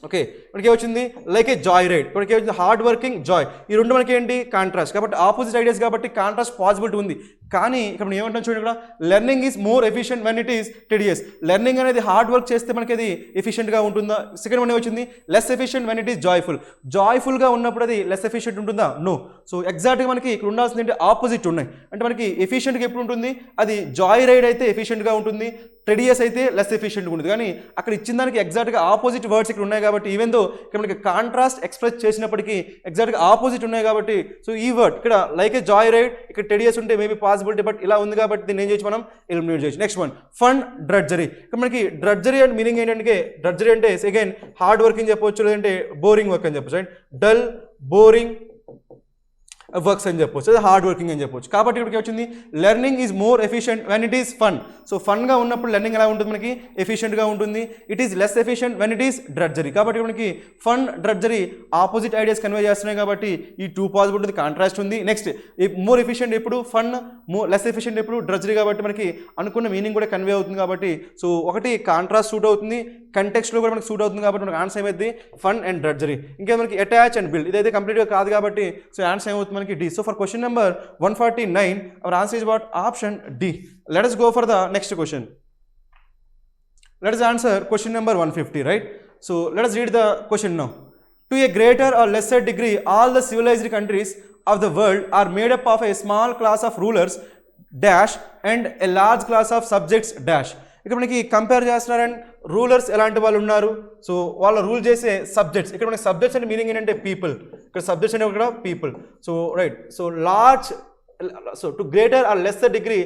ఓకే. మనకి ఏమొచ్చింది లైక్ ఏ జాయ్ రైడ్, మనకి ఏమొచ్చింది హార్డ్ వర్కింగ్ జాయ్. ఈ రెండు మనకి ఏంటి కాంట్రాస్ట్ కాబట్టి ఆపోజిట్ ఐడియాస్ కాబట్టి కాంట్రాస్ట్ పాసిబిలిటీ ఉంది. కానీ ఇక్కడ మనం ఏమంటాం చూడండి ఇక్కడ learning is more efficient when it is tedious. Learning అనేది హార్డ్ వర్క్ చేస్తే మనకి అది ఎఫిషియెంట్గా ఉంటుందా. సెకండ్ వన్ వచ్చింది less efficient when it is జాయ్ఫుల్గా ఉన్నప్పుడు అది లెస్ ఎఫిషియంట్ ఉంటుందా నో. సో ఎగ్జాక్ట్గా మనకి ఇక్కడ ఉండాల్సింది ఏంటి ఆపోజిట్ ఉన్నాయి అంటే మనకి ఎఫిషియంట్గా ఎప్పుడు ఉంటుంది అది జాయ్ రైడ్ అయితే ఎఫిషియంట్గా ఉంటుంది, టెడియస్ అయితే లెస్ ఎఫిషియంట్గా ఉంటుంది. కానీ అక్కడ ఇచ్చిన దానికి ఎగ్జాక్ట్గా ఆపోజిట్ వర్డ్స్ ఇక్కడ ఉన్నాయి కాబట్టి ఈవెన్ దో ఇక్కడ మనకి కాంట్రాస్ట్ ఎక్స్ప్రెస్ చేసినప్పటికీ ఎగ్జాక్ట్గా ఆపోజిట్ ఉన్నాయి కాబట్టి సో ఈ వర్డ్ ఇక్కడ లైక్ ఏ జాయ్ రైడ్ ఇక్కడ టెడియస్ ఉంటే మేబీ పాసిబిలిటీ బట్ ఇలా ఉంది కాబట్టి దీన్ని ఏం చేయొచ్చు మనం ఎలిమినేట్ చేయొచ్చు. Next one fun drudgery. ఇక్కడ మనకి డ్రడ్జరీ అంటే మీనింగ్ ఏంటంటే డ్రడ్జరీ అంటే అగైన్ హార్డ్ వర్కింగ్ చెప్పొచ్చు లేదంటే బోరింగ్ వర్క్ అని చెప్పొచ్చు రైట్. డల్ బోరింగ్ వర్క్స్ అని చెప్పొచ్చు, అది హార్డ్ వర్కింగ్ అని చెప్పొచ్చు. కాబట్టి ఇక్కడికి వచ్చింది learning is more efficient when it is fun. So ఫన్గా ఉన్నప్పుడు లెర్నింగ్ ఎలా ఉంటుంది మనకి ఎఫిషియంట్గా ఉంటుంది. It is less efficient when it is drudgery. కాబట్టి మనకి fun drudgery opposite ideas convey చేస్తున్నాయి కాబట్టి ఈ టూ పాసిబిలిటీ కాంట్రాస్ట్ ఉంది. నెక్స్ట్ మోర్ ఎఫిషియంట్ ఎప్పుడు ఫన్, లెస్ ఎఫిషియంట్ ఎప్పుడు డ్రడ్జరీ కాబట్టి మనకి అనుకున్న మీనింగ్ కూడా కన్వే అవుతుంది కాబట్టి సో ఒకటి కాంట్రాస్ట్ సూట్ అవుతుంది, కంటెక్స్ట్లో కూడా మనకి సూట్ అవుతుంది కాబట్టి మనకి ఆన్సర్ ఏమైంది ఫన్ అండ్ డ్రడ్జరీ. ఇంకా మనకి అటాచ్ అండ్ బిల్డ్ ఇదైతే కంప్లీట్గా కాదు కాబట్టి సో ఆన్సర్ ఏమవుతుంది మనకి D. So for question number 149 our answer is what option D. Let us go for the next question. Let us answer question number 150 right. So let us read the question now. To a greater or lesser degree all the civilized countries of the world are made up of a small class of rulers dash and a large class of subjects dash. ఇక్కడ మనకి కంపేర్ చేస్తున్నారండి రూలర్స్ ఎలాంటి వాళ్ళు ఉన్నారు, సో వాళ్ళు రూల్ చేసే సబ్జెక్ట్స్. ఇక్కడ మనకి సబ్జెక్ట్స్ అంటే మీనింగ్ ఏంటంటే పీపుల్, ఇక్కడ సబ్జెక్ట్స్ అంటే ఇక్కడ people. So right, so large, so to greater or lesser degree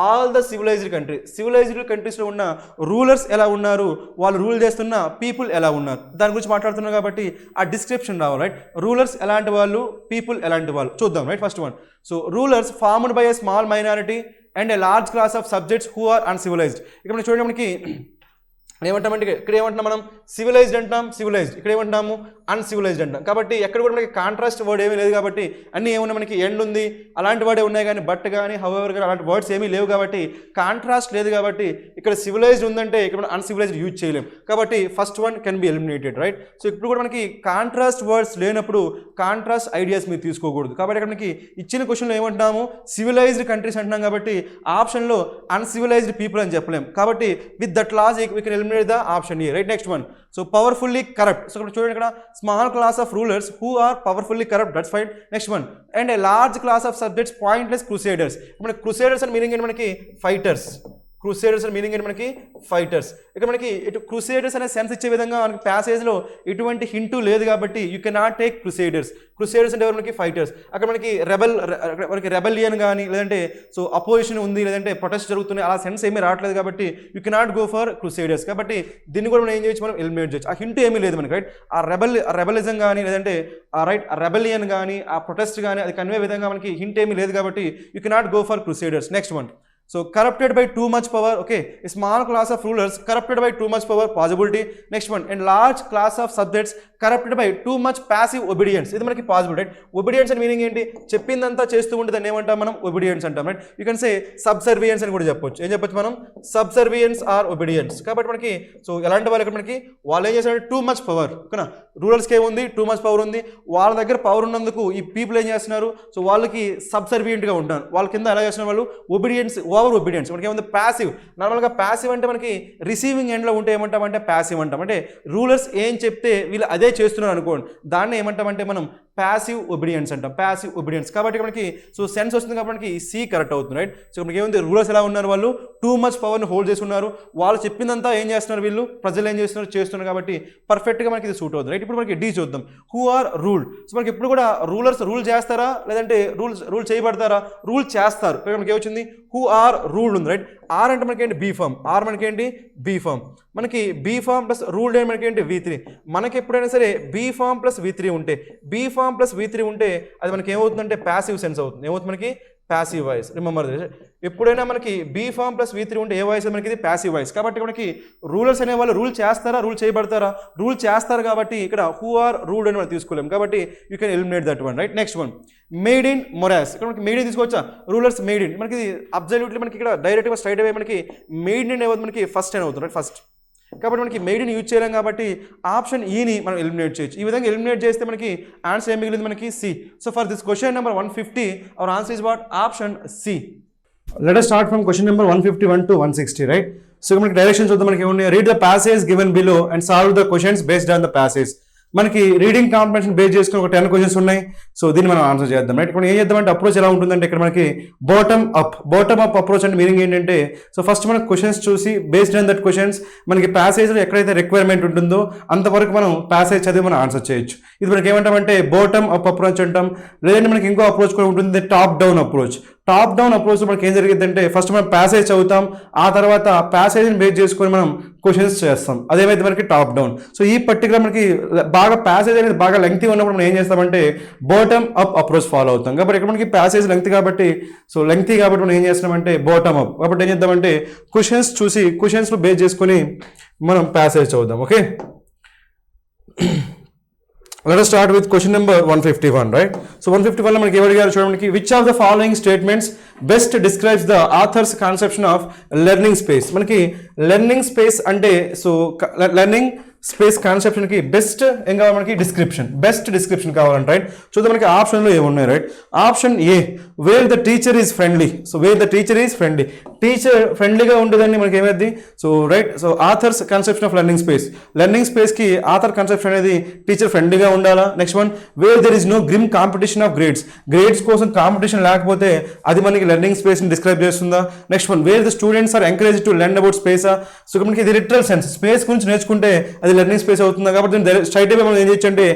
all the civilized కంట్రీస్లో ఉన్న రూలర్స్ ఎలా ఉన్నారు, వాళ్ళు రూల్ చేస్తున్న పీపుల్ ఎలా ఉన్నారు, దాని గురించి మాట్లాడుతున్నాం కాబట్టి ఆ డిస్క్రిప్షన్ రావాలి. రైట్, రూలర్స్ ఎలాంటి వాళ్ళు, పీపుల్ ఎలాంటి వాళ్ళు చూద్దాం. Right, first one, so rulers formed by a small minority and a large class of subjects who are uncivilized. ఇక్కడ మనం చూడండి, మనకి ఏమంటామంటే ఇక్కడ ఏమంటున్నాం మనం, సివిలైజ్డ్ అంటాం, సివిలైజ్డ్, ఇక్కడ ఏమంటాము అన్సివిలైజ్డ్ అంటాం. కాబట్టి ఎక్కడ కూడా మనకి కాంట్రాస్ట్ వర్డ్ ఏమీ లేదు కాబట్టి అన్నీ ఏమన్నా మనకి ఎండ్ ఉంది అలాంటి వర్డే ఉన్నాయి కానీ బట్ కానీ హౌఎవర్ కానీ అలాంటి వర్డ్స్ ఏమీ లేవు కాబట్టి కాంట్రాస్ట్ లేదు కాబట్టి ఇక్కడ సివిలైజ్డ్ ఉందంటే ఇక్కడ మనం అన్సివిలైజ్డ్ యూజ్ చేయలేం కాబట్టి first one can be eliminated. Right, so ఇప్పుడు కూడా మనకి కాంట్రాస్ట్ వర్డ్స్ లేనప్పుడు కాంట్రాస్ట్ ఐడియాస్ మీరు తీసుకోకూడదు కాబట్టి ఇక్కడ మనకి ఇచ్చిన క్వశ్చన్లో ఏమంటున్నాము సివిలైజ్డ్ కంట్రీస్ అంటున్నాం కాబట్టి ఆప్షన్లో అన్సివిలైజ్డ్ పీపుల్ అని చెప్పలేం కాబట్టి with that laws we can eliminate the option A. Right, next one, so powerfully corrupt. So ఇక్కడ చూడండి, ఇక్కడ small class of rulers who are powerfully corrupt, that's fine. Next one, and a large class of subjects pointless crusaders. మన క్రూసేడర్స్ అని మీనింగ్ ఏంటి మనకి ఫైటర్స్, క్రూసేడర్స్ అని మీనింగ్ ఏంటి మనకి ఫైటర్స్. ఇక్కడ మనకి ఇటు క్రూసేడర్స్ అనే సెన్స్ ఇచ్చే విధంగా మనకి ప్యాసేజ్లో ఎటువంటి హింటూ లేదు కాబట్టి you can not take crusaders. Crusaders అంటే ఎవరు మనకి ఫైటర్స్. అక్కడ మనకి మనకి రెబెలియన్ కానీ లేదంటే సో అపోజిషన్ ఉంది లేదంటే ప్రొటెస్ట్ జరుగుతుంది అలా సెన్స్ ఏమీ రావట్లేదు కాబట్టి you can not go for crusaders. కాబట్టి దీన్ని కూడా మనం ఏం చేయొచ్చు, మనం ఎలిమినేట్ చేయొచ్చు. ఆ హింటూ ఏమీ లేదు మనకి. రైట్, ఆ రెబలిజం కానీ లేదంటే రైట్ రెబెలియన్ కానీ ఆ ప్రొటెస్ట్ కానీ అది కన్వే విధంగా మనకి హింట్ ఏమీ లేదు కాబట్టి you can not go for crusaders. Next one, so corrupted by too much power, okay, a small class of rulers corrupted by too much power, possibility. Next one, and large class of subjects corrupted by too much passive obedience. ఇది మనకి పాసిబుల్. రైట్, ఒబీడియన్స్ అని మీనింగ్ ఏంటి, చెప్పిందంతా చేస్తూ ఉంటే దాన్ని ఏమంటాం మనం ఒబీడియన్స్ అంటాం. రైట్, యూ కెన్ సే సబ్సర్వియన్స్ అని కూడా చెప్పొచ్చు. ఏం చెప్పొచ్చు మనం, సబ్సర్వియన్స్ ఆర్ ఒబీడియన్స్. కాబట్టి మనకి సో ఎలాంటి వాళ్ళు ఇక్కడ మనకి వాళ్ళు ఏం చేస్తారంటే టూ మచ్ పవర్, ఓకేనా, రూలర్స్కి ఏముంది టూ మచ్ పవర్ ఉంది, వాళ్ళ దగ్గర పవర్ ఉన్నందుకు ఈ పీపుల్ ఏం చేస్తున్నారు, సో వాళ్ళకి సబ్సర్వియంట్గా ఉంటారు, వాళ్ళ కింద ఎలా చేస్తున్నారు వాళ్ళు ఒబీడియన్స్, ఓవర్ ఒబీడియన్స్. మనకి ఏముంది ప్యాసివ్. నార్మల్గా ప్యాసివ్ అంటే మనకి రిసీవింగ్ ఎండ్లో ఉంటే ఏమంటామంటే ప్యాసివ్ అంటాం. అంటే రూలర్స్ ఏం చెప్తే వీళ్ళు అదే చేస్తున్నారు అనుకోండి, దాన్ని ఏమంటామంటే మనం ప్యాసివ్ ఒబీడియన్స్ అంటాం, ప్యాసివ్ ఒబీడియన్స్. కాబట్టి మనకి సో సెన్స్ వస్తుంది కాబట్టి మనకి సి కరెక్ట్ అవుతుంది. రైట్, సో మనకి ఏముంది రూలర్స్ ఎలా ఉన్నారు, వాళ్ళు టూ మచ్ పవర్ని హోల్డ్ చేసి ఉన్నారు, వాళ్ళు చెప్పిందంతా ఏం చేస్తున్నారు వీళ్ళు ప్రజలు ఏం చేస్తున్నారు కాబట్టి పర్ఫెక్ట్గా మనకి ఇది సూట్ అవుతుంది. రైట్, ఇప్పుడు మనకి డి చూద్దాం, హూ ఆర్ రూల్డ్. సో మనకి ఇప్పుడు కూడా రూలర్స్ రూల్ చేస్తారా లేదంటే రూల్ చేయబడతారా, రూల్ చేస్తారు. ఇక్కడ మనకి ఏమొచ్చింది హూ ఆర్ రూల్డ్ ఉంది. రైట్, ఆర్ అంటే మనకి ఏంటి బీ ఫామ్, ఆర్ మనకి ఏంటి బీ ఫామ్, మనకి బీ ఫామ్ ప్లస్ రూల్డ్ ఏంటి మనకి ఏంటి V3. మనకి ఎప్పుడైనా సరే బీ ఫామ్ ప్లస్ V3 ఉంటే, బీ ఫామ్ ప్లస్ V3 ఉంటే అది మనకి ఏమవుతుందంటే ప్యాసివ్ సెన్స్ అవుతుంది. ఏమవుతుంది మనకి ప్యాసివ్ వాయిస్. రిమెంబర్ ఎప్పుడైనా మనకి బీ ఫామ్ ప్లస్ V3 ఉంటే ఏ వాయిస్ మనకి ఇది ప్యాసివ్ వాయిస్. కాబట్టి మనకి రూలర్స్ అనే వాళ్ళు రూల్ చేస్తారా రూల్ చేయబడతారా, రూల్ చేస్తారు కాబట్టి ఇక్కడ హూ ఆర్ రూల్డ్ అని మనం తీసుకోలేము కాబట్టి you can eliminate that one. Right, next one, made in morass. ఇక్కడ మనకి మేడ్ ఇన్ తీసుకోవచ్చా, రూలర్స్ మేడ్ ఇన్. మనకి అబ్జల్యూట్లీ మనకి ఇక్కడ డైరెక్ట్గా స్ట్రైట్ అవే మనకి మేడ్ ఇన్ ఏమవుతుంది మనకి ఫస్ట్ అని అవుతుంది. రైట్, ఫస్ట్ కాబట్టి మనకి మెయిడ్ ని యూజ్ చేయలేం కాబట్టి ఆప్షన్ ఈని మనం ఎలిమినేట్ చేయొచ్చు. ఈ విధంగా ఎలిమినేట్ చేస్తే మనకి ఆన్సర్ ఏం మిగిలింది మనకి C. So for this question number 150 our answer is what option C. Let us start from question number 151 to 160. Right, so మనకి డైరెక్షన్ చూద్దాం. మనకి ఏమున్నాయి, read the passage given below and solve the questions based on the passage. మనకి రీడింగ్ కాంపిటీషన్ బేస్ చేసుకుని ఒక 10 క్వశ్చన్స్ ఉన్నాయి. సో దీన్ని మనం ఆన్సర్ చేద్దాం. రైట్, ఇప్పుడు ఏం చేద్దామంటే అప్రోచ్ ఎలా ఉంటుందంటే ఇక్కడ మనకి బాటమ్ అప్ అప్రోచ్ అంటే మీనింగ్ ఏంటంటే సో ఫస్ట్ మనకు క్వశ్చన్స్ చూసి బేస్డ్ ఆన్ దట్ క్వశ్చన్స్ మనకి ప్యాసేజ్లో ఎక్కడైతే రిక్వైర్మెంట్ ఉంటుందో అంతవరకు మనం ప్యాసేజ్ చదివి మనం ఆన్సర్ చేయొచ్చు. ఇది మనకి ఏమంటామంటే బాటమ్ అప్ అప్రోచ్ అంటాం. లేదంటే మనకి ఇంకో అప్రోచ్ కూడా ఉంటుంది top down approach. Top down approach మనకి ఏం జరిగిందంటే ఫస్ట్ మనం ప్యాసేజ్ చదువుతాం, ఆ తర్వాత ప్యాసేజ్ని బేస్ చేసుకొని మనం క్వశ్చన్స్ చేస్తాం, అదేమైతే మనకి టాప్ డౌన్. సో ఈ పర్టికులర్ మనకి బాగా ప్యాసేజ్ అనేది బాగా లెంగ్తీ ఉన్నప్పుడు మనం ఏం చేస్తామంటే బాటమ్ అప్ అప్రోచ్ ఫాలో అవుతాం. కాబట్టి ఇక్కడ మనకి ప్యాసేజ్ లెంగ్తీ కాబట్టి సో లెంగ్తీ కాబట్టి మనం ఏం చేస్తామంటే బాటమ్ అప్. కాబట్టి ఏం చేద్దామంటే క్వశ్చన్స్ చూసి క్వశ్చన్స్లో బేస్ చేసుకొని మనం ప్యాసేజ్ చదువుదాం. Okay, let us start with question number 151. right, so 151 లో మనకి ఏం అడిగారు చూడండి, which of the following statements best describes the author's conception of learning space. మనకి లెర్నింగ్ స్పేస్ అంటే సో లెర్నింగ్ స్పేస్ కాన్సెప్షన్కి బెస్ట్ ఏం కావాలి మనకి బెస్ట్ డిస్క్రిప్షన్ కావాలంటే. రైట్, చూద్దాం మనకి ఆప్షన్లో ఏమున్నాయి. Right, option A where the teacher is friendly. So where the teacher is friendly, teacher ఫ్రెండ్లీగా ఉంటుందని మనకి ఏమైంది so right so authors conception of learning స్పేస్కి ఆథర్ కన్సెప్షన్ అనేది టీచర్ ఫ్రెండ్లీగా ఉండాలా. Next one where there is no grim competition of grades కోసం కాంపిటీషన్ లేకపోతే అది మనకి లెర్నింగ్ స్పేస్ని డిస్క్రైబ్ చేస్తుందా. Next one where the students are encourage to learn about స్పేసా. సో మనకి ఇది లిటరల్ సెన్స్ స్పేస్ గురించి నేర్చుకుంటే అది లెర్నింగ్ స్పేస్ అవుతుందా. కాబట్టి స్ట్రైట్ అవే మనం ఏం చేయొచ్చు అంటే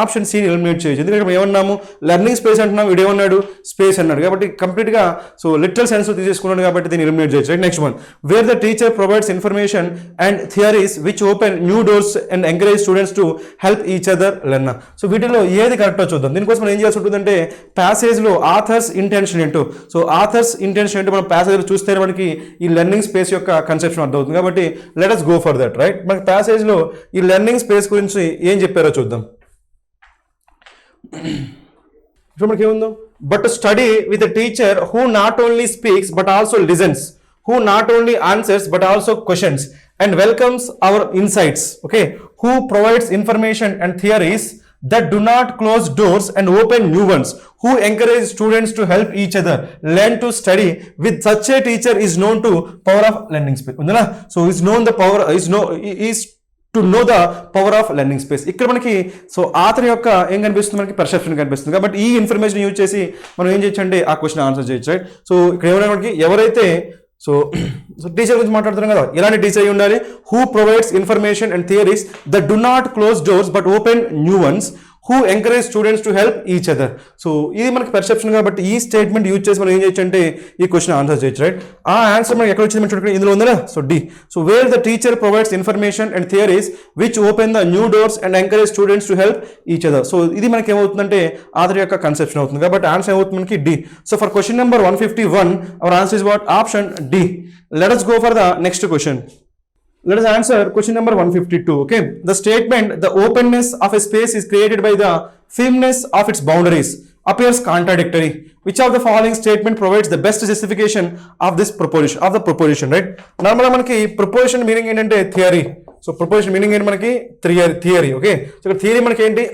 ఆప్షన్ సి ఎలిమినేట్ చేయొచ్చు. ఎందుకంటే మనం ఏమన్నాము లెర్నింగ్ స్పేస్ అంటున్నాం, వీడు ఏమన్నాడు స్పేస్ అన్నాడు. కాబట్టి కంప్లీట్గా సో లిటరల్ సెన్స్ తీసేసుకున్నాడు కాబట్టి దీన్ని ఎలిమినేట్ చేయొచ్చు. Right next one where the teacher provides information and theories which open new doors and encourage students to help each other learn. So వీటిలో ఏది కరెక్టో చూద్దాం. దీనికోసం మనం ఏం చేయాల్సి ఉంటుందంటే ప్యాసేజ్లో ఆథర్స్ ఇంటెన్షన్ ఏంటో సో ఆథర్స్ ఇంటెన్షన్ ఏంటో మనం ప్యాసేజ్ చూస్తే మనకి ఈ లెర్నింగ్ స్పేస్ యొక్క కన్సెప్షన్ అర్థమవుతుంది. కాబట్టి let us go for that. Right మనకి ప్యాసేజ్లో ఈ లెర్నింగ్ స్పేస్ గురించి ఏం చెప్పారో చూద్దాం. ఇప్పుడు మనకి ఏముందో but study with teacher who not only speaks but also listens, who not only answers but also questions and welcomes our insights, okay, who provides information and theories that do not close doors and open new ones, who encourage students to help each other learn to study. With such a teacher is known to power of learning space. So is known the power is to know the power of learning space. ఇక్కడ మనకి సో ఆథర్ యొక్క ఏం కనిపిస్తుంది మనకి పర్సెప్షన్ కనిపిస్తుంది. కాబట్టి ఈ ఇన్ఫర్మేషన్ యూజ్ చేసి మనం ఏం చేయొచ్చు అంటే ఆ క్వశ్చన్ ఆన్సర్ చేయొచ్చు. రైట్ సో ఇక్కడ ఏమైనా మనకి ఎవరైతే సో టీచర్ గురించి మాట్లాడుతున్నాం కదా ఇలాంటి టీచర్ అయి ఉండాలి. Who provides information and theories that do not close doors but open new once, who encourage students to help each other. So ఇది మనకి పర్సెప్షన్ కాబట్టి ఈ స్టేట్మెంట్ యూజ్ చేసి మనం ఏం చేయొచ్చు అంటే ఈ క్వశ్చన్ ఆన్సర్ చేయొచ్చు. రైట్ ఆ ఆన్సర్ మనకి ఎక్కడ వచ్చింది చూడండి ఇందులో ఉందా so D. So where the teacher provides information and theories which open the new doors and encourage students to help each other. So ఇది మనకి ఏమవుతుందంటే ఆథర్ యొక్క కన్సెప్షన్ అవుతుంది. కాబట్టి ఆన్సర్ ఏమవుతుంది మనకి D. So for question number 151 our answer is what option D. Let us go for the next question. Let us answer question number 152. Okay, the statement the openness of a space is created by the firmness of its boundaries appears contradictory. Which of the following statement provides the best justification of this proposition? Right, normally మనకి proposition meaning ఏంటంటే థియరీ. సో proposition meaning ఏంటి మనకి థియరీ. ఓకే సో ఇక్కడ థియరీ మనకి ఏంటి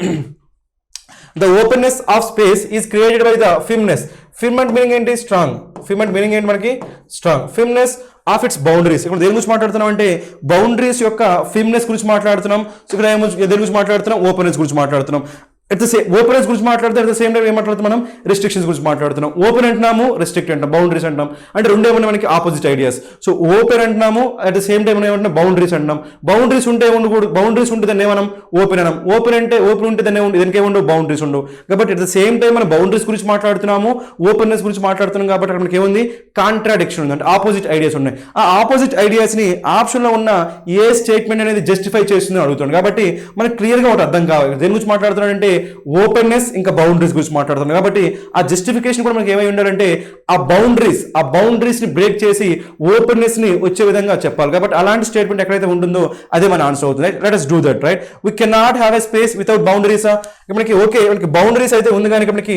the openness of space is created by the firmness. ఫిర్మెంట్ మీనింగ్ ఏంటి స్ట్రాంగ్. ఫిర్మెంట్ మీనింగ్ ఏంటి మనకి strong. Firmness of its boundaries. ఇక్కడ దేని గురించి మాట్లాడుతున్నాం అంటే బౌండరీస్ యొక్క ఫిర్మ్నెస్ గురించి మాట్లాడుతున్నాం. సో ఇక్కడ దేని గురించి మాట్లాడుతున్నాం ఓపెన్నెస్ గురించి మాట్లాడుతున్నాం. అట్ ద సేమ్ ఓపెనెన్స్ గురించి మాట్లాడితే అట్ ద సేమ్ టైం ఏం మాట్లాడుతున్నాం మనం రిస్ట్రిక్షన్స్ గురించి మాట్లాడుతున్నాం. ఓపెన్ అంటున్నాము రిస్ట్రిక్ట్ అంటాం బౌండరీస్ అంటాం అంటే రెండు ఏమన్నా మనకి ఆపోజిట్ ఐడియాస్. సో ఓపెన్ అంటున్నాము అట్ ద సేమ్ టైం ఏమంటున్నాం బౌండరీస్ అంటున్నాం. బౌండరీస్ ఉంటే ఉండకూడదు బౌండరీస్ ఉంటే దాన్ని ఏమనం ఓపెన్ అన్నాం. ఓపెన్ ఉంటే దాన్ని దానికి ఏముండవు బౌండరీస్ ఉండవు. కాబట్టి అట్ ద సేమ్ టైం మనం బౌండరీస్ గురించి మాట్లాడుతున్నాము ఓపెన్నెస్ గురించి మాట్లాడుతున్నాం. కాబట్టి అక్కడ మనకి ఏముంది కాంట్రాడిక్షన్ ఉంది అంటే ఆపోజిట్ ఐడియాస్ ఉన్నాయి. ఆ ఆపోజిట్ ఐడియాస్ ని ఆప్షన్ లో ఉన్న ఏ స్టేట్మెంట్ అనేది జస్టిఫై చేస్తుందని అడుగుతాను. కాబట్టి మనకి క్లియర్ గా ఒకటి అర్థం కావాలి దేని గురించి మాట్లాడుతున్నాడంటే ఓపెన్నెస్ ఇంకా బౌండరీస్ గురించి మాట్లాడుతున్నాం. కాబట్టి ఆ జస్టిఫికేషన్ కూడా మనకి ఏమై ఉండాలంటే ఆ బౌండరీస్ ని బ్రేక్ చేసి ఓపెన్నెస్ ని వచ్చే విధంగా చెప్పాలి. కాబట్టి అలాంటి స్టేట్మెంట్ ఎక్కడైతే ఉంటుందో అదే మన ఆన్సర్ అవుతుంది. Let us do that. Right we cannot have a space without boundaries. మనకి ఓకే మనకి బౌండరీస్ అయితే ఉంది కానీ మనకి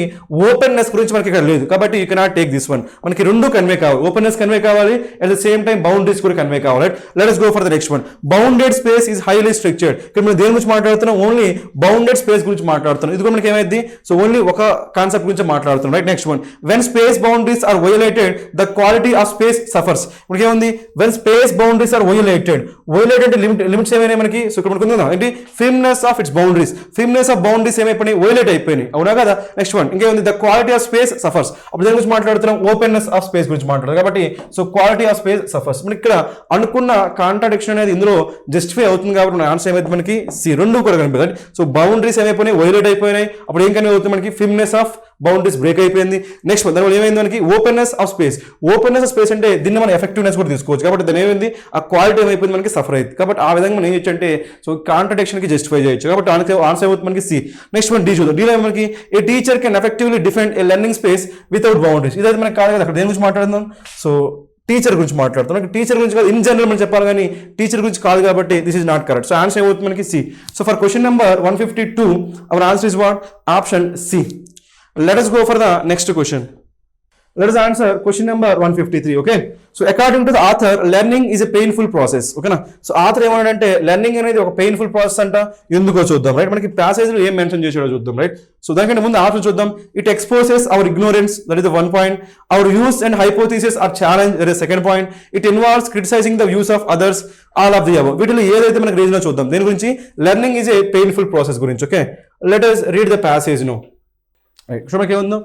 ఓపెన్నెస్ గురించి మనకి ఇక్కడ లేదు. కాబట్టి you cannot take this one. మనకి రెండు కన్వే కావాలి ఓపెన్నెస్ కన్వే కావాలి at the same time boundaries కూడా కన్వే కావాలి. Let us go for the next one. Bounded space is highly structured. ఇక్కడ మనం దేని గురించి మాట్లాడుతున్నాం ఓన్లీ బౌండెడ్ స్పేస్ గురించి మాట్లాడుతున్నాం. ఇది కూడా మనకి ఏమైంది సో ఓన్లీ ఒక కాన్సెప్ట్ గురించి మాట్లాడుతున్నాం. Right next one when space boundaries are violated the quality of space suffers. మనకి ఏముంది when space boundaries are violated అంటే లిమిట్స్ ఏమైనా మనకి సో ఇక్కడ మనకు ఉందా ఏంటి firmness of its boundaries. Firmness of boundaries ఏమైపోయినాయి వయోలేట్ అయిపోయినాయి అవునా కదా. నెక్స్ట్ వన్ ఇంకేముంది the quality of space suffers. అప్పుడు దేని గురించి మాట్లాడుతున్నాం ఓపెన్నెస్ ఆఫ్ స్పేస్ గురించి మాట్లాడుతున్నాం. కాబట్టి so quality of space suffers. మనకి ఇక్కడ అనుకున్న కాంట్రాడిక్షన్ అనేది ఇందులో జస్టిఫై అవుతుంది. కాబట్టి మన ఆన్సర్ ఏమైతే మనకి సి రెండు కూడా కనిపిస్తుంది. సో బౌండరీస్ ఏమైపోయినాయి వయోలేట్ అయిపోయినాయి అప్పుడు ఏం కన్వే అవుతుంది మనకి ఫిర్మ్నెస్ ఆఫ్ బౌండరీస్ బ్రేక్ అయిపోయింది. నెక్స్ట్ దానివల్ల ఏమైంది మనకి openness of space. Openness of space అంటే దీన్ని మనం ఎఫెక్టివ్నెస్ కూడా తీసుకోవచ్చు. కాబట్టి దాని ఏమైంది ఆ క్వాలిటీ ఏమైపోయింది మనకి సఫర్ అయింది. కాబట్టి ఆ విధంగా మనం ఏం చేయొచ్చు అంటే సో కాంట్రాడిక్షన్ కి జస్టిఫై చేయొచ్చు. కాబట్టి ఆన్సర్ అవుతుంది మనకి సి. నెక్స్ట్ వన్ డి చూద్దాం. డీలో మనకి a teacher can effectively defend a learning space without boundaries. ఇదైతే మనకి కాదు కదా. అక్కడ దేని గురించి మాట్లాడుతున్నాం సో టీచర్ గురించి మాట్లాడుతున్నాం. టీచర్ గురించి కాదు ఇన్ జనరల్ మనం చెప్పాలి కానీ టీచర్ గురించి కాదు కాబట్టి this is not correct. So answer ఏమవుతుంది మనకి C. So for question number 152 our answer is what option C. Let us go for the next question. Let us answer question number 153. Okay, so according to the author learning is a painful process. ఓకేనా. సో ఆథర్ ఏమన్నాడంటే లెర్నింగ్ అనేది ఒక పెయిన్ఫుల్ ప్రాసెస్ అంట. ఎందుకో చూద్దాం. రైట్, మనకి ప్యాసేజ్ లో ఏం మెన్షన్ చేసాడో చూద్దాం. రైట్, సో దానికంటే ముందు ఆథర్ చూద్దాం. It exposes our ignorance, that is the one point. Our views and hypothesis are challenge, that is second point. It involves criticizing the views of others, all of the above. వీటిలో ఏదైతే మనకి రీజన్ చూద్దాం. దేని గురించి? Learning is a painful process గురించి. Okay, let us read the passage no. Right, so మనకి ఏముందో?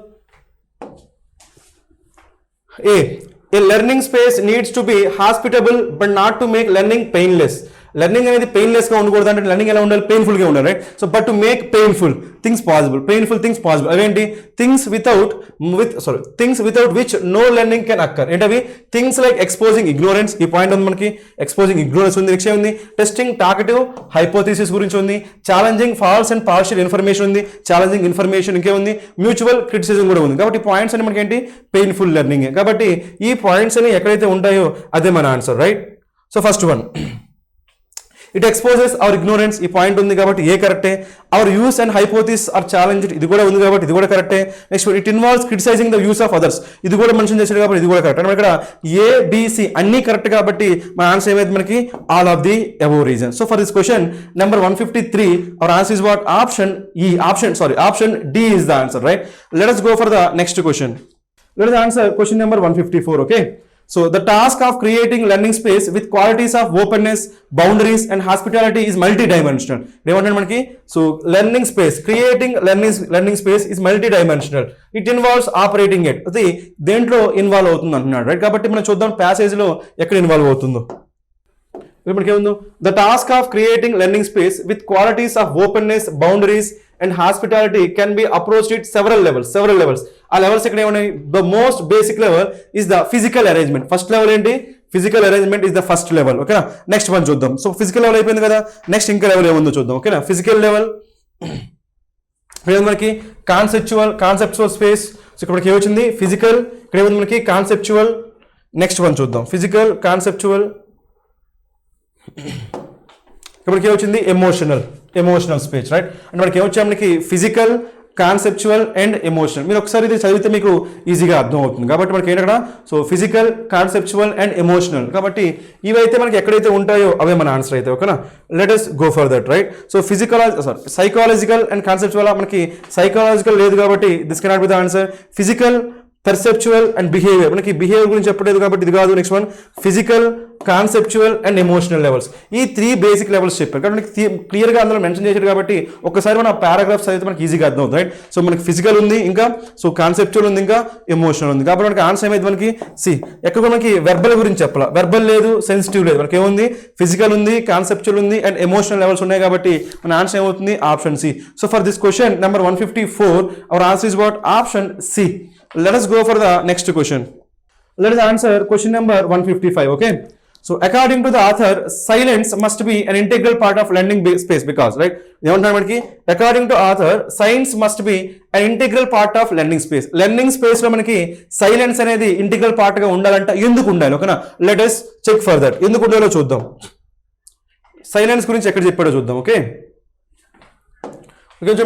A learning space needs to be hospitable but not to make learning painless. Learning అనేది పెయిన్లెస్ గా ఉండకూడదు. అంటే లెర్నింగ్ ఎలా ఉండాలి? పెయిన్ఫుల్ గా ఉండాలి. Right, so but to make painful things possible, painful things possible. అవేంటి? Things without which no learning can occur. ఏంటవి? థింగ్స్ లైక్ ఎక్స్పోజింగ్ ఇగ్నోరెన్స్, ఈ పాయింట్ ఉంది మనకి. ఎక్స్పోజింగ్ ఇగ్నోరెన్స్ ఉంది. నెక్స్ట్ ఉంది టెస్టింగ్ టార్గెటివ్ హైపోథీసిస్ గురించి ఉంది. Challenging false and partial information ఉంది. ఛాలెంజింగ్ ఇన్ఫర్మేషన్ ఇంకేముంది? మ్యూచువల్ క్రిటిసిజం కూడా ఉంది. కాబట్టి పాయింట్స్ అని మనకి ఏంటి? Painful learning. కాబట్టి ఈ పాయింట్స్ అని ఎక్కడైతే ఉంటాయో అదే మన ఆన్సర్. Right, so first one, it exposes our ignorance, ఈ పాయింట్ ఉంది కాబట్టి ఏ కరెక్టే. Our views and hypotheses are challenged, ఇది కూడా ఉంది కాబట్టి ఇది కూడా కరెక్టే. Next it involves criticizing the views of others, ఇది కూడా మెన్షన్ చేశాడు కాబట్టి ఇది కూడా కరెక్ట్. అంటే ఇక్కడ ఏబిసి అన్ని కరెక్ట్ కాబట్టి మన ఆన్సర్ ఏమైంది మనకి? All of the above reason. So for this question number 153 our answer is what? Option D is the answer. Right, let us go for the next question. Let us answer question number 154. Okay, so the task of creating learning space with qualities of openness, boundaries and hospitality is multidimensional. ఏమంటారు మనకి? So learning space, creating learning space is multidimensional. It involves operating it, అది దేంట్లో ఇన్వాల్వ్ అవుతుంది అంటున్నాడు. రైట్, కాబట్టి మనం చూద్దాం ప్యాసేజ్ లో ఎక్కడ ఇన్వాల్వ్ అవుతుందో. మనకి ఏముందో? The task of creating learning space with qualities of openness, boundaries and hospitality can be approached it several levels. ఆ లెవెల్స్ ఇక్కడ ఏమన్నాయి? The most basic level is the physical arrangement. First level ఏంటి? Physical arrangement is the first level. ఓకేనా, నెక్స్ట్ వన్ చూద్దాం. సో ఫిజికల్ లెవెల్ అయిపోయింది కదా, నెక్స్ట్ ఇంకా లెవెల్ ఏముందో చూద్దాం. ఓకేనా, ఫిజికల్ లెవెల్ మనకి కాన్సెప్చువల్ స్పేస్. సో ఇక్కడ మనకి ఏమొచ్చింది? ఫిజికల్. ఇక్కడ ఏముంది మనకి? కాన్సెప్చువల్. నెక్స్ట్ వన్ చూద్దాం. Physical, conceptual. మనకి ఏమొచ్చింది? Emotional space. రైట్, అంటే మనకి ఏమొచ్చా? మనకి ఫిజికల్, కాన్సెప్చువల్ అండ్ ఎమోషనల్. మీరు ఒకసారి ఇది చదివితే మీకు ఈజీగా అర్థం అవుతుంది. కాబట్టి మనకి ఏంటక్కడ? So physical, conceptual and emotional. కాబట్టి ఇవైతే మనకి ఎక్కడైతే ఉంటాయో అవే మన ఆన్సర్ అయితే. ఓకేనా, let us go for that. Right, so psychological and conceptual. మనకి సైకాలజికల్ లేదు కాబట్టి this cannot be the answer. Physical, perceptual and behaviour. మనకి బిహేవియర్ గురించి చెప్పలేదు కాబట్టి ఇది కాదు. Next one physical, conceptual and emotional levels. ఈ 3 బేసిక్ లెవెల్స్ చెప్పారు కాబట్టి మనకి క్లియర్గా అందులో మెన్షన్ చేశారు కాబట్టి ఒకసారి మన పారాగ్రాఫ్స్ అయితే మనకి ఈజీగా అర్థం అవుతుంది. రైట్, సో మనకి ఫిజికల్ ఉంది, ఇంకా సో కాన్సెప్చువల్ ఉంది, ఇంకా ఎమోషనల్ ఉంది. కాబట్టి మనకి ఆన్సర్ ఏమైతే మనకి ఎక్కడ మనకి వెర్బల్ గురించి చెప్పాలి. వెర్బల్ లేదు, సెన్సిటివ్ లేదు. మనకి ఏముంది? ఫిజికల్ ఉంది, కాన్సెప్చువల్ ఉంది అండ్ ఎమోషనల్ లెవెల్స్ ఉన్నాయి కాబట్టి మన ఆన్సర్ ఏమవుతుంది? Option C. So for this question number 154 our answer is what? Option C. Let us go for the next question. Let us answer question number 155. Okay, so according to the author silence must be an integral part of learning space because, right, ఏమంటారు మనకి? according to author science must be an integral part of learning space. learning space లో మనకి సైలెన్స్ అనేది ఇంటిగ్రల్ పార్ట్ గా ఉండాలంట. ఎందుకు ఉండాలి? ఓకేనా, let us check for that. ఎందుకు ఉండాలో చూద్దాం. సైలెన్స్ గురించి ఎక్కడ చెప్పాడో చూద్దాం. ఓకే,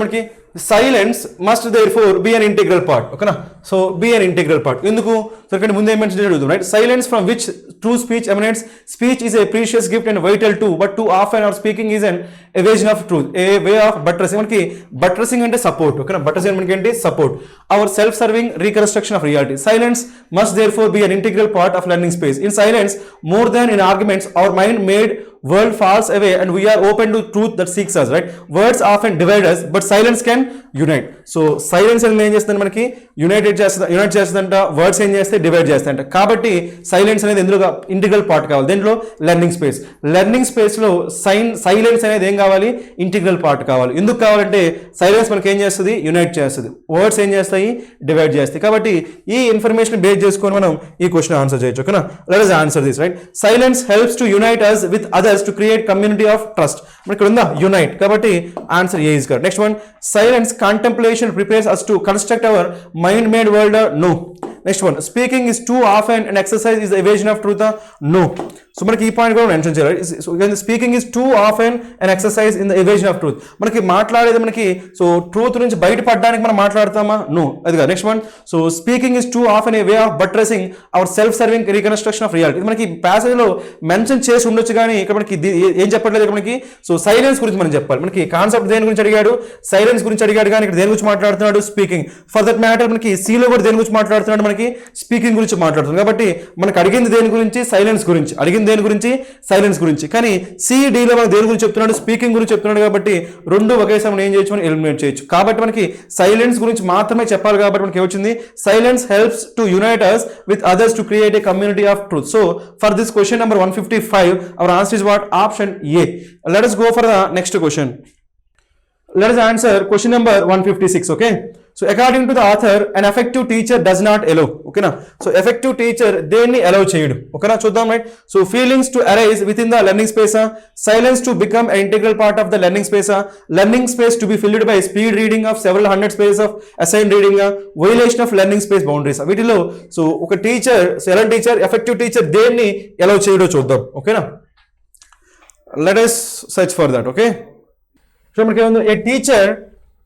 మనకి silence must therefore be an integral part. ఓకేనా, so be an integral part. ఎందుకు? సో ఇక్కడ ముందు ఏం మెన్షన్ చేయడం? Right, silence from which true speech emanates. Speech is a precious gift and vital to but too often our speaking is an evasion of truth, a way of buttressing. మనకి బట్రసింగ్ అంటే సపోర్ట్. ఓకేనా, బట్రసింగ్ మనకి ఏంటి? Support. Our self serving reconstruction of reality. Silence must therefore be an integral part of learning space. In silence more than in arguments our mind made world falls away and we are open to truth that seeks us. Right, words often divide us but silence can unite. So silence అనేది ఏం చేస్తుంది? మనకి యునైట్ చేస్తుందంట. వర్డ్స్ ఏం చేస్తే? డివైడ్ చేస్తాయంట. కాబట్టి సైలెన్స్ అనేది ఎందులో ఇంటిగ్రల్ పార్ట్ కావాలి? దేంట్లో? లెర్నింగ్ స్పేస్ లో సైలెన్స్ అనేది ఏం కావాలి? ఇంటిగ్రల్ పార్ట్ కావాలి. ఎందుకు కావాలంటే సైలెన్స్ మనకి ఏం చేస్తుంది? యునైట్ చేస్తుంది. వర్డ్స్ ఏం చేస్తాయి? డివైడ్ చేస్తాయి. కాబట్టి ఈ ఇన్ఫర్మేషన్ బేస్ చేసుకొని మనం ఈ క్వశ్చన్ ఆన్సర్ చేయొచ్చు. ఓకేనా, let us answer this. Right, silence helps to unite us with others to create community of trust. మనకి ఇక్కడ ఉందా? యునైట్. కాబట్టి answer A is correct. Next one silence contemplation prepares us to construct our mind made world. No, next one speaking is too often and exercise is evasion of truth no. So మనకి ఈ పాయింట్ కూడా మెన్షన్ చేయాలి. Speaking is too often and exercise in the evasion of truth. మనకి మాట్లాడేది మనకి సో ట్రూత్ నుంచి బయటపడడానికి మనం మాట్లాడతామా? నో. అదిగా next one. So speaking is too often A way of buttressing our self serving reconstruction of reality. ఇది మనకి ప్యాసేజ్ లో మెన్షన్ చేసి ఉండొచ్చు కానీ ఇక్కడ మనకి ఏం చెప్పట్లేదు. ఇక్కడ మనకి సో సైలెన్స్ గురించి మనం చెప్పాలి. మనకి కాన్సెప్ట్ దేని గురించి అడిగాడు? సైలెన్స్ గురించి అడిగాడు కానీ ఇక్కడ దేని గురించి మాట్లాడుతున్నాడు? స్పీకింగ్. ఫర్ దట్ మ్యాటర్ మనకి సీలో కూడా దేని గురించి మాట్లాడుతున్నాడు? మనకి స్పీకింగ్ గురించి మాట్లాడుతున్నాడు. కాబట్టి మనకు అడిగింది దేని గురించి? సైలెన్స్ గురించి. అడిగింది దేని గురించి? సైలెన్స్ గురించి. కానీ సిడిలో మనకు దేని గురించి చెప్తున్నాడు? స్పీకింగ్ గురించి చెప్తున్నాడు. కాబట్టి రెండు ఒకేసారి మనం ఏం చేయొచ్చు? మనం ఎలిమినేట్ చేయొచ్చు. కాబట్టి మనకి సైలెన్స్ గురించి మాత్రమే చెప్పాలి. కాబట్టి మనకి ఏమొచ్చింది? Silence helps to unite us with others to create a community of truth. So for this question number 155, our answer is what? Option A. Let us go for the next question. Let us answer question number 156. Okay. So according to the author, an effective teacher does not allow. Okay na? So effective teacher దేన్ని allow చేయడు. Okay na? చూద్దాం right. So feelings to arise within the learning space, silence to become an integral part of the learning space, learning space to be filled by speed reading of several hundred pages of assigned reading, violation of learning space boundaries. వీటిలో సో ఒక teacher, silent teacher, effective teacher దేన్ని allow చేయడో చూద్దాం. ఓకేనా? Let us search for that. Okay. So మనకి ఏముంది? A teacher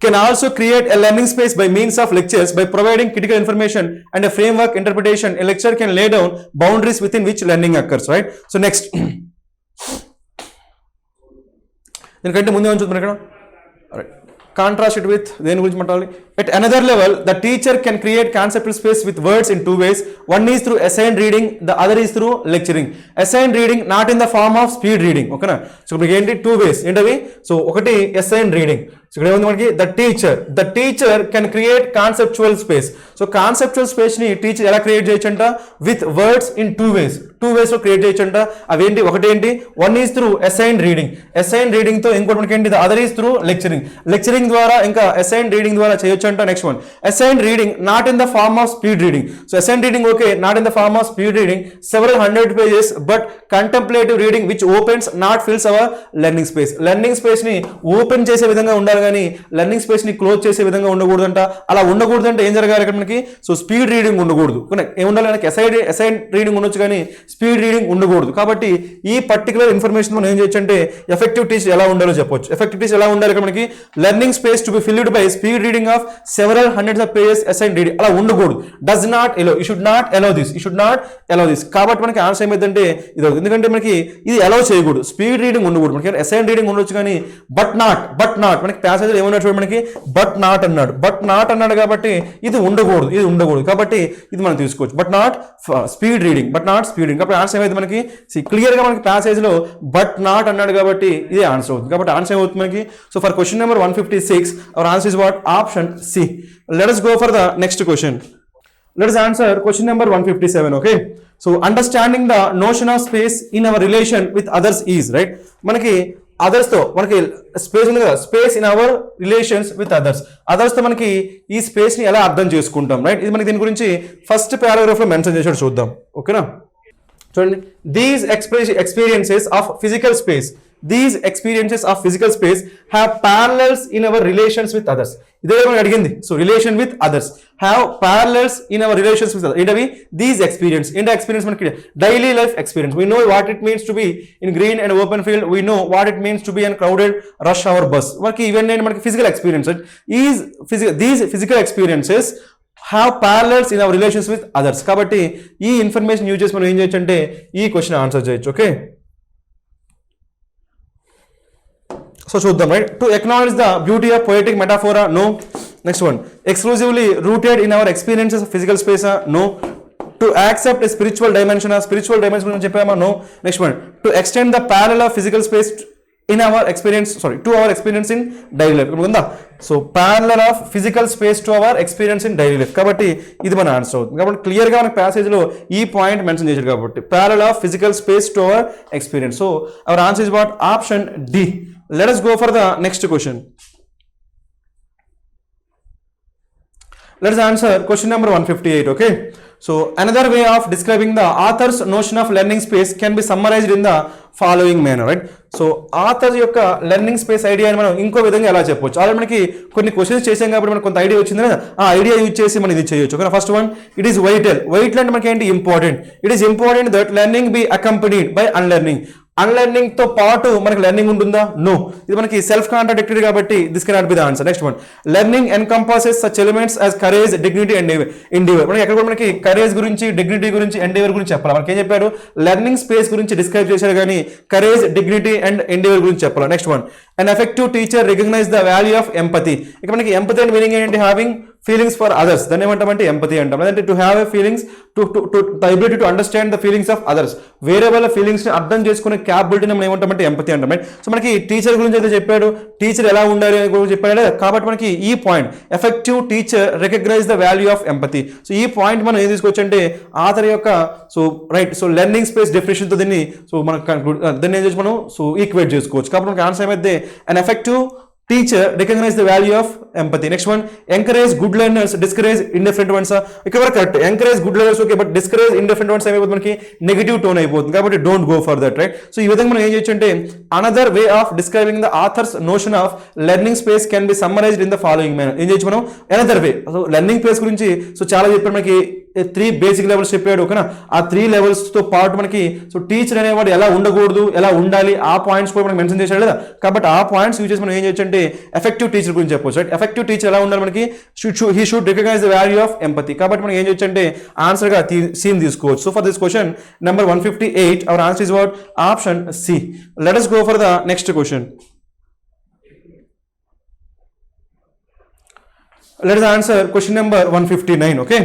can also create a learning space by means of lectures by providing critical information and a framework interpretation. A lecture can lay down boundaries within which learning occurs, right? So next దీనికంటే ముందే ఉంచుతుంది ఇక్కడ. Contrast it with దేని గురించి మాట్లాడాలి? At another level, the teacher can create conceptual space with words in two ways. One is through assigned reading, the other is through lecturing. Assigned reading not in the form of speed reading. Okay na? So మనకి ఏంటి? Two ways. ఏంటవి? సో ఒకటి assigned reading. సో ఇక్కడ ఏముంది మనకి? The teacher can create conceptual space. So conceptual space ని టీచర్ ఎలా క్రియేట్ చేయొచ్చంట? With words in two ways. Two ways లో క్రియేట్ చేయొచ్చంట. అవేంటి? ఒకటి ఏంటి? One is through assigned reading. Assigned reading తో ఇంకోటి మనకి ఏంటి? Other is through lecturing. Lecturing ద్వారా ఇంకా అసైన్డ్ రీడింగ్ ద్వారా చేయొచ్చు అంట. Next one assigned reading not in the form of speed reading. So assigned reading okay, not in the form of speed reading, several 100 pages but contemplative reading which opens not fills our learning space. Learning space ని ఓపెన్ చేసే విధంగా ఉండాలి కానీ లెర్నింగ్ స్పేస్ ని క్లోజ్ చేసే విధంగా ఉండకూడదంట. అలా ఉండకూడదంటే ఏం జరగాలి ఇక్కడ మనకి? సో స్పీడ్ రీడింగ్ ఉండకూడదు. ఏముండాలి మనకి? అసైన్ రీడింగ్ ఉండొచ్చు కానీ స్పీడ్ రీడింగ్ ఉండకూడదు. కాబట్టి ఈ పర్టికులర్ ఇన్ఫర్మేషన్ మనం ఏం చేయొచ్చు అంటే ఎఫెక్టివ్ టీచర్ ఎలా ఉండాలో చెప్పొచ్చు. ఎఫెక్టివ్ టీచర్ ఎలా ఉండాలి ఇక్కడ మనకి? Learning space to be filled by speed reading of several hundreds of pages assign reading. అలా ఉండకూడదు. Does not allow. You should not allow this. You should not allow this. కాబట్టి మనకి ఆన్సర్ ఏమైందంటే ఇది. ఎందుకంటే మనకి ఇది ఎలో చేయకూడదు. స్పీడ్ రీడింగ్ ఉండకూడదు. మనకి అసైన్ రీడింగ్ ఉండొచ్చు కానీ బట్ నాట్ మనకి ప్యాసేజ్ ఏమన్నా చూడండి మనకి బట్ నాట్ అన్నాడు కాబట్టి ఇది ఉండకూడదు. కాబట్టి ఇది మనం తీసుకోవచ్చు. But not speed reading. కాబట్టి ఆన్సర్ ఏమైంది మనకి? క్లియర్ గా మనకి ప్యాసేజ్ లో బట్ నాట్ అన్నాడు కాబట్టి ఇది ఆన్సర్ అవుతుంది. కాబట్టి ఆన్సర్ ఏమవుతుంది మనకి? So for question number 156 our answer is what? Option C. Let us go for the next question. Let us answer question number 157. Okay. So understanding the notion of space in our relation with others is, right? మనకి అదర్స్ తో మనకి స్పేస్ ఉంది కదా, space in our relations with others తో మనకి ఈ స్పేస్ ని ఎలా అర్థం చేసుకుంటాం, రైట్? ఇది మనకి దీని గురించి ఫస్ట్ పారాగ్రాఫ్ లో మెన్షన్ చేసాడు, చూద్దాం. ఓకేనా? చూడండి. These experiences of physical space have parallels in our relations with others. ఇదే మనం అడిగింది. So relation with others have parallels in our relations with others. ఏంటవి? These experience. ఏంటి ఎక్స్పీరియన్స్? మనకి daily life experience. We know what it means to be in green and open field. We know what it means to be in crowded rush hour bus. మనకి ఇవన్నీ మనకి physical experience. These physical experiences have parallels in our relations with others. కాబట్టి ఈ ఇన్ఫర్మేషన్ యూజ్ చేసి మనం ఏం చేయొచ్చు అంటే ఈ క్వశ్చన్ ఆన్సర్ చేయొచ్చు. ఓకే, సో చూద్దాం. Right? To acknowledge the beauty of poetic మెటాఫోరా? No. Next one, exclusively rooted in our experiences of physical స్పేసా? No. To accept a spiritual dimension? Spiritual dimension గురించి చెప్పామా? No. Next one, to extend the parallel of physical space in our experience, to our experience in daily life ఉందా? So parallel of physical space to our experience in daily life. కాబట్టి ఇది మన ఆన్సర్ అవుతుంది. కాబట్టి క్లియర్ గా మన ప్యాసేజ్ లో ఈ పాయింట్ మెన్షన్ చేశారు కాబట్టి parallel of physical space to our experience. So our answer is what? Option D. Let us go for the next question. Let us answer question number 158. Okay. So another way of describing the author's notion of learning space can be summarized in the following manner, right? So author యొక్క లెర్నింగ్ స్పేస్ ఐడియాని మనం ఇంకో విధంగా ఎలా చెప్పొచ్చు? ఆల్రెడీ మనకి కొన్ని క్వశ్చన్స్ చేసాం కాబట్టి మనకు కొంత ఐడియా వచ్చింది కదా, ఆ ఐడియా యూజ్ చేసి మనం ఇది చేయొచ్చు. Okay, first one, it is vital. Vital అంటే మనకి ఏంటి? Important. It is important that learning be accompanied by unlearning. Unlearning తో పాటు మనకి లెర్నింగ్ ఉంటుందా? నో. ఇది మనకి సెల్ఫ్ కాంట్రాడిక్టరీ కాబట్టి this cannot be the answer. Next one, learning encompasses such elements as courage, dignity and endeavour. మనకి ఎక్కడ కూడా మనకి కరేజ్ గురించి, డిగ్నిటీ గురించి, ఎండేవర్ గురించి చెప్పాలి. మనకి ఏం చెప్పారు? లెర్నింగ్ స్పేస్ గురించి డిస్క్రైబ్ చేశారు కానీ కరేజ్, డిగ్నిటీ అండ్ ఎండేవర్ గురించి చెప్పాలి. Next one, an effective teacher recognize the value of empathy. ఇక్కడ మనకి ఎంపతి అంటే మీనింగ్ ఏంటి? Having feelings for others. దాన్ని ఏమంటామంటే ఎంపతి అంటాం. అంటే to have a feelings, the ability to understand the feelings of others. వేరే వాళ్ళ ఫీలింగ్స్ ని అర్థం చేసుకునే క్యాపబిలిటీని మనం ఏమంటామంటే ఎంపతి అంటాం. సో మనకి టీచర్ గురించి అయితే చెప్పాడు, టీచర్ ఎలా ఉండాలి అని కూడా చెప్పాడు కాబట్టి మనకి ఈ point effective teacher recognise the value of empathy. So ఈ పాయింట్ మనం ఏం తీసుకోవచ్చు అంటే ఆథర్ యొక్క so right so learning space definition తో దీన్ని సో మనం దాన్ని ఏం చేసి మనం సో ఈక్వేట్ చేసుకోవచ్చు. కాబట్టి మనకి ఆన్సర్ ఏమైతే an effective teacher recognize the value of empathy. Next one, encourage good learners, discourage indifferent ones. ఇక్కడ వరకు correct. encourage good learners okay, but discourage indifferent ones ఏమైపోతుంది? మనకి నెగిటివ్ టోన్ అయిపోతుంది కాబట్టి don't go for that, right? So ఈ విధంగా మనం ఏం చేయొచ్చు అంటే another way of describing the author's notion of learning space can be summarized in the following manner. ఏం చేయొచ్చు మనం? Another way. So learning space గురించి సో చాలా చెప్పారు మనకి. 3 బేసిక్ లెవెల్స్ చెప్పాడు. ఓకేనా? ఆ 3 లెవెల్స్ తో పాటు మనకి సో టీచర్ అనేవాడు ఎలా ఉండకూడదు, ఎలా ఉండాలి, ఆ పాయింట్స్ కూడా మనకి మెన్షన్ చేశాడు కదా. కాబట్టి ఆ పాయింట్స్ యూజ్ చేసి మనం ఏం చేయొచ్చు అంటే ఎఫెక్టివ్ టీచర్ గురించి చెప్పొచ్చు, రైట్? ఎఫెక్టివ్ టీచర్ ఎలా ఉండాలి? మనకి he should recognise the value of empathy. కాబట్టి మనం ఏం చేయొచ్చు అంటే ఆన్సర్ గా సీన్ తీసుకోవచ్చు. So for this question number 158 our answer is what? Option C. Let us go for the next question. Let us answer question number 159. Okay,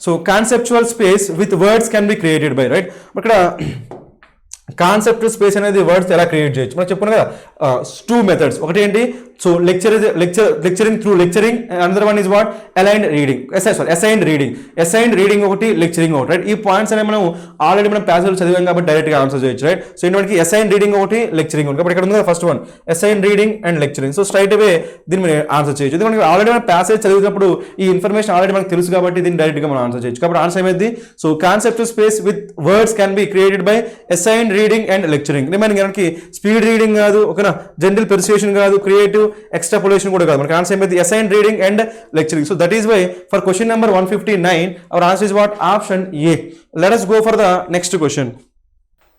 so conceptual space with words can be created by, right? ఇక్కడ కాన్సెప్చువల్ స్పేస్ అనేది వర్డ్స్ ఎలా క్రియేట్ చేయొచ్చు మనం చెప్పుకున్నాం కదా. 2 మెథడ్స్. ఒకటి ఏంటి? So lecturing through lecturing. Another one is what? Aligned reading. Assigned reading ఒకటి, లెక్చరింగ్ ఒకటి, రైట్? ఈ పాయింట్స్ అనేవి మనం ఆల్రెడీ మనం ప్యాసేజ్ చదివాం కాబట్టి డైరెక్ట్ గా ఆన్సర్ చేయొచ్చు, రైట్? సో ఇంటికి అసైన్డ్ రీడింగ్ ఒకటి, లెక్చరింగ్ ఒకటి. కాబట్టి ఇక్కడ ఉంది కదా first one assigned reading and lecturing. So straight away దీన్ని మనం ఆన్సర్ చేయొచ్చు. ఎందుకంటే ఆల్రెడీ మనం ప్యాసేజ్ చదివినప్పుడు ఈ ఇన్ఫర్మేషన్ ఆల్రెడీ మనకు తెలుసు కాబట్టి దీన్ని డైరెక్ట్ గా మనం ఆన్సర్ చేయొచ్చు. కాబట్టి ఆన్సర్ ఏమైంది? So conceptual space with words can be created by assigned reading and lecturing. Remaining మనకి స్పీడ్ రీడింగ్ కాదు, ఓకేనా? జనరల్ పెర్సుయేషన్ కాదు, క్రియేటివ్ ఎక్స్ట్రాపోలేషన్ కూడా కాదు. మనకి ఆన్సర్ ఏమైంది? Assigned reading and lecturing. So that is why for question number 159 our answer is what? Option A. Let us go for the next question.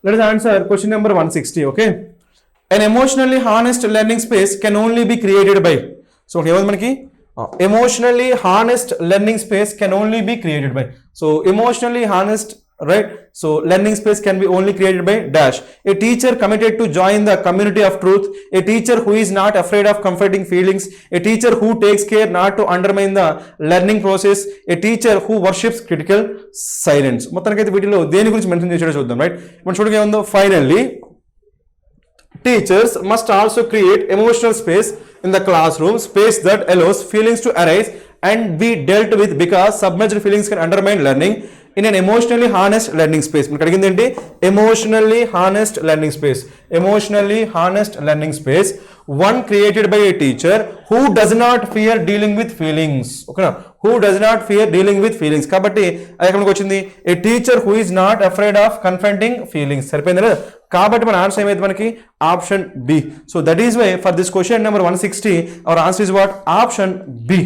Let us answer question number 160. Okay, an emotionally honest learning space can only be created by. So ఏమైంది మనకి? Emotionally honest learning space can only be created by. So emotionally honest, right? So learning space can be only created by dash. A teacher committed to join the community of truth. A teacher who is not afraid of comforting feelings. A teacher who takes care not to undermine the learning process. A teacher who worships critical silence. మొత్తానికైతే వీటిలో దేని గురించి మెన్షన్ చేసాడో చూద్దాం, రైట్? మనం చూడగా ఏముందో? Finally teachers must also create emotional space in the classroom, space that allows feelings to arise and be dealt with, because submerged feelings can undermine learning. In an emotionally honest learning space, మనకు అడిగింది ఏంటి? emotionally honest learning space. emotionally honest learning space, one created by a teacher who does not fear dealing with feelings. ఓకేనా? who does not fear dealing with feelings. కాబట్టి అది ఎక్కడికి వచ్చింది? a teacher who is not afraid of confronting feelings. సరిపోయింది కదా? కాబట్టి మన ఆన్సర్ ఏమైతే మనకి? Option B. So that is why for this question number 160 our answer is what? Option B.